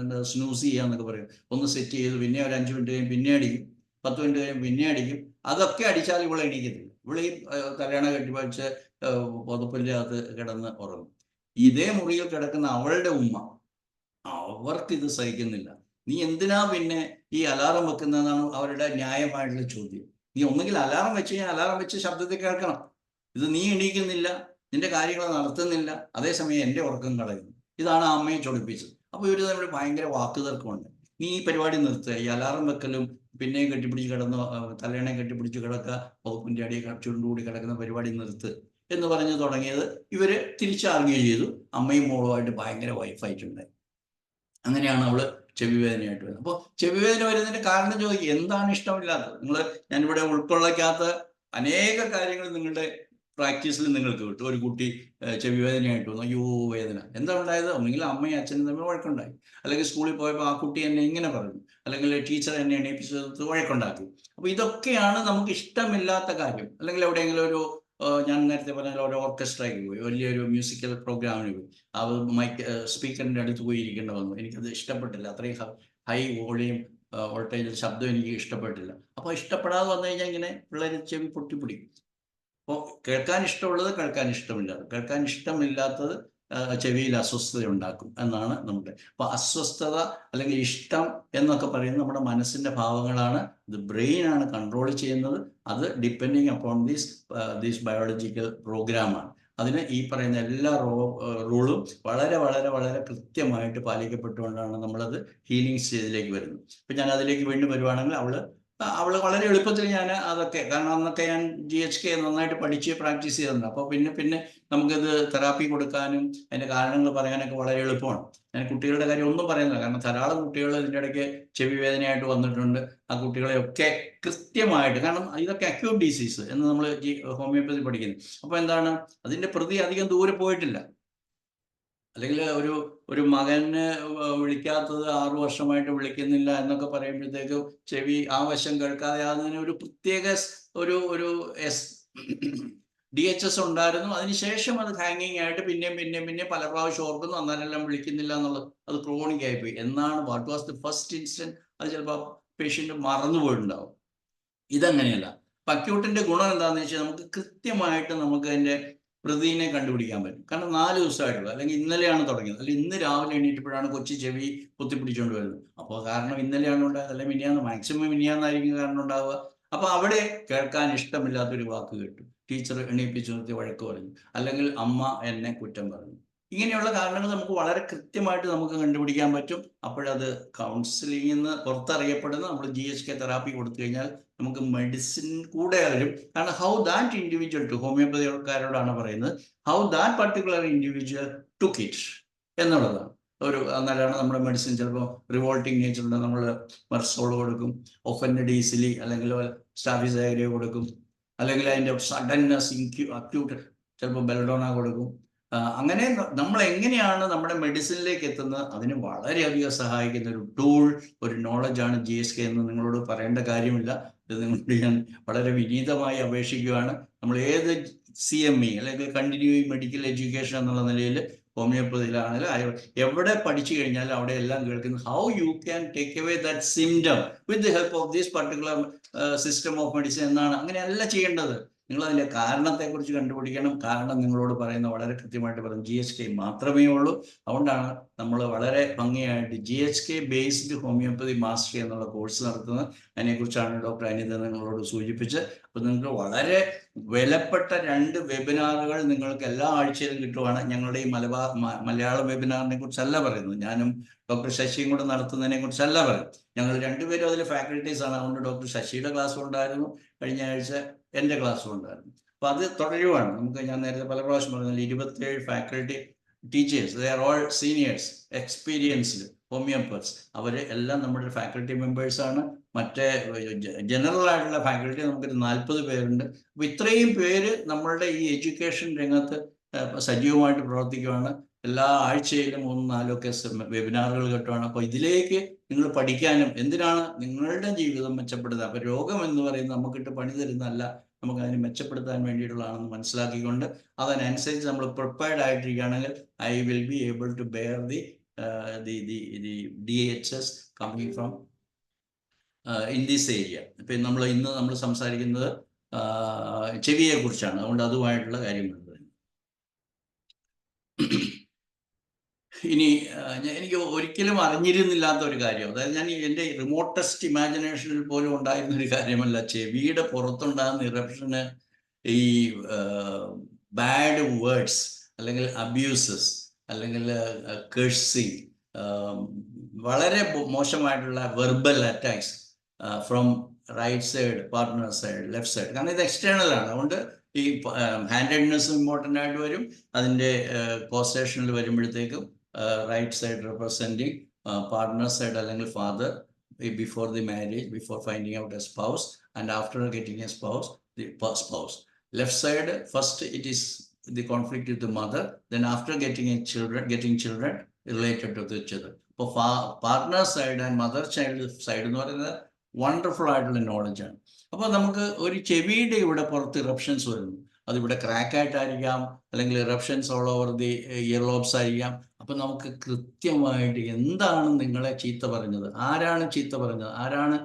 ഒന്ന് സ്നൂസ് ചെയ്യാന്നൊക്കെ പറയും. ഒന്ന് സെറ്റ് ചെയ്ത് പിന്നെ ഒരു 5 മിനിറ്റ് കഴിയും പിന്നെ അടിക്കും, 10 മിനിറ്റ് കഴിയും പിന്നെ അടിക്കും. അതൊക്കെ അടിച്ചാൽ ഇവൾ എണീക്കത്തില്ല. ഇവൾ ഈ തലയണ കെട്ടിപ്പഴിച്ച് പുതപ്പിൻ്റെ അകത്ത് കിടന്ന് ഉറങ്ങും. ഇതേ മുറിയിൽ കിടക്കുന്ന അവളുടെ ഉമ്മ, അവർക്കിത് സഹിക്കുന്നില്ല. നീ എന്തിനാ പിന്നെ ഈ അലാറം വെക്കുന്നതെന്നാണ് അവരുടെ ന്യായമായിട്ടുള്ള ചോദ്യം. നീ ഒന്നുകിൽ അലാറം വെച്ച് കഴിഞ്ഞാൽ അലാറം വെച്ച് ശബ്ദത്തിൽ കേൾക്കണം. ഇത് നീ എണീക്കുന്നില്ല, നിന്റെ കാര്യങ്ങൾ നടത്തുന്നില്ല, അതേസമയം എൻ്റെ ഉറക്കം കളയുന്നു. ഇതാണ് ആ അമ്മയെ ചൊടിപ്പിച്ചത്. അപ്പോൾ ഇവർ തമ്മിൽ ഭയങ്കര വാക്കുതർക്കമുണ്ട്. നീ ഈ പരിപാടി നിർത്തുക, ഈ അലാറം വെക്കലും പിന്നെയും കെട്ടിപ്പിടിച്ച് കിടന്ന് തലേണെ കെട്ടിപ്പിടിച്ച് കിടക്കുക, വകുപ്പിൻ്റെ അടിയിൽ ചുരുണ്ടുകൂടി കിടക്കുന്ന പരിപാടി നിർത്ത് എന്ന് പറഞ്ഞ് തുടങ്ങിയത് ഇവര് തിരിച്ചാർഗ്യൂ ചെയ്തു. അമ്മയും മോളുമായിട്ട് ഭയങ്കര വൈഫായിട്ടുണ്ടായി. അങ്ങനെയാണ് അവള് ചെവി വേദനയായിട്ട് വരുന്നത്. അപ്പോൾ ചെവി വേദന വരുന്നതിന്റെ കാരണം ചോദിക്കുക, എന്താണ് ഇഷ്ടമില്ലാത്തത്? ഞാനിവിടെ ഉൾക്കൊള്ളിക്കാത്ത അനേക കാര്യങ്ങൾ നിങ്ങളുടെ പ്രാക്ടീസിൽ നിങ്ങൾക്ക് കിട്ടും. ഒരു കുട്ടി ചെവി വേദനയായിട്ട് വന്നു, അയ്യോ വേദന, എന്താ ഉണ്ടായത്? ഒന്നുകിൽ അമ്മയും അച്ഛനും തമ്മിൽ വഴക്കുണ്ടായി, അല്ലെങ്കിൽ സ്കൂളിൽ പോയപ്പോൾ ആ കുട്ടി എന്നെ ഇങ്ങനെ പറഞ്ഞു, അല്ലെങ്കിൽ ടീച്ചർ എന്നെ എണീപ്പിച്ചത് വഴക്കുണ്ടാക്കി. അപ്പോൾ ഇതൊക്കെയാണ് നമുക്ക് ഇഷ്ടമില്ലാത്ത കാര്യം. അല്ലെങ്കിൽ എവിടെയെങ്കിലും ഒരു ഞാൻ നേരത്തെ പറഞ്ഞ ഒരു ഓർക്കസ്ട്രയ്ക്ക് പോയി, വലിയൊരു മ്യൂസിക്കൽ പ്രോഗ്രാമിന് പോയി, അത് സ്പീക്കറിൻ്റെ അടുത്ത് പോയി ഇരിക്കേണ്ട വന്നു, എനിക്കത് ഇഷ്ടപ്പെട്ടില്ല, അത്രയും ഹൈ വോളിയം വോൾട്ടേജിൽ ശബ്ദം എനിക്ക് ഇഷ്ടപ്പെട്ടില്ല. അപ്പോൾ ഇഷ്ടപ്പെടാതെ വന്നു കഴിഞ്ഞാൽ ഇങ്ങനെ പിള്ളേർ ചെവി പൊട്ടിപ്പിടിക്കും. അപ്പോൾ കേൾക്കാൻ ഇഷ്ടമുള്ളത് കേൾക്കാൻ ഇഷ്ടമില്ലാതെ, കേൾക്കാൻ ഇഷ്ടമില്ലാത്തത് ചെവിയിൽ അസ്വസ്ഥത ഉണ്ടാക്കും എന്നാണ് നമ്മുടെ. അപ്പോൾ അസ്വസ്ഥത അല്ലെങ്കിൽ ഇഷ്ടം എന്നൊക്കെ പറയുന്നത് നമ്മുടെ മനസ്സിന്റെ ഭാവങ്ങളാണ്. ഇത് ബ്രെയിനാണ് കൺട്രോൾ ചെയ്യുന്നത്. അത് ഡിപ്പെൻഡിങ് അപ്പോൺ ദീസ് ബയോളജിക്കൽ പ്രോഗ്രാമാണ്. അതിന് ഈ പറയുന്ന എല്ലാ റൂളും വളരെ വളരെ വളരെ കൃത്യമായിട്ട് പാലിക്കപ്പെട്ടുകൊണ്ടാണ് നമ്മളത് ഹീലിംഗ് സ്റ്റേജിലേക്ക് വരുന്നത്. ഇപ്പം ഞാൻ അതിലേക്ക് വീണ്ടും വരുവാണെങ്കിൽ അവൾ വളരെ എളുപ്പത്തിൽ ഞാൻ അതൊക്കെ, കാരണം അന്നൊക്കെ ഞാൻ GHK നന്നായിട്ട് പഠിച്ച് പ്രാക്ടീസ് ചെയ്തിട്ടുണ്ട്. അപ്പോൾ പിന്നെ നമുക്കത് തെറാപ്പി കൊടുക്കാനും അതിൻ്റെ കാരണങ്ങൾ പറയാനൊക്കെ വളരെ എളുപ്പമാണ്. ഞാൻ കുട്ടികളുടെ കാര്യം ഒന്നും പറയുന്നില്ല, കാരണം ധാരാളം കുട്ടികൾ ഇതിൻ്റെ ഇടയ്ക്ക് ചെവി വേദനയായിട്ട് വന്നിട്ടുണ്ട്. ആ കുട്ടികളെയൊക്കെ കൃത്യമായിട്ട്, കാരണം ഇതൊക്കെ അക്യൂട്ട് ഡിസീസ് എന്ന് നമ്മൾ ഹോമിയോപ്പതി പഠിക്കുന്നു. അപ്പോൾ എന്താണ്, അതിൻ്റെ പ്രതി അധികം ദൂരെ പോയിട്ടില്ല. അല്ലെങ്കിൽ ഒരു മകന് വിളിക്കാത്തത് 6 വർഷമായിട്ട് വിളിക്കുന്നില്ല എന്നൊക്കെ പറയുമ്പോഴത്തേക്കും ചെവി ആ വശം കേൾക്കാതെ അതിന് ഒരു പ്രത്യേക ഒരു DHS ഉണ്ടായിരുന്നു. അതിനുശേഷം അത് ഹാങ്ങിങ് ആയിട്ട് പിന്നെയും പല പ്രാവശ്യം ഓർക്കുന്നു, അന്നേരമെല്ലാം വിളിക്കുന്നില്ല എന്നുള്ളത് അത് ക്രോണിക് ആയിപ്പോയി. എന്നാണ് what was the first incident, അത് ചിലപ്പോൾ പേഷ്യൻ്റ് മറന്നു പോയിട്ടുണ്ടാവും. ഇതങ്ങനെയല്ല. അക്യൂട്ടിന്റെ ഗുണം എന്താണെന്ന് വെച്ചാൽ നമുക്ക് കൃത്യമായിട്ട് നമുക്ക് അതിൻ്റെ പ്രതിനെ കണ്ടുപിടിക്കാൻ പറ്റും. കാരണം 4 ദിവസമായിട്ടുള്ളൂ, അല്ലെങ്കിൽ ഇന്നലെയാണ് തുടങ്ങിയത്, അല്ലെങ്കിൽ ഇന്ന് രാവിലെ എണീറ്റപ്പോഴാണ് കൊച്ചി ചെവി കുത്തിപ്പിടിച്ചുകൊണ്ട് വരുന്നത്. അപ്പോൾ കാരണം ഇന്നലെയാണ് ഉണ്ടായത്, അല്ലെങ്കിൽ മിനിയാന്ന്, മാക്സിമം മിനിയാന്നായിരിക്കും കാരണം ഉണ്ടാവുക. അപ്പോൾ അവിടെ കേൾക്കാൻ ഇഷ്ടമില്ലാത്തൊരു വാക്ക് കേട്ടു, ടീച്ചർ എണീപ്പിച്ചു നിർത്തി വഴക്ക് പറഞ്ഞു, അല്ലെങ്കിൽ അമ്മ എന്നെ കുറ്റം പറഞ്ഞു. ഇങ്ങനെയുള്ള കാരണങ്ങൾ നമുക്ക് വളരെ കൃത്യമായിട്ട് നമുക്ക് കണ്ടുപിടിക്കാൻ പറ്റും. അപ്പോഴത് കൗൺസിലിംഗിൽ നിന്ന് പുറത്തറിയപ്പെടുന്ന, നമ്മൾ GHK തെറാപ്പി കൊടുത്തു കഴിഞ്ഞാൽ നമുക്ക് മെഡിസിൻ കൂടെ വരും. കാരണം ഹൗ ദാറ്റ് ഇൻഡിവിജ്വൽ ടു, ഹോമിയോപ്പതിക്കാരോടാണ് പറയുന്നത്, how that particular individual took it എന്നുള്ളതാണ്. അന്നേരമാണ് നമ്മുടെ മെഡിസിൻ ചിലപ്പോൾ റിവോൾട്ടിങ് നേച്ചറുണ്ട്, നമ്മൾ മെർസോൾ കൊടുക്കും, ഒഫൻഡ് ഈസിലി അല്ലെങ്കിൽ സ്റ്റാഫിസൈഡ് കൊടുക്കും, അല്ലെങ്കിൽ അതിൻ്റെ സഡൻനെസ് അക്യൂട്ട് ചിലപ്പോൾ ബെൽഡോണ കൊടുക്കും. അങ്ങനെ നമ്മൾ എങ്ങനെയാണ് നമ്മുടെ മെഡിസിനിലേക്ക് എത്തുന്നത്, അതിന് വളരെയധികം സഹായിക്കുന്ന ഒരു ടൂൾ, ഒരു നോളജാണ് GHK എന്ന് നിങ്ങളോട് പറയേണ്ട കാര്യമില്ല. ഇത് നിങ്ങളോട് ഞാൻ വളരെ വിനീതമായി അപേക്ഷിക്കുകയാണ്. നമ്മൾ ഏത് CME അല്ലെങ്കിൽ കണ്ടിന്യൂയിങ് മെഡിക്കൽ എഡ്യൂക്കേഷൻ എന്നുള്ള നിലയിൽ ഹോമിയോപ്പതിയിലാണെങ്കിലും എവിടെ പഠിച്ചു കഴിഞ്ഞാലും അവിടെ എല്ലാം കേൾക്കുന്നത് how you can take away that symptom with the help of this particular system of medicine എന്നാണ്. അങ്ങനെയല്ല ചെയ്യേണ്ടത്. നിങ്ങൾ അതിൻ്റെ കാരണത്തെക്കുറിച്ച് കണ്ടുപിടിക്കണം. കാരണം നിങ്ങളോട് പറയുന്ന വളരെ കൃത്യമായിട്ട് പറയും, GHK മാത്രമേ ഉള്ളൂ. അതുകൊണ്ടാണ് നമ്മൾ വളരെ ഭംഗിയായിട്ട് GHK ബേസ്ഡ് ഹോമിയോപ്പതി മാസ്റ്ററി എന്നുള്ള കോഴ്സ് നടത്തുന്നത്. അതിനെക്കുറിച്ചാണ് ഡോക്ടർ അനിത നിങ്ങളോട് സൂചിപ്പിച്ച്. അപ്പോൾ നിങ്ങൾക്ക് വളരെ വിലപ്പെട്ട 2 വെബിനാറുകൾ നിങ്ങൾക്ക് എല്ലാ ആഴ്ചയിലും കിട്ടുവാണ്. ഞങ്ങളുടെ ഈ മലയാളം വെബിനാറിനെ കുറിച്ചല്ല പറയുന്നത്, ഞാനും ഡോക്ടർ ശശിയും കൂടെ നടത്തുന്നതിനെ കുറിച്ചല്ല പറയുന്നത്. ഞങ്ങൾ 2 പേരും അതിൽ ഫാക്കൽറ്റീസ് ആണ്. അതുകൊണ്ട് ഡോക്ടർ ശശിയുടെ ക്ലാസ് ഉണ്ടായിരുന്നു, കഴിഞ്ഞ ആഴ്ച എൻ്റെ ക്ലാസ്സും ഉണ്ടായിരുന്നു. അപ്പോൾ അത് തുടരുവാണ്. നമുക്ക് ഞാൻ നേരത്തെ പല പ്രാവശ്യം പറഞ്ഞാൽ 27 faculty teachers, they are all seniors, experienced homeopaths. അവർ എല്ലാം നമ്മുടെ ഫാക്കൽറ്റി മെമ്പേഴ്സാണ്. മറ്റേ ജനറൽ ആയിട്ടുള്ള ഫാക്കൽറ്റി നമുക്കൊരു 40 പേരുണ്ട്. അപ്പോൾ ഇത്രയും പേര് നമ്മളുടെ ഈ എഡ്യൂക്കേഷൻ രംഗത്ത് സജീവമായിട്ട് പ്രവർത്തിക്കുകയാണ്. എല്ലാ ആഴ്ചയിലും 3-4 ഒക്കെ വെബിനാറുകൾ കിട്ടുവാണ്. അപ്പോൾ ഇതിലേക്ക് നിങ്ങൾ പഠിക്കാനും, എന്തിനാണ് നിങ്ങളുടെ ജീവിതം മെച്ചപ്പെടുത്തുക. അപ്പോൾ രോഗം എന്ന് പറയുന്നത് നമുക്കിട്ട് പണി തരുന്നതല്ല, നമുക്ക് അതിനെ മെച്ചപ്പെടുത്താൻ വേണ്ടിയിട്ടുള്ളതാണെന്ന് മനസ്സിലാക്കിക്കൊണ്ട് അതിനനുസരിച്ച് നമ്മൾ പ്രിപ്പയർഡ് ആയിട്ടിരിക്കുകയാണെങ്കിൽ I will be able to bear the DHS coming from in this area. ഇപ്പം ഇന്ന് നമ്മൾ സംസാരിക്കുന്നത് ചെവിയെ കുറിച്ചാണ്. അതുകൊണ്ട് അതുമായിട്ടുള്ള കാര്യങ്ങളുണ്ട്. ഇനി എനിക്ക് ഒരിക്കലും അറിഞ്ഞിരുന്നില്ലാത്ത ഒരു കാര്യം, അതായത് ഞാൻ എൻ്റെ റിമോട്ടസ്റ്റ് ഇമാജിനേഷനിൽ പോലും ഉണ്ടായിരുന്ന ഒരു കാര്യമല്ല, ചെവിയുടെ പുറത്തുണ്ടാകുന്ന ഇറപ്ഷന് ഈ ബാഡ് വേർഡ്സ് അല്ലെങ്കിൽ അബ്യൂസസ് അല്ലെങ്കിൽ കഴ്സിങ്, വളരെ മോശമായിട്ടുള്ള verbal attacks from right side, partner side, left side. കാരണം ഇത് എക്സ്റ്റേണൽ ആണ്. അതുകൊണ്ട് ഈ ഹാൻഡഡ്നെസ്സും ഇമ്പോർട്ടൻ്റ് ആയിട്ട് വരും. അതിൻ്റെ കോസ്റ്റേഷനിൽ വരുമ്പോഴത്തേക്കും right side representing partner side അല്ലെങ്കിൽ father before the marriage, before finding out a spouse, and after getting a spouse, the spouse. Left side, first it is the conflict with the mother, then after getting children related to each other. So partner side and mother child side എന്ന് പറയുന്നത് wonderful ആയിട്ടുള്ള നോളജാണ്. അപ്പോൾ നമുക്ക് ഒരു ചെവിയുടെ ഇവിടെ പുറത്ത് eruptions വരുന്നു. അതിവിടെ ക്രാക്ക് ആയിട്ടായിരിക്കാം, അല്ലെങ്കിൽ eruptions all over the year lobes ആയിരിക്കാം. അപ്പൊ നമുക്ക് കൃത്യമായിട്ട് എന്താണ് നിങ്ങളെ ചീത്ത പറഞ്ഞത്, ആരാണ് ചീത്ത പറഞ്ഞത്, ആരാണ്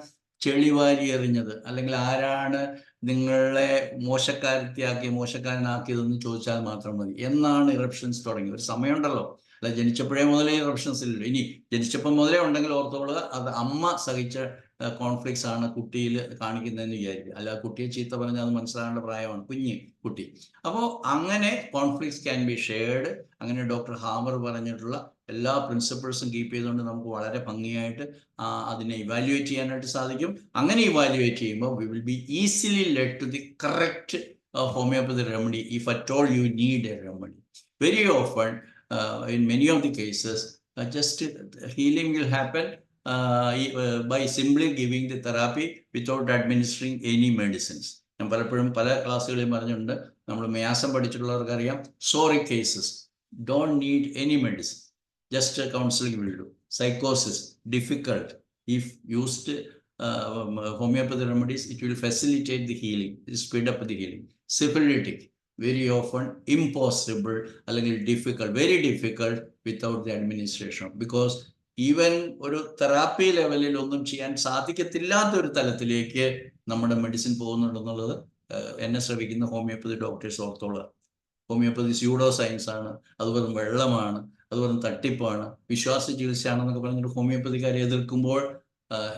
ചെളിവാരി എറിഞ്ഞത്, അല്ലെങ്കിൽ ആരാണ് നിങ്ങളെ മോശക്കാരനാക്കിയതെന്ന് ചോദിച്ചാൽ മാത്രം മതി. എന്നാണ് ഇറപ്ഷൻസ് തുടങ്ങി. ഒരു സമയമുണ്ടല്ലോ, അല്ല ജനിച്ചപ്പോഴേ മുതലേ ഇറപ്ഷൻസ് ഇല്ലല്ലോ. ഇനി ജനിച്ചപ്പോൾ മുതലേ ഉണ്ടെങ്കിൽ ഓർത്തോളുക, അത് അമ്മ സഹിച്ച കോൺഫ്ലിക്ട്സ് ആണ് കുട്ടിയിൽ കാണിക്കുന്നതെന്ന് വിചാരിക്കുക. അല്ല കുട്ടിയെ ചീത്ത പറഞ്ഞാൽ അത് മനസ്സിലാകേണ്ട പ്രായമാണ്, കുഞ്ഞ് കുട്ടി. അപ്പോൾ അങ്ങനെ കോൺഫ്ലിക്ട്സ് ക്യാൻ ബി ഷെയർഡ്. അങ്ങനെ ഡോക്ടർ ഹാമർ പറഞ്ഞിട്ടുള്ള എല്ലാ പ്രിൻസിപ്പിൾസും കീപ്പ് ചെയ്തുകൊണ്ട് നമുക്ക് വളരെ ഭംഗിയായിട്ട് അതിനെ ഇവാലുവേറ്റ് ചെയ്യാനായിട്ട് സാധിക്കും. അങ്ങനെ ഇവാലുവേറ്റ് ചെയ്യുമ്പോൾ we will be easily led to the correct homeopathy remedy if at all you need a remedy. Very often in many of the cases just healing will happen by simply giving the therapy without administering any medicines. ഞാൻ പലപ്പോഴും പല ക്ലാസ്സുകളിലും പറഞ്ഞിട്ടുണ്ട്, നമ്മൾ miasm പഠിച്ചിട്ടുള്ളവർക്കറിയാം, psora cases don't need any medicine, just counseling will do. Psychosis, difficult, if used homeopathy remedies, it will facilitate the healing, speed up the healing. Syphilitic, very often impossible, അല്ലെങ്കിൽ difficult, very difficult without the administration, because even ഒരു therapy ലെവലിൽ ഒന്നും ചെയ്യാൻ സാധിക്കത്തില്ലാത്ത ഒരു തലത്തിലേക്ക് നമ്മുടെ medicine പോകുന്നുണ്ടെന്നുള്ളത് എന്നെ ശ്രമിക്കുന്ന ഹോമിയോപ്പതി ഡോക്ടേഴ്സ് ഓർത്തോളുക. ഹോമിയോപ്പതി സ്യൂഡോ സയൻസ് ആണ്, അത് വെറും വെള്ളമാണ്, അത് വെറും തട്ടിപ്പാണ്, വിശ്വാസ ചികിത്സയാണെന്നൊക്കെ പറഞ്ഞിട്ട് ഹോമിയോപ്പതിക്കാരെ എതിർക്കുമ്പോൾ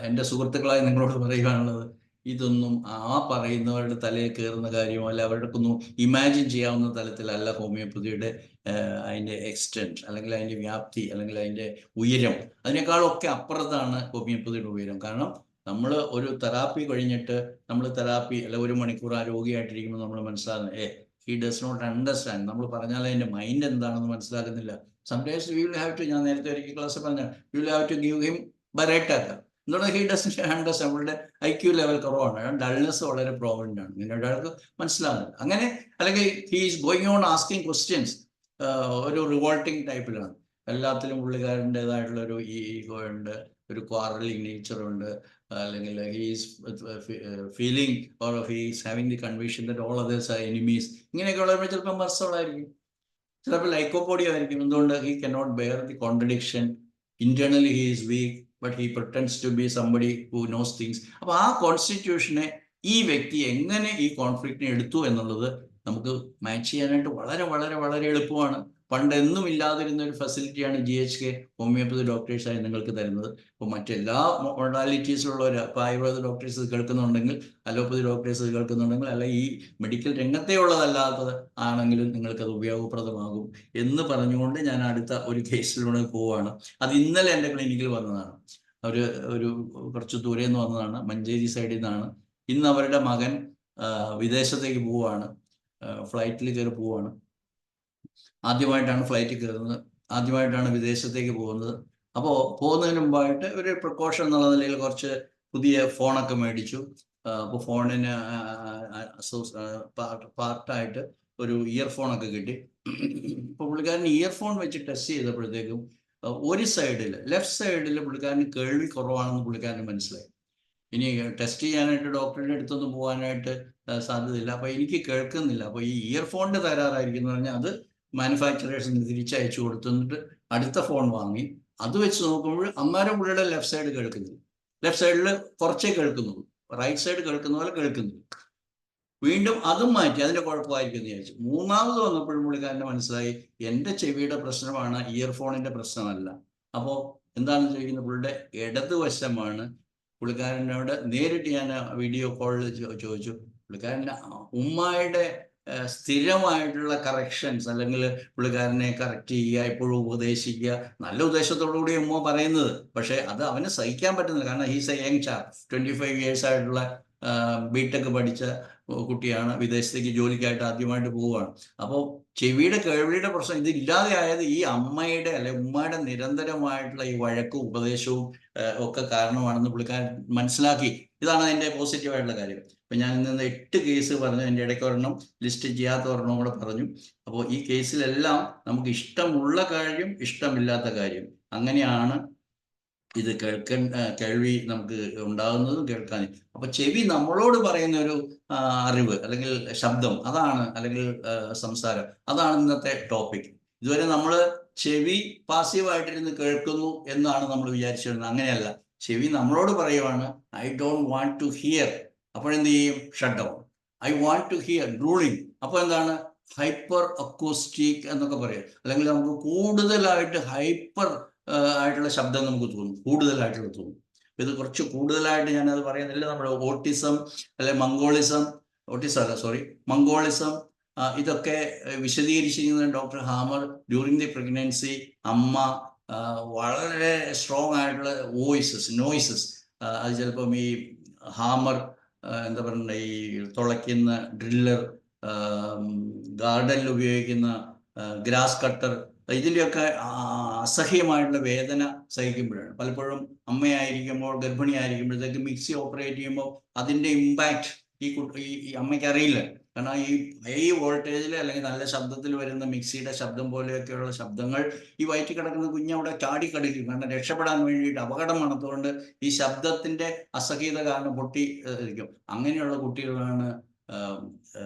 എൻ്റെ സുഹൃത്തുക്കളായി നിങ്ങളോട് പറയുവാനുള്ളത്, ഇതൊന്നും ആ പറയുന്നവരുടെ തലയിൽ കയറുന്ന കാര്യമോ അല്ല, അവർക്കൊന്നും ഇമാജിൻ ചെയ്യാവുന്ന തലത്തിലല്ല ഹോമിയോപ്പതിയുടെ അതിൻ്റെ എക്സ്റ്റെൻറ്റ്, അല്ലെങ്കിൽ അതിൻ്റെ വ്യാപ്തി, അല്ലെങ്കിൽ അതിൻ്റെ ഉയരം. അതിനേക്കാളൊക്കെ അപ്പുറത്താണ് ഹോമിയോപ്പതിയുടെ ഉയരം. കാരണം നമ്മൾ ഒരു തെറാപ്പി കഴിഞ്ഞിട്ട് നമ്മൾ തെറാപ്പി അല്ല 1 മണിക്കൂർ ആ രോഗിയായിട്ടിരിക്കുമ്പോൾ നമ്മൾ മനസ്സിലാകുന്നത് he does not understand. നമ്മൾ പറഞ്ഞാൽ അതിൻ്റെ മൈൻഡ് എന്താണെന്ന് മനസ്സിലാക്കുന്നില്ല. Sometimes we will have to, ഞാൻ നേരത്തെ ഒരിക്കൽ ക്ലാസ് പറഞ്ഞ, we will have to give him ബറേറ്റാക്കാം. എന്തുകൊണ്ട് ഹി ഡസൻറ്റ് അണ്ടർസ്റ്റാൻഡ്. നമ്മളുടെ IQ ലെവൽ കുറവാണ്, ഡൾനെസ് വളരെ പ്രോബ്ലൻ്റ് ആണ്, നിങ്ങളുടെ ഒരാൾക്ക് മനസ്സിലാകുന്നത്. അങ്ങനെ അല്ലെങ്കിൽ he is going on asking questions, ഒരു റിവോൾട്ടിങ് ടൈപ്പിലാണ്. എല്ലാത്തിലും പുള്ളിക്കാരൻ്റെതായിട്ടുള്ള ഒരു ഈഗോ ഉണ്ട്, ഒരു ക്വാറലിംഗ് നേച്ചറുണ്ട്, അല്ലെങ്കിൽ he's feeling or he's having the conviction that all others are enemies. ഇങ്ങനെയൊക്കെ ഉള്ളവർ ചിലപ്പോൾ മർസോളായിരിക്കും, ചിലപ്പോൾ ലൈക്കോപോഡിയ ആയിരിക്കും. എന്തുകൊണ്ട്? He cannot bear the contradiction. Internally he is weak, but he pretends to be somebody who knows things. അപ്പോൾ ആ കോൺസ്റ്റിറ്റ്യൂഷനെ ഈ വ്യക്തി എങ്ങനെ ഈ കോൺഫ്ലിക്റ്റിനെ എടുത്തു എന്നുള്ളത് നമുക്ക് മാച്ച് ചെയ്യാനായിട്ട് വളരെ വളരെ വളരെ എളുപ്പമാണ്. പണ്ടെന്നും ഇല്ലാതിരുന്ന ഒരു ഫെസിലിറ്റിയാണ് GHK ഹോമിയോപ്പതി ഡോക്ടേഴ്സായി നിങ്ങൾക്ക് തരുന്നത്. ഇപ്പോൾ മറ്റെല്ലാ മൊഡാലിറ്റീസിലുള്ളവർ, ഇപ്പോൾ ആയുർവേദ ഡോക്ടേഴ്സ് കേൾക്കുന്നുണ്ടെങ്കിൽ, അലോപ്പതി ഡോക്ടേഴ്സ് കേൾക്കുന്നുണ്ടെങ്കിൽ, അല്ല ഈ മെഡിക്കൽ രംഗത്തെ ഉള്ളതല്ലാത്തത് ആണെങ്കിലും നിങ്ങൾക്കത് ഉപയോഗപ്രദമാകും എന്ന് പറഞ്ഞുകൊണ്ട് ഞാൻ അടുത്ത ഒരു കേസിലൂടെ പോവുകയാണ്. അത് ഇന്നലെ എൻ്റെ ക്ലിനിക്കിൽ വന്നതാണ്. ഒരു കുറച്ച് ദൂരെ നിന്ന് വന്നതാണ്, മഞ്ചേരി സൈഡിൽ നിന്നാണ്. ഇന്ന് അവരുടെ മകൻ വിദേശത്തേക്ക് പോവുകയാണ്, ഫ്ലൈറ്റിൽ കയറി പോവുകയാണ്. ആദ്യമായിട്ടാണ് ഫ്ലൈറ്റിൽ കയറുന്നത്, ആദ്യമായിട്ടാണ് വിദേശത്തേക്ക് പോകുന്നത്. അപ്പോൾ പോകുന്നതിന് മുമ്പായിട്ട് ഒരു പ്രിക്കോഷൻ എന്നുള്ള നിലയിൽ കുറച്ച് പുതിയ ഫോണൊക്കെ മേടിച്ചു. അപ്പോൾ ഫോണിന് പാർട്ടായിട്ട് ഒരു ഇയർഫോണൊക്കെ കിട്ടി. ഇപ്പോൾ പുള്ളിക്കാരൻ ഇയർഫോൺ വെച്ച് ടെസ്റ്റ് ചെയ്തപ്പോഴത്തേക്കും ഒരു സൈഡിൽ, ലെഫ്റ്റ് സൈഡിൽ പുള്ളിക്കാരന് കേൾവി കുറവാണെന്ന് പുള്ളിക്കാരന് മനസ്സിലായി. ഇനി ടെസ്റ്റ് ചെയ്യാനായിട്ട് ഡോക്ടറുടെ അടുത്തൊന്നും പോകാനായിട്ട് സാധ്യതയില്ല. അപ്പോൾ എനിക്ക് കേൾക്കുന്നില്ല. അപ്പോൾ ഈ ഇയർഫോണിൻ്റെ തകരാറായിരിക്കും എന്ന് പറഞ്ഞാൽ അത് മാനുഫാക്ചറേഴ്സിന് തിരിച്ചയച്ചു കൊടുത്തിട്ട് അടുത്ത ഫോൺ വാങ്ങി. അത് വെച്ച് നോക്കുമ്പോൾ അന്നേരം പുള്ളിയുടെ ലെഫ്റ്റ് സൈഡ് കേൾക്കുന്നില്ല. ലെഫ്റ്റ് സൈഡിൽ കുറച്ചേ കേൾക്കുന്നുള്ളൂ, റൈറ്റ് സൈഡ് കേൾക്കുന്ന പോലെ കേൾക്കുന്നില്ല. വീണ്ടും അതും മാറ്റി, അതിൻ്റെ കുഴപ്പമായിരിക്കും എന്ന് വിചാരിച്ചു. മൂന്നാമത് വന്നപ്പോഴും പുള്ളിക്കാരൻ്റെ മനസ്സിലായി എൻ്റെ ചെവിയുടെ പ്രശ്നമാണ്, ഇയർഫോണിൻ്റെ പ്രശ്നമല്ല. അപ്പോൾ എന്താണ് ചോദിക്കുന്നത്? പുള്ളിയുടെ ഇടതുവശമാണ്. പുള്ളിക്കാരനോട് നേരിട്ട് ഞാൻ വീഡിയോ കോളിൽ ചോദിച്ചു. പുള്ളിക്കാരൻ്റെ ഉമ്മായുടെ സ്ഥിരമായിട്ടുള്ള കറക്ഷൻസ്, അല്ലെങ്കിൽ പുള്ളിക്കാരനെ കറക്റ്റ് ചെയ്യുക, എപ്പോഴും ഉപദേശിക്കുക, നല്ല ഉദ്ദേശത്തോടു കൂടി ഉമ്മ പറയുന്നത്. പക്ഷേ അത് അവന് സഹിക്കാൻ പറ്റുന്നില്ല. കാരണം he's A young chop, 25 years ആയിട്ടുള്ള ബിടെക് പഠിച്ച കുട്ടിയാണ്, വിദേശത്തേക്ക് ജോലിക്കായിട്ട് ആദ്യമായിട്ട് പോവുകയാണ്. അപ്പോൾ ചെവിയുടെ കേൾവിയുടെ പ്രശ്നം ഇത് ഇല്ലാതെ ആയത് ഈ അമ്മയുടെ അല്ലെ ഉമ്മയുടെ നിരന്തരമായിട്ടുള്ള ഈ വഴക്കും ഉപദേശവും ഒക്കെ കാരണമാണെന്ന് പുള്ളിക്കാരൻ മനസ്സിലാക്കി. ഇതാണ് അതിൻ്റെ പോസിറ്റീവായിട്ടുള്ള കാര്യം. ഇപ്പം ഞാൻ ഇന്ന് 8 കേസ് പറഞ്ഞു, എൻ്റെ ഇടയ്ക്ക് ഒരെണ്ണം ലിസ്റ്റ് ചെയ്യാത്ത ഒരെണ്ണം കൂടെ പറഞ്ഞു. അപ്പോൾ ഈ കേസിലെല്ലാം നമുക്ക് ഇഷ്ടമുള്ള കാര്യം, ഇഷ്ടമില്ലാത്ത കാര്യം, അങ്ങനെയാണ് ഇത് കേൾവി നമുക്ക് ഉണ്ടാകുന്നതും കേൾക്കാൻ. അപ്പൊ ചെവി നമ്മളോട് പറയുന്ന ഒരു അറിവ് അല്ലെങ്കിൽ ശബ്ദം, അതാണ്, അല്ലെങ്കിൽ സംസാരം, അതാണ് ഇന്നത്തെ ടോപ്പിക്. ഇതുവരെ നമ്മൾ ചെവി പാസീവായിട്ടിരുന്ന് കേൾക്കുന്നു എന്നാണ് നമ്മൾ വിചാരിച്ചിരുന്നത്. അങ്ങനെയല്ല, ചെവി നമ്മളോട് പറയുവാണ് I don't want to hear. അപ്പോഴെന്ത് ചെയ്യും? Shut down. I want to hear, ruling. അപ്പോൾ എന്താണ്? ഹൈപ്പർ അക്കോസ്റ്റിക് എന്നൊക്കെ പറയും. അല്ലെങ്കിൽ നമുക്ക് കൂടുതലായിട്ട് ഹൈപ്പർ ആയിട്ടുള്ള ശബ്ദം നമുക്ക് തോന്നും, കൂടുതലായിട്ടുള്ള തോന്നും. ഇത് കുറച്ച് കൂടുതലായിട്ട് ഞാനത് പറയുന്നില്ല. നമ്മുടെ ഓട്ടിസം അല്ലെ മംഗോളിസം ഇതൊക്കെ വിശദീകരിച്ചിരിക്കുന്ന doctor Hammer during the pregnancy അമ്മ വളരെ സ്ട്രോങ് ആയിട്ടുള്ള നോയ്സസ്, അത് ചിലപ്പം ഈ ഹാമർ എന്താ പറയുക, ഈ തുളയ്ക്കുന്ന ഡ്രില്ലർ, ഗാർഡനിൽ ഉപയോഗിക്കുന്ന ഗ്രാസ് കട്ടർ, ഇതിൻ്റെയൊക്കെ അസഹ്യമായിട്ടുള്ള വേദന സഹിക്കുമ്പോഴാണ്. പലപ്പോഴും അമ്മയായിരിക്കുമ്പോൾ, ഗർഭിണിയായിരിക്കുമ്പോഴത്തേക്ക് മിക്സി ഓപ്പറേറ്റ് ചെയ്യുമ്പോൾ അതിൻ്റെ ഇമ്പാക്റ്റ് ഈ അമ്മയ്ക്ക് അറിയില്ല. കാരണം ഈ ഹൈ വോൾട്ടേജിൽ അല്ലെങ്കിൽ നല്ല ശബ്ദത്തിൽ വരുന്ന മിക്സിയുടെ ശബ്ദം പോലെയൊക്കെയുള്ള ശബ്ദങ്ങൾ ഈ വയറ്റിൽ കിടക്കുന്ന കുഞ്ഞവിടെ ചാടിക്കടിക്കും. കാരണം രക്ഷപ്പെടാൻ വേണ്ടിയിട്ട് അപകടം മണത്തുകൊണ്ട് ഈ ശബ്ദത്തിൻ്റെ അസഹ്യത കാരണം പൊട്ടി ഇരിക്കും. അങ്ങനെയുള്ള കുട്ടികളാണ്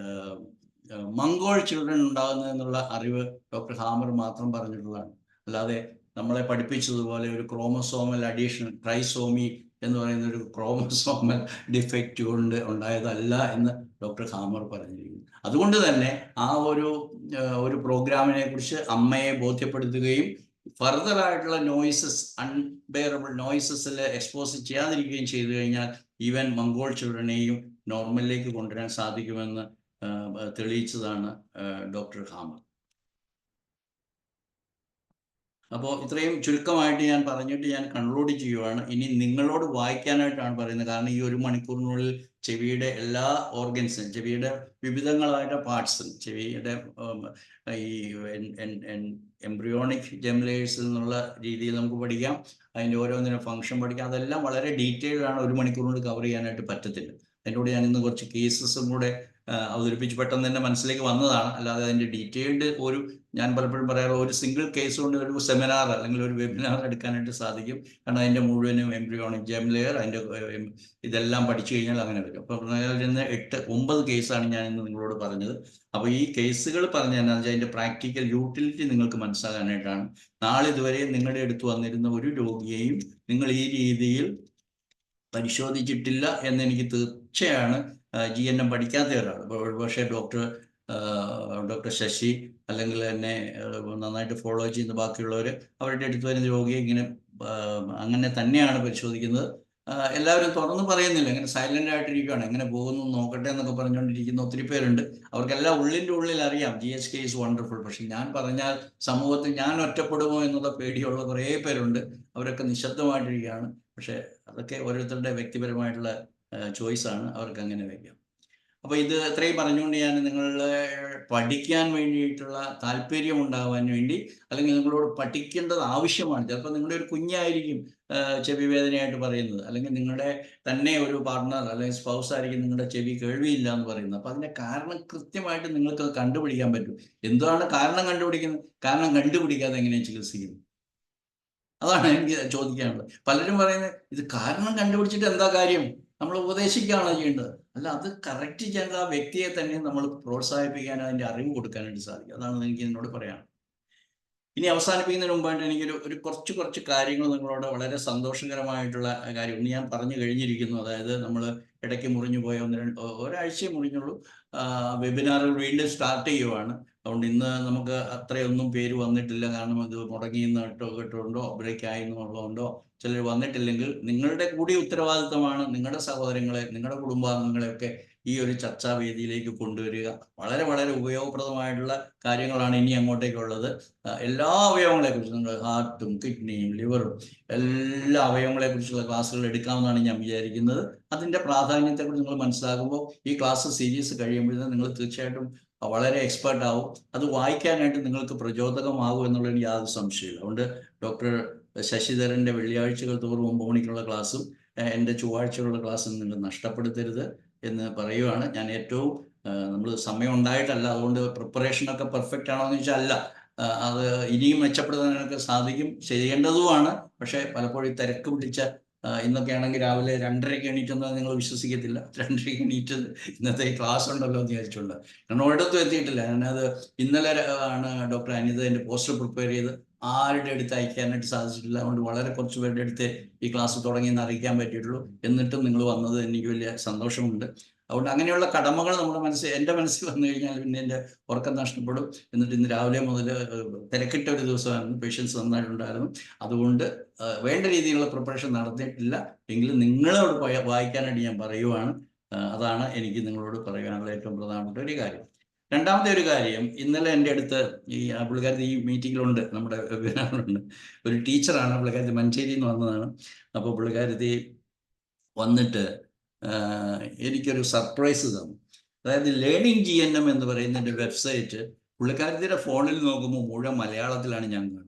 മംഗോൾ ചിൽഡ്രൻ ഉണ്ടാകുന്നതെന്നുള്ള അറിവ് ഡോക്ടർ ഹാമർ മാത്രം പറഞ്ഞിട്ടുള്ളതാണ്. അല്ലാതെ നമ്മളെ പഠിപ്പിച്ചതുപോലെ ഒരു ക്രോമസോമൽ അഡീഷൻ, ട്രൈസോമി എന്ന് പറയുന്ന ഒരു ക്രോമസോമൽ ഡിഫക്റ്റ് കൊണ്ട് ഉണ്ടായതല്ല എന്ന് ഡോക്ടർ ഹാമർ പറഞ്ഞിരിക്കുന്നു. അതുകൊണ്ട് തന്നെ ആ ഒരു പ്രോഗ്രാമിനെ കുറിച്ച് അമ്മയെ ബോധ്യപ്പെടുത്തുകയും ഫർദർ ആയിട്ടുള്ള നോയ്സസ്, അൺബെയറബിൾ നോയ്സസിൽ എക്സ്പോസ് ചെയ്യാതിരിക്കുകയും ചെയ്തു കഴിഞ്ഞാൽ ഈവൻ മംഗോൾ ചിൽഡ്രനെയും നോർമലിലേക്ക് കൊണ്ടുവരാൻ സാധിക്കുമെന്ന് തെളിയിച്ചതാണ് ഡോക്ടർ ഹാമർ. അപ്പോൾ ഇത്രയും ചുരുക്കമായിട്ട് ഞാൻ പറഞ്ഞിട്ട് ഞാൻ കൺക്ലൂഡ് ചെയ്യുവാണ്. ഇനി നിങ്ങളോട് വായിക്കാനായിട്ടാണ് പറയുന്നത്. കാരണം ഈ 1 മണിക്കൂറിനുള്ളിൽ ചെവിയുടെ എല്ലാ ഓർഗൻസും, ചെവിയുടെ വിവിധങ്ങളായ പാർട്സും, ചെവിയുടെ ഈ എംബ്രിയോണിക് ജെംലേഴ്സിൽ നിന്നുള്ള രീതിയിൽ നമുക്ക് പഠിക്കാം, അതിൻ്റെ ഓരോന്നിനും ഫംഗ്ഷൻ പഠിക്കാം. അതെല്ലാം വളരെ ഡീറ്റെയിൽഡാണ്, 1 മണിക്കൂറിനുള്ളിൽ കവർ ചെയ്യാനായിട്ട് പറ്റത്തില്ല. അതിൻ്റെ കൂടെ ഞാൻ ഇന്ന് കുറച്ച് കേസസും കൂടെ അവതരിപ്പിച്ച് പെട്ടെന്ന് തന്നെ മനസ്സിലേക്ക് വന്നതാണ്. അല്ലാതെ അതിൻ്റെ ഡീറ്റെയിൽഡ് ഞാൻ പലപ്പോഴും പറയാറ്, ഒരു സിംഗിൾ കേസ് കൊണ്ട് ഒരു സെമിനാർ അല്ലെങ്കിൽ ഒരു വെബിനാർ എടുക്കാനായിട്ട് സാധിക്കും. കാരണം അതിൻ്റെ മുഴുവനും എംബ്രിയോണിക് ജെം ലെയർ, അതിൻ്റെ ഇതെല്ലാം പഠിച്ചു കഴിഞ്ഞാൽ അങ്ങനെ വരും. അപ്പോൾ 9 കേസാണ് ഞാൻ ഇന്ന് നിങ്ങളോട് പറഞ്ഞത്. അപ്പോൾ ഈ കേസുകൾ പറഞ്ഞു തന്നാൽ അതിൻ്റെ പ്രാക്ടിക്കൽ യൂട്ടിലിറ്റി നിങ്ങൾക്ക് മനസ്സിലാകാനായിട്ടാണ്. നാളെ ഇതുവരെ നിങ്ങളുടെ അടുത്ത് വന്നിരുന്ന ഒരു രോഗിയെയും നിങ്ങൾ ഈ രീതിയിൽ പരിശോധിച്ചിട്ടില്ല എന്നെനിക്ക് തീർച്ചയാണ്. GNM പഠിക്കാത്ത ഒരാൾ, പക്ഷേ ഡോക്ടർ ശശി അല്ലെങ്കിൽ എന്നെ നന്നായിട്ട് ഫോളോ ചെയ്യുന്ന ബാക്കിയുള്ളവർ അവരുടെ അടുത്ത് വരുന്ന രോഗിയെ ഇങ്ങനെ അങ്ങനെ തന്നെയാണ് പരിശോധിക്കുന്നത്. എല്ലാവരും തുറന്ന് പറയുന്നില്ല, ഇങ്ങനെ സൈലൻ്റ് ആയിട്ടിരിക്കുകയാണ്. എങ്ങനെ പോകുന്നു നോക്കട്ടെ എന്നൊക്കെ പറഞ്ഞുകൊണ്ടിരിക്കുന്ന ഒത്തിരി പേരുണ്ട്. അവർക്കെല്ലാം ഉള്ളിൻ്റെ ഉള്ളിൽ അറിയാം GHK ഈസ് വണ്ടർഫുൾ. പക്ഷെ ഞാൻ പറഞ്ഞാൽ സമൂഹത്തിൽ ഞാൻ ഒറ്റപ്പെടുമോ എന്നുള്ള പേടിയുള്ള കുറേ പേരുണ്ട്. അവരൊക്കെ നിശബ്ദമായിട്ടിരിക്കുകയാണ്. പക്ഷെ അതൊക്കെ ഓരോരുത്തരുടെ വ്യക്തിപരമായിട്ടുള്ള ചോയ്സാണ്, അവർക്ക് അങ്ങനെ വയ്ക്കാം. അപ്പോൾ ഇത് ഇത്രയും പറഞ്ഞുകൊണ്ട് ഞാൻ നിങ്ങളെ പഠിക്കാൻ വേണ്ടിയിട്ടുള്ള താല്പര്യം ഉണ്ടാകാൻ വേണ്ടി, അല്ലെങ്കിൽ നിങ്ങളോട് പഠിക്കേണ്ടത് ആവശ്യമാണ്. ചിലപ്പോൾ നിങ്ങളുടെ ഒരു കുഞ്ഞായിരിക്കും ചെവി വേദനയായിട്ട് പറയുന്നത്, അല്ലെങ്കിൽ നിങ്ങളുടെ തന്നെ ഒരു പാർട്ട്ണർ അല്ലെങ്കിൽ സ്പൗസ് ആയിരിക്കും നിങ്ങളുടെ ചെവി കേൾവിയില്ല എന്ന് പറയുന്നത്. അപ്പോൾ അതിൻ്റെ കാരണം കൃത്യമായിട്ട് നിങ്ങൾക്ക് കണ്ടുപിടിക്കാൻ പറ്റും. എന്താണ് കാരണം കണ്ടുപിടിക്കുന്നത്? കാരണം കണ്ടുപിടിക്കാതെ എങ്ങനെയാണ് ചികിത്സിക്കുന്നത്? അതാണ് എനിക്ക് ചോദിക്കാനുള്ളത്. പലരും പറയുന്നത് ഇത് കാരണം കണ്ടുപിടിച്ചിട്ട് എന്താ കാര്യം, നമ്മൾ ഉപദേശിക്കുകയാണോ ചെയ്യേണ്ടത്? അല്ല, അത് കറക്റ്റ് ചെയ്യേണ്ട ആ വ്യക്തിയെ തന്നെ നമ്മൾ പ്രോത്സാഹിപ്പിക്കാൻ, അതിൻ്റെ അറിവ് കൊടുക്കാനായിട്ട് സാധിക്കും. അതാണ് എനിക്ക് എന്നോട് പറയാം. ഇനി അവസാനിപ്പിക്കുന്നതിന് മുമ്പായിട്ട് എനിക്കൊരു കുറച്ച് കാര്യങ്ങൾ നിങ്ങളോട് വളരെ സന്തോഷകരമായിട്ടുള്ള കാര്യം ഒന്ന് ഞാൻ പറഞ്ഞു കഴിഞ്ഞിരിക്കുന്നു. അതായത് നമ്മൾ ഇടയ്ക്ക് മുറിഞ്ഞു പോയ ഒരാഴ്ചയെ മുറിഞ്ഞുള്ളൂ, വെബിനാറുകൾ വീണ്ടും സ്റ്റാർട്ട് ചെയ്യുവാണ്. അതുകൊണ്ട് ഇന്ന് നമുക്ക് അത്രയൊന്നും പേര് വന്നിട്ടില്ല. കാരണം ഇത് മുടങ്ങിയെന്ന് കേട്ടുകൊണ്ടോ ബ്രേക്ക് ആയി എന്നുള്ളതുകൊണ്ടോ ചിലർ വന്നിട്ടില്ലെങ്കിൽ നിങ്ങളുടെ കൂടി ഉത്തരവാദിത്തമാണ് നിങ്ങളുടെ സഹോദരങ്ങളെ, നിങ്ങളുടെ കുടുംബാംഗങ്ങളെയൊക്കെ ഈ ഒരു ചർച്ചാവേദിയിലേക്ക് കൊണ്ടുവരിക. വളരെ വളരെ ഉപയോഗപ്രദമായിട്ടുള്ള കാര്യങ്ങളാണ് ഇനി അങ്ങോട്ടേക്കുള്ളത്. എല്ലാ അവയവങ്ങളെക്കുറിച്ചും, നിങ്ങൾ ഹാർട്ടും കിഡ്നിയും ലിവറും എല്ലാ അവയവങ്ങളെക്കുറിച്ചുള്ള ക്ലാസ്സുകൾ എടുക്കാമെന്നാണ് ഞാൻ വിചാരിക്കുന്നത്. അതിൻ്റെ പ്രാധാന്യത്തെക്കുറിച്ച് നിങ്ങൾ മനസ്സിലാക്കുമ്പോൾ ഈ ക്ലാസ് സീരീസ് കഴിയുമ്പോഴത്തേക്കും നിങ്ങൾ തീർച്ചയായിട്ടും വളരെ എക്സ്പേർട്ട് ആവും. അത് വായിക്കാനായിട്ട് നിങ്ങൾക്ക് പ്രചോദകമാകും എന്നുള്ളതിന് യാതൊരു സംശയമില്ല. അതുകൊണ്ട് ഡോക്ടർ ശശിധരൻ്റെ വെള്ളിയാഴ്ചകൾ തോറും 9 മണിക്കുള്ള ക്ലാസ്സും എൻ്റെ ചൊവ്വാഴ്ചകളുള്ള ക്ലാസ്സും നിങ്ങൾ നഷ്ടപ്പെടുത്തരുത് എന്ന് പറയുവാണ്. ഞാൻ ഏറ്റവും നമ്മൾ സമയം ഉണ്ടായിട്ടല്ല, അതുകൊണ്ട് പ്രിപ്പറേഷനൊക്കെ പെർഫെക്റ്റ് ആണോ എന്ന് ചോദിച്ചാൽ അല്ല. അത് ഇനിയും മെച്ചപ്പെടുത്താനൊക്കെ സാധിക്കും, ചെയ്യേണ്ടതുമാണ്. പക്ഷേ പലപ്പോഴും തിരക്ക് പിടിച്ച ഇന്നൊക്കെ ആണെങ്കിൽ രാവിലെ 2:30-ക്ക് എണീറ്റെന്നാൽ നിങ്ങൾ വിശ്വസിക്കത്തില്ല. 2:30-ക്ക് എണീറ്റത് ഇന്നത്തെ ക്ലാസ് ഉണ്ടല്ലോ എന്ന് വിചാരിച്ചുകൊണ്ട്. കാരണം ഒരിടത്തും എത്തിയിട്ടില്ല. ഞാനത് ഇന്നലെ ആണ് ഡോക്ടർ അനിത എൻ്റെ പോസ്റ്റർ പ്രിപ്പയർ ചെയ്ത് ആരുടെ അടുത്ത് അയക്കാനായിട്ട് സാധിച്ചിട്ടില്ല. അതുകൊണ്ട് വളരെ കുറച്ച് പേരുടെ അടുത്ത് ഈ ക്ലാസ് തുടങ്ങിയെന്ന് അറിയിക്കാൻ പറ്റിയിട്ടുള്ളൂ. എന്നിട്ടും നിങ്ങൾ വന്നത് എനിക്ക് വലിയ സന്തോഷമുണ്ട്. അതുകൊണ്ട് അങ്ങനെയുള്ള കടമകൾ നമ്മുടെ എൻ്റെ മനസ്സിൽ വന്നു കഴിഞ്ഞാൽ പിന്നെ എൻ്റെ ഉറക്കം നഷ്ടപ്പെടും. എന്നിട്ട് ഇന്ന് രാവിലെ മുതൽ തിരക്കിട്ട ഒരു ദിവസമായിരുന്നു, പേഷ്യൻസ് നന്നായിട്ടുണ്ടായിരുന്നു. അതുകൊണ്ട് വേണ്ട രീതിയിലുള്ള പ്രിപ്പറേഷൻ നടത്തിയിട്ടില്ല എങ്കിലും നിങ്ങളോട് വായിക്കാനായിട്ട് ഞാൻ പറയുവാണ്. അതാണ് എനിക്ക് നിങ്ങളോട് പറയാനുള്ള ഏറ്റവും പ്രധാനപ്പെട്ട ഒരു കാര്യം. രണ്ടാമത്തെ ഒരു കാര്യം, ഇന്നലെ എൻ്റെ അടുത്ത് ഈ പുള്ളിക്കാരത്തി ഈ മീറ്റിങ്ങിലുണ്ട്, നമ്മുടെ വെബിനാറിലുണ്ട്, ഒരു ടീച്ചറാണ്. പുള്ളിക്കാരത്തി മഞ്ചേരിയിൽ നിന്ന് വന്നതാണ്. അപ്പോൾ പുള്ളിക്കാരത്തി വന്നിട്ട് എനിക്കൊരു സർപ്രൈസ് തന്നു. അതായത് ലേണിംഗ് GNM എന്ന് പറയുന്നതിൻ്റെ വെബ്സൈറ്റ് പുള്ളിക്കാരത്തിയുടെ ഫോണിൽ നോക്കുമ്പോൾ മുഴുവൻ മലയാളത്തിലാണ് ഞാൻ കാണുന്നത്.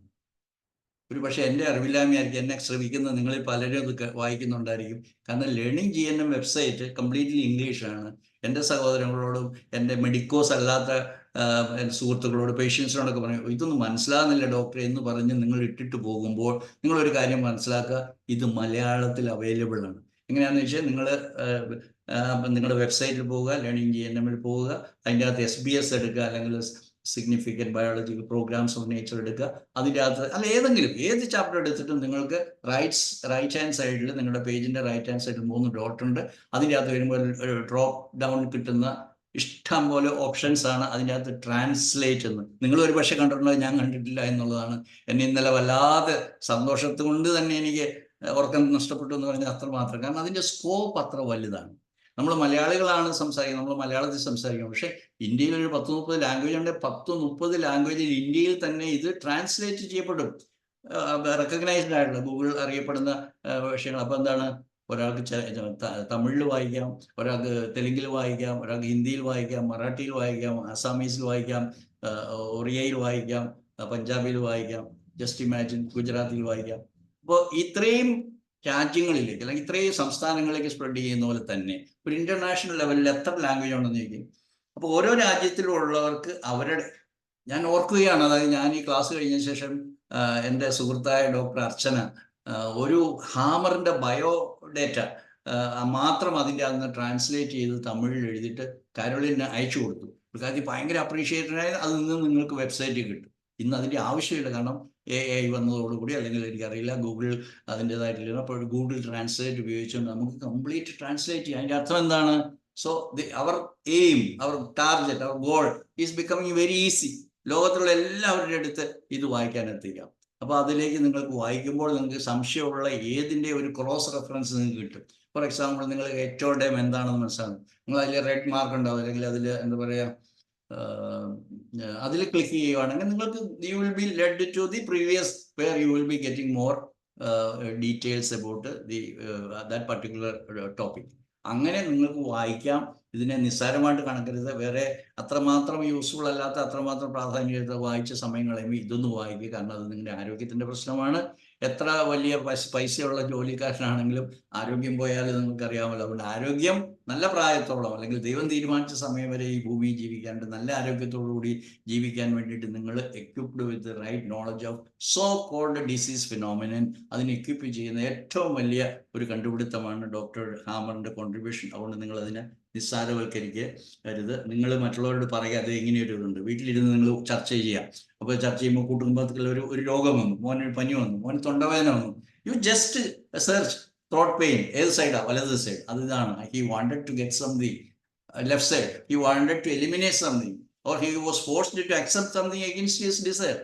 ഒരു പക്ഷേ എൻ്റെ അറിവില്ലായ്മയായിരിക്കും, എന്നെ ശ്രമിക്കുന്ന നിങ്ങളിൽ പലരും ഇത് വായിക്കുന്നുണ്ടായിരിക്കും. കാരണം ലേണിംഗ് GNM വെബ്സൈറ്റ് കംപ്ലീറ്റ്ലി ഇംഗ്ലീഷാണ്. എൻ്റെ സഹോദരങ്ങളോടും എൻ്റെ മെഡിക്കോസ് അല്ലാത്ത എൻ്റെ സുഹൃത്തുക്കളോട്, പേഷ്യൻസിനോടൊക്കെ പറയും, ഇതൊന്നും മനസ്സിലാകുന്നില്ല ഡോക്ടറെ എന്ന് പറഞ്ഞ് നിങ്ങൾ ഇട്ടിട്ട് പോകുമ്പോൾ നിങ്ങളൊരു കാര്യം മനസ്സിലാക്കുക, ഇത് മലയാളത്തിൽ അവൈലബിൾ ആണ്. എങ്ങനെയാണെന്ന് വെച്ചാൽ നിങ്ങൾ നിങ്ങളുടെ വെബ്സൈറ്റിൽ പോവുക, ലേണിംഗ് GNMൽ പോവുക, അതിൻ്റെ അകത്ത് SBS എടുക്കുക, അല്ലെങ്കിൽ significant biological programs of nature എടുക്കുക. അതിൻ്റെ അകത്ത് അല്ല ഏത് ചാപ്റ്റർ എടുത്തിട്ടും നിങ്ങൾക്ക് റൈറ്റ് ഹാൻഡ് സൈഡിൽ, നിങ്ങളുടെ പേജിൻ്റെ റൈറ്റ് ഹാൻഡ് സൈഡിൽ 3 ഡോട്ട് ഉണ്ട്. അതിൻ്റെ അകത്ത് വരുമ്പോൾ ഡ്രോപ്പ് ഡൗൺ കിട്ടുന്ന ഇഷ്ടം പോലെ ഓപ്ഷൻസ് ആണ്. അതിൻ്റെ അകത്ത് ട്രാൻസ്ലേറ്റ് എന്ന് നിങ്ങൾ ഒരു പക്ഷേ കണ്ടിട്ടുണ്ടോ, ഞാൻ കണ്ടിട്ടില്ല എന്നുള്ളതാണ്. എന്നെ ഇന്നലെ വല്ലാതെ സന്തോഷത്തുകൊണ്ട് തന്നെ എനിക്ക് ഉറക്കം നഷ്ടപ്പെട്ടു എന്ന് പറഞ്ഞാൽ അത്രമാത്രം. കാരണം അതിൻ്റെ സ്കോപ്പ് അത്ര വലുതാണ്. നമ്മൾ മലയാളികളാണ് സംസാരിക്കുന്നത്, നമ്മൾ മലയാളത്തിൽ സംസാരിക്കണം. പക്ഷേ ഇന്ത്യയിൽ ഒരു 10-30 ലാംഗ്വേജ് ഉണ്ട്. 10-30 ലാംഗ്വേജിൽ ഇന്ത്യയിൽ തന്നെ ഇത് ട്രാൻസ്ലേറ്റ് ചെയ്യപ്പെടും. റെക്കഗ്നൈസ്ഡ് ആയിട്ടുള്ള ഗൂഗിൾ അറിയപ്പെടുന്ന വിഷയങ്ങൾ. അപ്പോൾ എന്താണ്, ഒരാൾക്ക് തമിഴിൽ വായിക്കാം, ഒരാൾക്ക് തെലുങ്കിൽ വായിക്കാം, ഒരാൾക്ക് ഹിന്ദിയിൽ വായിക്കാം, മറാഠിയിൽ വായിക്കാം, അസാമീസിൽ വായിക്കാം, ഒറിയയിൽ വായിക്കാം, പഞ്ചാബിൽ വായിക്കാം, ജസ്റ്റ് ഇമാജിൻ ഗുജറാത്തിൽ വായിക്കാം. അപ്പോൾ ഇത്രയും രാജ്യങ്ങളിലേക്ക് അല്ലെങ്കിൽ ഇത്രയും സംസ്ഥാനങ്ങളിലേക്ക് സ്പ്രെഡ് ചെയ്യുന്ന പോലെ തന്നെ ഒരു ഇന്റർനാഷണൽ ലെവലിൽ എത്ര ലാംഗ്വേജ് ഉണ്ടെന്ന് ചോദിക്കും. അപ്പോൾ ഓരോ രാജ്യത്തിലുള്ളവർക്ക് അവരുടെ, ഞാൻ ഓർക്കുകയാണ്, അതായത് ഞാൻ ഈ ക്ലാസ് കഴിഞ്ഞ ശേഷം എൻ്റെ സുഹൃത്തായ ഡോക്ടർ അർച്ചന ഒരു ഹാമറിൻ്റെ ബയോഡേറ്റ മാത്രം അതിൻ്റെ അന്ന് ട്രാൻസ്ലേറ്റ് ചെയ്ത് തമിഴിൽ എഴുതിയിട്ട് കരോളിന് അയച്ചു കൊടുത്തു. പുള്ളിക്കാരി ഭയങ്കര അപ്രീഷിയേറ്റഡായി. അതിൽ നിന്ന് നിങ്ങൾക്ക് വെബ്സൈറ്റ് കിട്ടും. ഇന്ന് അതിൻ്റെ ആവശ്യമില്ല, കാരണം AI വന്നതോടുകൂടി, അല്ലെങ്കിൽ എനിക്കറിയില്ല, ഗൂഗിൾ അതിൻ്റെതായിട്ടില്ല. അപ്പോൾ ഗൂഗിൾ ട്രാൻസ്ലേറ്റ് ഉപയോഗിച്ചുകൊണ്ട് നമുക്ക് കംപ്ലീറ്റ് ട്രാൻസ്ലേറ്റ് ചെയ്യാം. അതിൻ്റെ അർത്ഥം എന്താണ്? So our aim, our target, our goal is becoming very easy. ലോകത്തിലുള്ള എല്ലാവരുടെ അടുത്ത് ഇത് വായിക്കാൻ എത്തിക്കാം. അപ്പോൾ അതിലേക്ക് നിങ്ങൾക്ക് വായിക്കുമ്പോൾ നിങ്ങൾക്ക് സംശയമുള്ള ഏതിൻ്റെ ഒരു ക്രോസ് റെഫറൻസ് നിങ്ങൾക്ക് കിട്ടും. ഫോർ എക്സാമ്പിൾ, നിങ്ങൾ എറ്റോഡേം എന്താണെന്ന് മനസ്സിലാകും. നിങ്ങൾ അതിൽ റെഡ് മാർക്ക് ഉണ്ടാവും, അല്ലെങ്കിൽ അതിൽ എന്താ പറയുക, അതിൽ ക്ലിക്ക് ചെയ്യുകയാണെങ്കിൽ നിങ്ങൾക്ക് you will be led to the previous where you will be getting more details about that particular topic. അങ്ങനെ നിങ്ങൾക്ക് വായിക്കാം. ഇതിനെ നിസ്സാരമായിട്ട് കണക്കരുത്. വേറെ അത്രമാത്രം യൂസ്ഫുൾ അല്ലാത്ത, അത്രമാത്രം പ്രാധാന്യത വായിച്ച സമയങ്ങളെയും ഇതൊന്ന് വായിക്കുക. കാരണം അത് നിങ്ങളുടെ ആരോഗ്യത്തിൻ്റെ പ്രശ്നമാണ്. എത്ര വലിയ പൈസയുള്ള ജോലിക്കാരനാണെങ്കിലും ആരോഗ്യം പോയാൽ നിങ്ങൾക്കറിയാമല്ലോ. അതുകൊണ്ട് ആരോഗ്യം നല്ല പ്രായത്തോളം, അല്ലെങ്കിൽ ദൈവം തീരുമാനിച്ച സമയം വരെ ഈ ഭൂമിയിൽ ജീവിക്കാണ്ട് നല്ല ആരോഗ്യത്തോടുകൂടി ജീവിക്കാൻ വേണ്ടിയിട്ട് നിങ്ങൾ equipped with right knowledge of so called disease phenomenon, അതിന് എക്വിപ്പ് ചെയ്യുന്ന ഏറ്റവും വലിയ ഒരു കണ്ടുപിടുത്തമാണ് ഡോക്ടർ ഹാമറിൻ്റെ കോൺട്രിബ്യൂഷൻ. അതുകൊണ്ട് നിങ്ങളതിനെ നിസ്സാരവൽക്കരിക്കരുത്. നിങ്ങൾ മറ്റുള്ളവരോട് പറയുക, അത് ഇങ്ങനെയൊരു ഇതുണ്ട്, വീട്ടിലിരുന്ന് നിങ്ങൾ ചർച്ച ചെയ്യുക. അപ്പോൾ ചർച്ച ചെയ്യുമ്പോൾ കുടുംബത്തിൽ ഒരു രോഗം വന്നു, മോന് പനി വന്നു, മോന് തൊണ്ടവേദന വന്നു, you just search throat pain, ഏത് സൈഡാ, വലത് സൈഡ്, അത് ഇതാണ്. He wanted to get something left side, he wanted to eliminate something. or he was forced to accept something against his desire.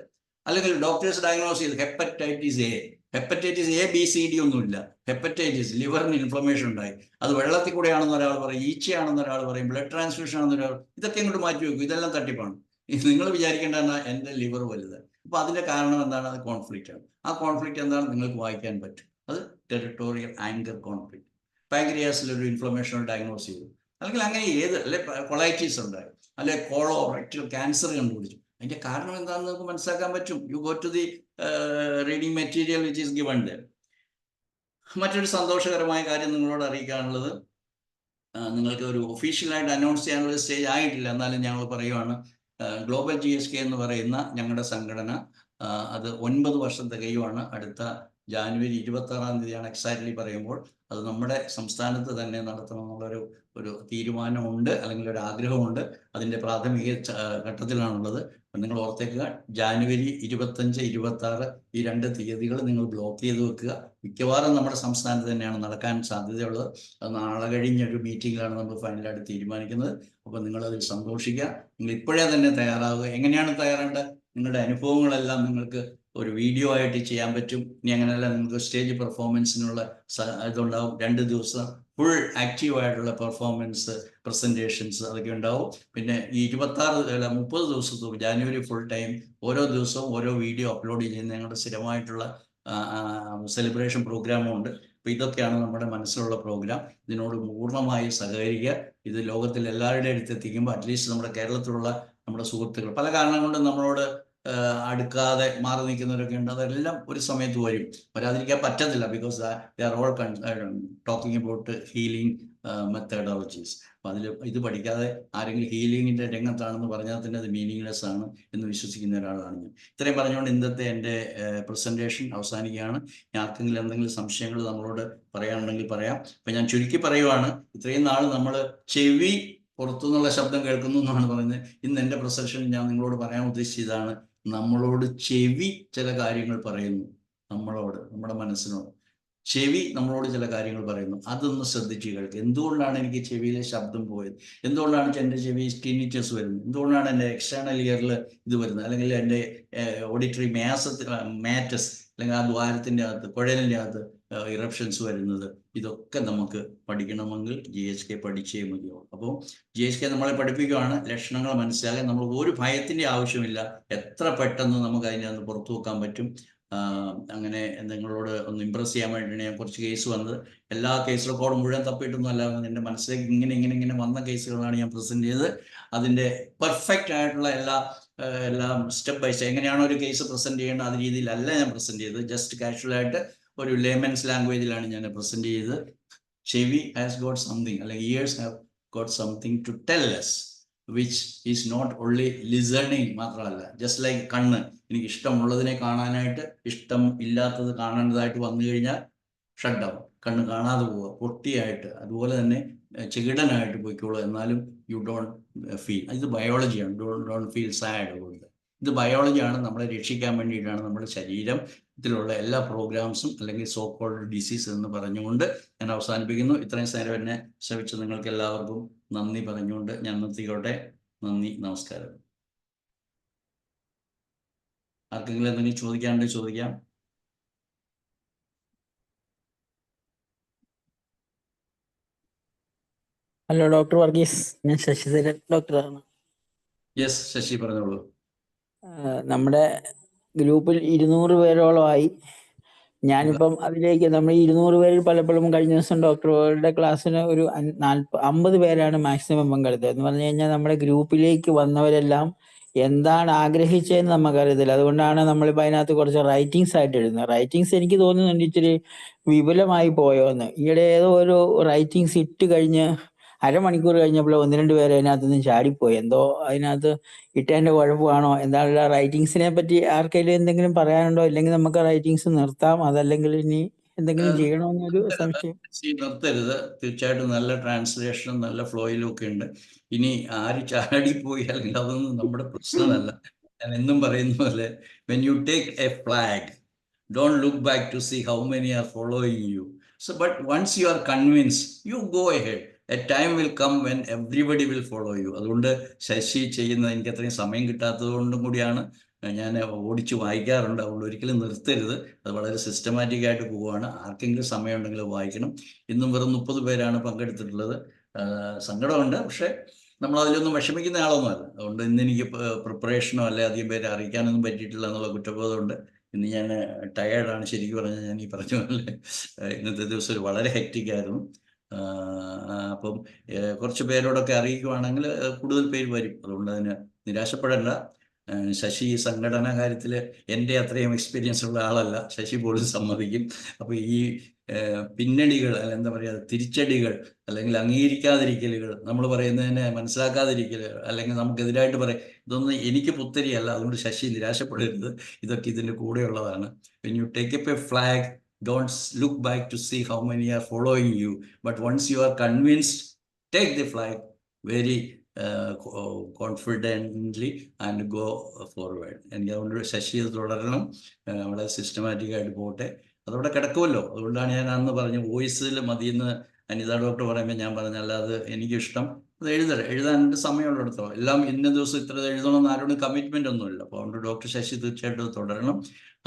അല്ലെങ്കിൽ ഡോക്ടേഴ്സ് ഡയഗ്നോസ് ചെയ്ത് hepatitis A. Hepatitis A B C D ഒന്നുമില്ല. Hepatitis, ലിവറിന് inflammation ഉണ്ടായി, അത് വെള്ളത്തിൽ കൂടെയാണെന്ന് ഒരാൾ പറയും, ഈച്ചയാണെന്ന് ഒരാൾ പറയും, ബ്ലഡ് ട്രാൻസ്ഫ്യൂഷൻ ആണെന്ന് ഒരാൾ. ഇതൊക്കെ ഇങ്ങോട്ട് മാറ്റി വെക്കും, ഇതെല്ലാം തട്ടിപ്പാണ്. നിങ്ങൾ വിചാരിക്കേണ്ടതാണ് എൻ്റെ ലിവർ വലുത്. അപ്പോൾ അതിൻ്റെ കാരണം എന്താണ്? അത് കോൺഫ്ലിക്റ്റ് ആണ്. ആ കോൺഫ്ലിക്റ്റ് എന്താണ് നിങ്ങൾക്ക് വായിക്കാൻ പറ്റും. അത് ടെറിട്ടോറിയൽ ആങ്കർ കോൺഫ്ലിക്റ്റ്. പാങ്ക്രിയാസിൽ ഒരു ഇൻഫ്ലമേഷൻ ഡയഗ്നോസ് ചെയ്തു, അല്ലെങ്കിൽ അങ്ങനെ അല്ലെ കൊളൈറ്റിസ് ഉണ്ടായി, അല്ലെ കോളോറക്ടൽ ക്യാൻസർ കണ്ടുപിടിച്ചു. അതിന്റെ കാരണം എന്താണെന്ന് നമുക്ക് മനസ്സിലാക്കാൻ പറ്റും. You go to the reading material which is given there. മറ്റൊരു സന്തോഷകരമായ കാര്യം നിങ്ങളോട് അറിയിക്കാനുള്ളത്, നിങ്ങൾക്ക് ഒരു ഒഫീഷ്യലായിട്ട് അനൗൺസ് ചെയ്യാനുള്ള സ്റ്റേജ് ആയിട്ടില്ല, എന്നാലും ഞങ്ങൾ പറയുവാണ്, ഗ്ലോബൽ GSK എന്ന് പറയുന്ന ഞങ്ങളുടെ സംഘടന അത് 9 വർഷം തികയുവാണ്. അടുത്ത ജാനുവരി 26-ാം തീയതിയാണ് എക്സാക്ട്ലി പറയുമ്പോൾ. അത് നമ്മുടെ സംസ്ഥാനത്ത് തന്നെ നടത്തണമെന്നുള്ളൊരു തീരുമാനമുണ്ട്, അല്ലെങ്കിൽ ഒരു ആഗ്രഹമുണ്ട്. അതിൻ്റെ പ്രാഥമിക ഘട്ടത്തിലാണുള്ളത്. നിങ്ങൾ ഓർത്തേക്കുക, ജാനുവരി 25, 26 ഈ 2 തീയതികൾ നിങ്ങൾ ബ്ലോക്ക് ചെയ്ത് വെക്കുക. മിക്കവാറും നമ്മുടെ സംസ്ഥാനത്ത് തന്നെയാണ് നടക്കാൻ സാധ്യതയുള്ളത്. അത് നാളെ കഴിഞ്ഞൊരു മീറ്റിങ്ങിലാണ് നമ്മൾ ഫൈനലായിട്ട് തീരുമാനിക്കുന്നത്. അപ്പോൾ നിങ്ങളതിൽ സന്തോഷിക്കുക. നിങ്ങൾ ഇപ്പോഴേ തന്നെ തയ്യാറാവുക. എങ്ങനെയാണ് തയ്യാറേണ്ടത്? നിങ്ങളുടെ അനുഭവങ്ങളെല്ലാം നിങ്ങൾക്ക് ഒരു വീഡിയോ ആയിട്ട് ചെയ്യാൻ പറ്റും. ഇനി അങ്ങനെയല്ല, നിങ്ങൾക്ക് സ്റ്റേജ് പെർഫോമൻസിനുള്ള ഇതുണ്ടാവും. 2 ദിവസം ഫുൾ ആക്റ്റീവായിട്ടുള്ള പെർഫോമൻസ്, പ്രസൻറ്റേഷൻസ് അതൊക്കെ ഉണ്ടാവും. പിന്നെ ഈ 30 ദിവസത്തോളം ജാനുവരി ഫുൾ ടൈം ഓരോ ദിവസവും ഓരോ വീഡിയോ അപ്ലോഡ് ചെയ്യുന്ന ഞങ്ങളുടെ സ്ഥിരമായിട്ടുള്ള സെലിബ്രേഷൻ പ്രോഗ്രാമും ഉണ്ട്. അപ്പോൾ ഇതൊക്കെയാണ് നമ്മുടെ മനസ്സിലുള്ള പ്രോഗ്രാം. ഇതിനോട് പൂർണ്ണമായി സഹകരിക്കുക. ഇത് ലോകത്തിൽ എല്ലാവരുടെ അടുത്ത് എത്തിക്കുമ്പോൾ അറ്റ്ലീസ്റ്റ് നമ്മുടെ കേരളത്തിലുള്ള നമ്മുടെ സുഹൃത്തുക്കൾ പല കാരണം കൊണ്ടും നമ്മളോട് അടുക്കാതെ മാറി നിൽക്കുന്നവരൊക്കെ ഉണ്ട്. അതെല്ലാം ഒരു സമയത്ത് വരും, വരാതിരിക്കാൻ പറ്റത്തില്ല. Because they are all talking about healing methodologies. അപ്പോൾ അതിൽ ഇത് പഠിക്കാതെ ആരെങ്കിലും ഹീലിങ്ങിൻ്റെ രംഗത്താണെന്ന് പറഞ്ഞാൽ തന്നെ അത് മീനിങ്ലെസ് ആണ് എന്ന് വിശ്വസിക്കുന്ന ഒരാളാണ് ഞാൻ. ഇത്രയും പറഞ്ഞുകൊണ്ട് ഇന്നത്തെ എൻ്റെ പ്രസൻറ്റേഷൻ അവസാനിക്കുകയാണ്. ആർക്കെങ്കിലും എന്തെങ്കിലും സംശയങ്ങൾ നമ്മളോട് പറയാനുണ്ടെങ്കിൽ പറയാം. അപ്പം ഞാൻ ചുരുക്കി പറയുവാണ്, ഇത്രയും നാൾ നമ്മൾ ചെവി പുറത്തുനിന്നുള്ള ശബ്ദം കേൾക്കുന്നു എന്നാണ് പറയുന്നത്. ഇന്ന് എൻ്റെ പ്രസൻറ്റേഷൻ ഞാൻ നിങ്ങളോട് പറയാൻ ഉദ്ദേശിച്ചതാണ്, നമ്മളോട് ചെവി ചില കാര്യങ്ങൾ പറയുന്നു. നമ്മളോട്, നമ്മുടെ മനസ്സിനോട് ചെവി നമ്മളോട് ചില കാര്യങ്ങൾ പറയുന്നു. അതൊന്ന് ശ്രദ്ധിച്ച് കേൾക്കുക. എന്തുകൊണ്ടാണ് എനിക്ക് ചെവിയിലെ ശബ്ദം പോയത്? എന്തുകൊണ്ടാണ് എൻ്റെ ചെവി ടിനിറ്റസ് വരുന്നത്? എന്തുകൊണ്ടാണ് എൻ്റെ എക്സ്റ്റേണൽ ഇയറിൽ ഇത് വരുന്നത്? അല്ലെങ്കിൽ എൻ്റെ ഓഡിറ്ററി മാറ്റസ്, അല്ലെങ്കിൽ ആ ദ്വാരത്തിൻ്റെ അകത്ത്, കുഴലിൻ്റെ അകത്ത് ഇറപ്ഷൻസ് വരുന്നത്? ഇതൊക്കെ നമുക്ക് പഠിക്കണമെങ്കിൽ GSK പഠിച്ചേ മതിയാവും. അപ്പോൾ GSK നമ്മളെ പഠിപ്പിക്കുകയാണ്, ലക്ഷണങ്ങൾ മനസ്സിലാക്കാൻ നമ്മൾ ഒരു ഭയത്തിൻ്റെ ആവശ്യമില്ല. എത്ര പെട്ടെന്ന് നമുക്ക് അതിനകത്ത് പുറത്തു വെക്കാൻ പറ്റും. അങ്ങനെ നിങ്ങളോട് ഒന്ന് ഇമ്പ്രസ് ചെയ്യാൻ വേണ്ടിയാണ് ഞാൻ കുറച്ച് കേസ് വന്നത്. എല്ലാ കേസ് റെക്കോർഡും മുഴുവൻ തപ്പിയിട്ടൊന്നും അല്ല, എൻ്റെ മനസ്സിലേക്ക് ഇങ്ങനെ വന്ന കേസുകളാണ് ഞാൻ പ്രസൻറ്റ് ചെയ്തത്. അതിൻ്റെ പെർഫെക്റ്റ് ആയിട്ടുള്ള എല്ലാം സ്റ്റെപ്പ് ബൈ സ്റ്റെപ്പ് എങ്ങനെയാണോ ഒരു കേസ് പ്രസൻറ്റ് ചെയ്യേണ്ടത് ആ രീതിയിലല്ല ഞാൻ പ്രസൻറ്റ് ചെയ്തത്. ജസ്റ്റ് കാഷ്വലായിട്ട് ഒരു ലേമൻസ് ലാംഗ്വേജിലാണ് ഞാൻ പ്രസൻറ്റ് ചെയ്തത്. ചെവി ഹാസ് ഗോട്ട് സംതിങ്, അല്ലെങ്കിൽ ears have got something to tell us, which is not only listening മാത്രമല്ല. ജസ്റ്റ് ലൈക്ക് കണ്ണ്, എനിക്ക് ഇഷ്ടമുള്ളതിനെ കാണാനായിട്ട് ഇഷ്ടം ഇല്ലാത്തത് കാണേണ്ടതായിട്ട് വന്നു കഴിഞ്ഞാൽ ഷട്ട് ഡൗൺ, കണ്ണ് കാണാതെ പോവുക, പൊട്ടിയായിട്ട്. അതുപോലെ തന്നെ ചെകിടനായിട്ട് പോയിക്കോളൂ, എന്നാലും യു ഡോണ്ട് ഫീൽ. ഇത് ബയോളജിയാണ്. Don't feel sad about. ഇത് ബയോളജിയാണ്. നമ്മളെ രക്ഷിക്കാൻ വേണ്ടിയിട്ടാണ് നമ്മുടെ ശരീരത്തിലുള്ള എല്ലാ പ്രോഗ്രാംസും, അല്ലെങ്കിൽ സോ കോൾഡ് ഡിസീസ് എന്ന് പറഞ്ഞുകൊണ്ട് ഞാൻ അവസാനിപ്പിക്കുന്നു. ഇത്രയും നേരം എന്നെ ശ്രമിച്ച നിങ്ങൾക്ക് എല്ലാവർക്കും നന്ദി പറഞ്ഞുകൊണ്ട് ഞാൻ നിർത്തിക്കോട്ടെ. നന്ദി, നമസ്കാരം. ആർക്കെങ്കിലും എന്തെങ്കിലും ചോദിക്കാനുണ്ടെങ്കിൽ ചോദിക്കാം. ഹലോ ഡോക്ടർ വർഗീസ്, ഞാൻ ശശിധരൻ ഡോക്ടറാണ്. യെസ്, ശശി പറഞ്ഞോളൂ. നമ്മുടെ ഗ്രൂപ്പിൽ 200 പേരോളമായി. ഞാനിപ്പം അതിലേക്ക് നമ്മൾ 200 പേരിൽ പലപ്പോഴും കഴിഞ്ഞ ദിവസം ഡോക്ടറുടെ ക്ലാസ്സിന് ഒരു 50 പേരാണ് മാക്സിമം പങ്കെടുത്തത്. എന്ന് പറഞ്ഞു കഴിഞ്ഞാൽ നമ്മുടെ ഗ്രൂപ്പിലേക്ക് വന്നവരെല്ലാം എന്താണ് ആഗ്രഹിച്ചതെന്ന് നമുക്കറിയത്തില്ല. അതുകൊണ്ടാണ് നമ്മളിപ്പോൾ അതിനകത്ത് കുറച്ച് റൈറ്റിങ്സ് ആയിട്ട് എഴുതുന്നത്. റൈറ്റിങ്സ് എനിക്ക് തോന്നുന്നുണ്ട് ഇച്ചിരി വിപുലമായി പോയോ എന്ന്. ഈയിടെ ഏതോ ഒരു റൈറ്റിങ്സ് ഇട്ട് കഴിഞ്ഞ് അരമണിക്കൂർ കഴിഞ്ഞപ്പോൾ 1-2 പേര് അതിനകത്ത് നിന്ന് ചാടിപ്പോയി. എന്തോ അതിനകത്ത് ഇട്ടതിൻ്റെ കുഴപ്പമാണോ എന്താണല്ല. റൈറ്റിങ്സിനെ പറ്റി ആർക്കെങ്കിലും എന്തെങ്കിലും പറയാനുണ്ടോ? ഇല്ലെങ്കിൽ നമുക്ക് റൈറ്റിങ്സ് നിർത്താം. അതല്ലെങ്കിൽ ഇനി എന്തെങ്കിലും ചെയ്യണമെന്നൊരു സംശയം. നിർത്തരുത്. തീർച്ചയായിട്ടും നല്ല ട്രാൻസ്ലേഷനും നല്ല ഫ്ലോയിലും ഒക്കെ ഉണ്ട്. ഇനി ആര് ചാടിപ്പോയി അല്ലെങ്കിൽ അതൊന്നും നമ്മുടെ പ്രശ്നമല്ല. ഞാൻ എന്നും പറയുന്ന പോലെ, when you take a flag, don't look back to see how many are following you. So but once you are convinced, you go ahead. A time will come when everybody will follow you. അതുകൊണ്ട് ശശി ചെയ്യുന്ന എനിക്ക് അത്രയും സമയം കിട്ടാത്തത് കൊണ്ടും കൂടിയാണ് ഞാൻ ഓടിച്ച് വായിക്കാറുണ്ട്. അതുകൊണ്ട് ഒരിക്കലും നിർത്തരുത്. അത് വളരെ സിസ്റ്റമാറ്റിക് ആയിട്ട് പോവുകയാണ്. ആർക്കെങ്കിലും സമയമുണ്ടെങ്കിൽ വായിക്കണം. ഇന്നും വെറും 30 പേരാണ് പങ്കെടുത്തിട്ടുള്ളത്. സങ്കടമുണ്ട്, പക്ഷേ നമ്മൾ അതിലൊന്നും വിഷമിക്കുന്ന ആളൊന്നുമല്ല. അതുകൊണ്ട് ഇന്ന് എനിക്ക് പ്രിപ്പറേഷനോ അല്ലെ അധികം പേരെ അറിയിക്കാനൊന്നും പറ്റിയിട്ടില്ല എന്നുള്ള കുറ്റബോധമുണ്ട്. ഇന്ന് ഞാൻ ടയേർഡാണ്. ശരിക്കും പറഞ്ഞാൽ ഞാൻ ഈ പറഞ്ഞ പോലെ ഇന്നത്തെ ദിവസം ഒരു വളരെ ഹെക്റ്റിക് ആയിരുന്നു. അപ്പം കുറച്ച് പേരോടൊക്കെ അറിയിക്കുവാണെങ്കിൽ കൂടുതൽ പേര് വരും. അതുകൊണ്ട് അതിന് നിരാശപ്പെടേണ്ട. ശശി സംഘടനാ കാര്യത്തിൽ എൻ്റെ അത്രയും എക്സ്പീരിയൻസ് ഉള്ള ആളല്ല, ശശി പോലും സമ്മതിക്കും. അപ്പോൾ ഈ പിന്നടികൾ, അല്ല എന്താ പറയുക, തിരിച്ചടികൾ, അല്ലെങ്കിൽ അംഗീകരിക്കാതിരിക്കലുകൾ, നമ്മൾ പറയുന്നതിനെ മനസ്സിലാക്കാതിരിക്കൽ, അല്ലെങ്കിൽ നമുക്കെതിരായിട്ട് പറയും, ഇതൊന്നും എനിക്ക് പുത്തരിയല്ല. അതുകൊണ്ട് ശശി നിരാശപ്പെടരുത്. ഇതൊക്കെ ഇതിൻ്റെ കൂടെയുള്ളതാണ്. When you take up a flag, don't look back to see how many are following you, but once you are convinced, take the flag very confidently and go forward. എനിക്ക് അതുകൊണ്ട് ശശി ഇത് തുടരണം, വളരെ സിസ്റ്റമാറ്റിക് ആയിട്ട് പോട്ടെ. അതവിടെ കിടക്കുമല്ലോ. അതുകൊണ്ടാണ് ഞാൻ അന്ന് പറഞ്ഞു വോയിസിൽ മതിയെന്ന് അനിത ഡോക്ടർ പറയുമ്പോൾ ഞാൻ പറഞ്ഞല്ല, അത് എനിക്കിഷ്ടം, അത് എഴുതാനായിട്ട് സമയമുള്ളിടത്തോളം. എല്ലാം ഇന്ന ദിവസം ഇത്ര എഴുതണമെന്ന് ആരോടും കമ്മിറ്റ്മെൻ്റ് ഒന്നുമില്ല. അപ്പോൾ അതുകൊണ്ട് ഡോക്ടർ ശശി തീർച്ചയായിട്ടും തുടരണം.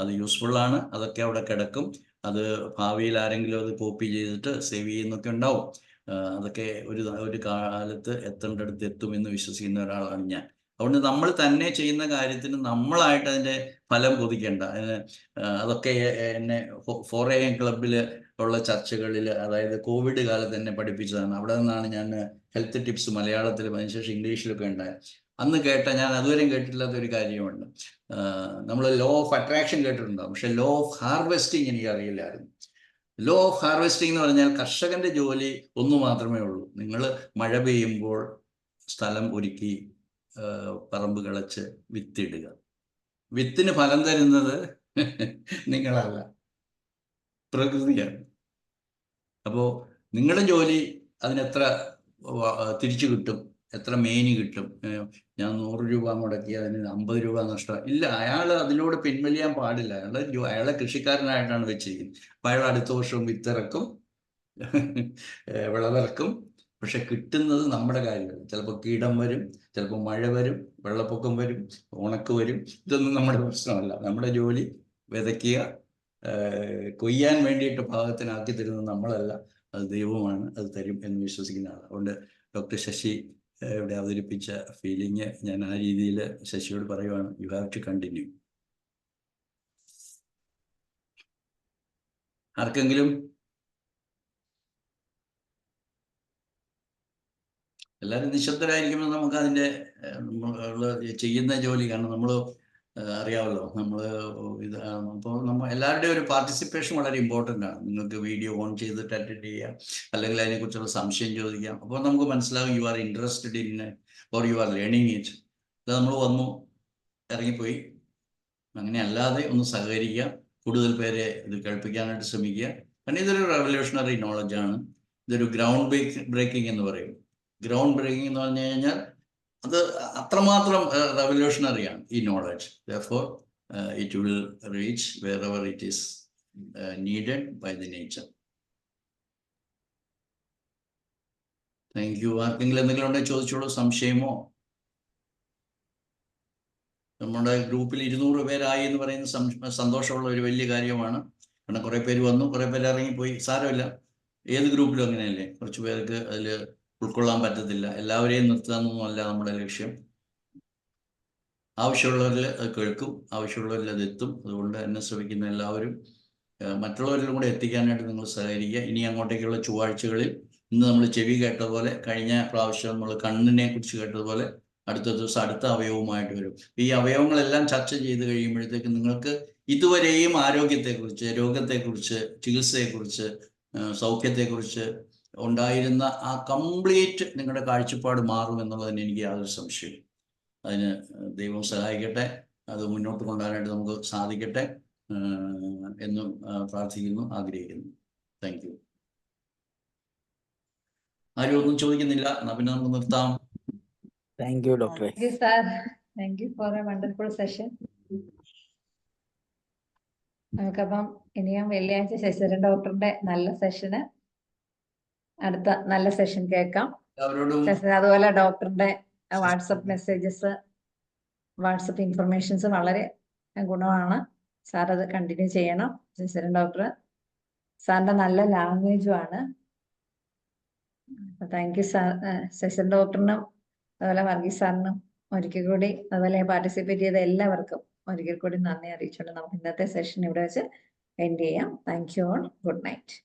അത് യൂസ്ഫുള്ളാണ്. അതൊക്കെ അവിടെ കിടക്കും. അത് ഭാവിയിൽ ആരെങ്കിലും അത് കോപ്പി ചെയ്തിട്ട് സേവ് ചെയ്യുന്നൊക്കെ ഉണ്ടാവും. അതൊക്കെ ഒരു കാലത്ത് എത്തേണ്ടടുത്ത് എത്തുമെന്ന് വിശ്വസിക്കുന്ന ഒരാളാണ് ഞാൻ. അതുകൊണ്ട് നമ്മൾ തന്നെ ചെയ്യുന്ന കാര്യത്തിന് നമ്മളായിട്ട് അതിൻ്റെ ഫലം കൊതിക്കേണ്ട. അതൊക്കെ എന്നെ 4AM ക്ലബിൽ ഉള്ള ചർച്ചകളിൽ, അതായത് കോവിഡ് കാലത്ത് എന്നെ പഠിപ്പിച്ചതാണ്. അവിടെ നിന്നാണ് ഞാൻ ഹെൽത്ത് ടിപ്സ് മലയാളത്തിലും അതിനുശേഷം ഇംഗ്ലീഷിലൊക്കെ ഉണ്ടായത്. അന്ന് കേട്ട, ഞാൻ അതുവരെയും കേട്ടിട്ടില്ലാത്ത ഒരു കാര്യമുണ്ട്. നമ്മൾ ലോ ഓഫ് അട്രാക്ഷൻ കേട്ടിട്ടുണ്ടാകും, പക്ഷെ ലോ ഓഫ് ഹാർവെസ്റ്റിംഗ് എനിക്ക് അറിയില്ലായിരുന്നു. ലോ ഓഫ് ഹാർവെസ്റ്റിംഗ് എന്ന് പറഞ്ഞാൽ കർഷകന്റെ ജോലി ഒന്നു മാത്രമേ ഉള്ളൂ. നിങ്ങൾ മഴ പെയ്യുമ്പോൾ സ്ഥലം ഒരുക്കി പറമ്പ് കിളച്ച് വിത്തിടുക. വിത്തിന് ഫലം തരുന്നത് നിങ്ങളല്ല, പ്രകൃതിയാണ്. അപ്പോൾ നിങ്ങളുടെ ജോലി അതിനെത്ര തിരിച്ചു കിട്ടും, എത്ര മേനി കിട്ടും. ഞാൻ 100 രൂപ മുടക്കി അതിന് 50 രൂപ നഷ്ടം ഇല്ല. അയാൾ അതിലൂടെ പിൻവലിയാൻ പാടില്ല. അയാളെ കൃഷിക്കാരനായിട്ടാണ് വെച്ചിരിക്കുന്നത്. അപ്പം അയാൾ അടുത്ത വർഷവും വിത്തിറക്കും, വിളവിറക്കും. പക്ഷെ കിട്ടുന്നത് നമ്മുടെ കാര്യങ്ങൾ. ചിലപ്പോൾ കീടം വരും, ചിലപ്പോൾ മഴ വരും, വെള്ളപ്പൊക്കം വരും, ഉണക്ക് വരും. ഇതൊന്നും നമ്മുടെ പ്രശ്നമല്ല. നമ്മുടെ ജോലി വിതയ്ക്കുക, കൊയ്യാൻ വേണ്ടിയിട്ട് പാകത്തിനാക്കി തരുന്നത് നമ്മളല്ല, അത് ദൈവമാണ്. അത് തരും എന്ന് വിശ്വസിക്കുന്ന ആളാണ്. അതുകൊണ്ട് ഡോക്ടർ ശശി ഇവിടെ അവതരിപ്പിച്ച ഫീലിംഗ് ഞാൻ ആ രീതിയിൽ ശശിയോട് പറയുവാണ്, യു ഹാവ് ടു കണ്ടിന്യൂ. ആർക്കെങ്കിലും? എല്ലാവരും നിശബ്ദരായിരിക്കുമ്പോൾ നമുക്ക് അതിൻ്റെ ചെയ്യുന്ന ജോലി, കാരണം നമ്മൾ അറിയാമല്ലോ, നമ്മൾ ഇത് അപ്പോൾ എല്ലാവരുടെയും ഒരു പാർട്ടിസിപ്പേഷൻ വളരെ ഇമ്പോർട്ടൻ്റ് ആണ്. നിങ്ങൾക്ക് വീഡിയോ ഓൺ ചെയ്തിട്ട് അറ്റൻഡ് ചെയ്യാം, അല്ലെങ്കിൽ അതിനെക്കുറിച്ചുള്ള സംശയം ചോദിക്കാം. അപ്പോൾ നമുക്ക് മനസ്സിലാവും you are interested in or you are learning it. അത് നമ്മൾ വന്നു ഇറങ്ങിപ്പോയി. അങ്ങനെ അല്ലാതെ ഒന്ന് സഹകരിക്കുക, കൂടുതൽ പേരെ ഇത് കേൾപ്പിക്കാനായിട്ട് ശ്രമിക്കുക. കാരണം ഇതൊരു റെവല്യൂഷണറി നോളജാണ്. ഇതൊരു ഗ്രൗണ്ട് ബ്രേക്കിംഗ് എന്ന് പറയും. ഗ്രൗണ്ട് ബ്രേക്കിംഗ് എന്ന് പറഞ്ഞു കഴിഞ്ഞാൽ അത് അത്രമാത്രം റെവല്യൂഷണറിയാണ് ഈ knowledge. Therefore, it will reach wherever it is needed by the nature. Thank you. ആർക്കെങ്കിലും എന്തെങ്കിലും ഉണ്ടെങ്കിൽ ചോദിച്ചോളൂ, സംശയമോ. നമ്മുടെ ഗ്രൂപ്പിൽ 200 പേരായി എന്ന് പറയുന്ന സന്തോഷമുള്ള ഒരു വലിയ കാര്യമാണ്. കാരണം കുറേ പേര് വന്നു, കുറേ പേര് ഇറങ്ങിപ്പോയി. സാരമില്ല, ഏത് ഗ്രൂപ്പിലും അങ്ങനെയല്ലേ. കുറച്ച് പേർക്ക് അതിൽ ഉൾക്കൊള്ളാൻ പറ്റത്തില്ല. എല്ലാവരെയും നിർത്താനൊന്നുമല്ല നമ്മുടെ ലക്ഷ്യം. ആവശ്യമുള്ളവരിൽ അത് കേൾക്കും, ആവശ്യമുള്ളവരിൽ അത് എത്തും. അതുകൊണ്ട് എന്നെ ശ്രമിക്കുന്ന എല്ലാവരും മറ്റുള്ളവരിലും കൂടെ എത്തിക്കാനായിട്ട് നിങ്ങൾ സഹകരിക്കുക. ഇനി അങ്ങോട്ടേക്കുള്ള ചൊവ്വാഴ്ചകളിൽ ഇന്ന് നമ്മൾ ചെവി കേട്ടതുപോലെ, കഴിഞ്ഞ പ്രാവശ്യം നമ്മൾ കണ്ണിനെ കുറിച്ച് കേട്ടതുപോലെ, അടുത്ത ദിവസം അടുത്ത അവയവവുമായിട്ട് വരും. ഈ അവയവങ്ങളെല്ലാം ചർച്ച ചെയ്ത് കഴിയുമ്പോഴത്തേക്ക് നിങ്ങൾക്ക് ഇതുവരെയും ആരോഗ്യത്തെക്കുറിച്ച്, രോഗത്തെക്കുറിച്ച്, ചികിത്സയെക്കുറിച്ച്, സൗഖ്യത്തെക്കുറിച്ച് ഉണ്ടായിരുന്ന ആ കംപ്ലീറ്റ് നിങ്ങളുടെ കാഴ്ചപ്പാട് മാറും എന്നുള്ളതിന് എനിക്ക് യാതൊരു സംശയവും. അതിന് ദൈവം സഹായിക്കട്ടെ, അത് മുന്നോട്ട് കൊണ്ടുപോകാനായിട്ട് നമുക്ക് സാധിക്കട്ടെ എന്നും പ്രാർത്ഥിക്കുന്നു, ആഗ്രഹിക്കുന്നു. Thank you. ആരും ഒന്നും ചോദിക്കുന്നില്ല, എന്നാ പിന്നെ നമുക്ക് നിർത്താം. താങ്ക് യു ഡോക്ടറെ. Thank you for a wonderful session. നമുക്കപ്പം ഇനിയും വെള്ളിയാഴ്ച ശശിധരൻ ഡോക്ടറിന്റെ നല്ല സെഷന് അടുത്ത നല്ല സെഷൻ കേൾക്കാം. എല്ലാവരോടും അതുപോലെ ഡോക്ടറുടെ വാട്സപ്പ് മെസ്സേജസ്, വാട്സപ്പ് ഇൻഫർമേഷൻസ് വളരെ ഗുണമാണ്. സാർ അത് കണ്ടിന്യൂ ചെയ്യണം. ശശിധരൻ ഡോക്ടർ സാറിന്റെ നല്ല ലാംഗ്വേജും ആണ്. Thank you sir. ശശിധരൻ ഡോക്ടറിനും അതുപോലെ വർഗീസ് സാറിനും ഒരിക്കൽ കൂടി, അതുപോലെ പാർട്ടിസിപ്പേറ്റ് ചെയ്ത എല്ലാവർക്കും ഒരിക്കൽ കൂടി നന്ദി അറിയിച്ചുകൊണ്ട് നമുക്ക് ഇന്നത്തെ സെഷൻ ഇവിടെ വെച്ച് എൻഡ് ചെയ്യാം. Thank you all. Good night.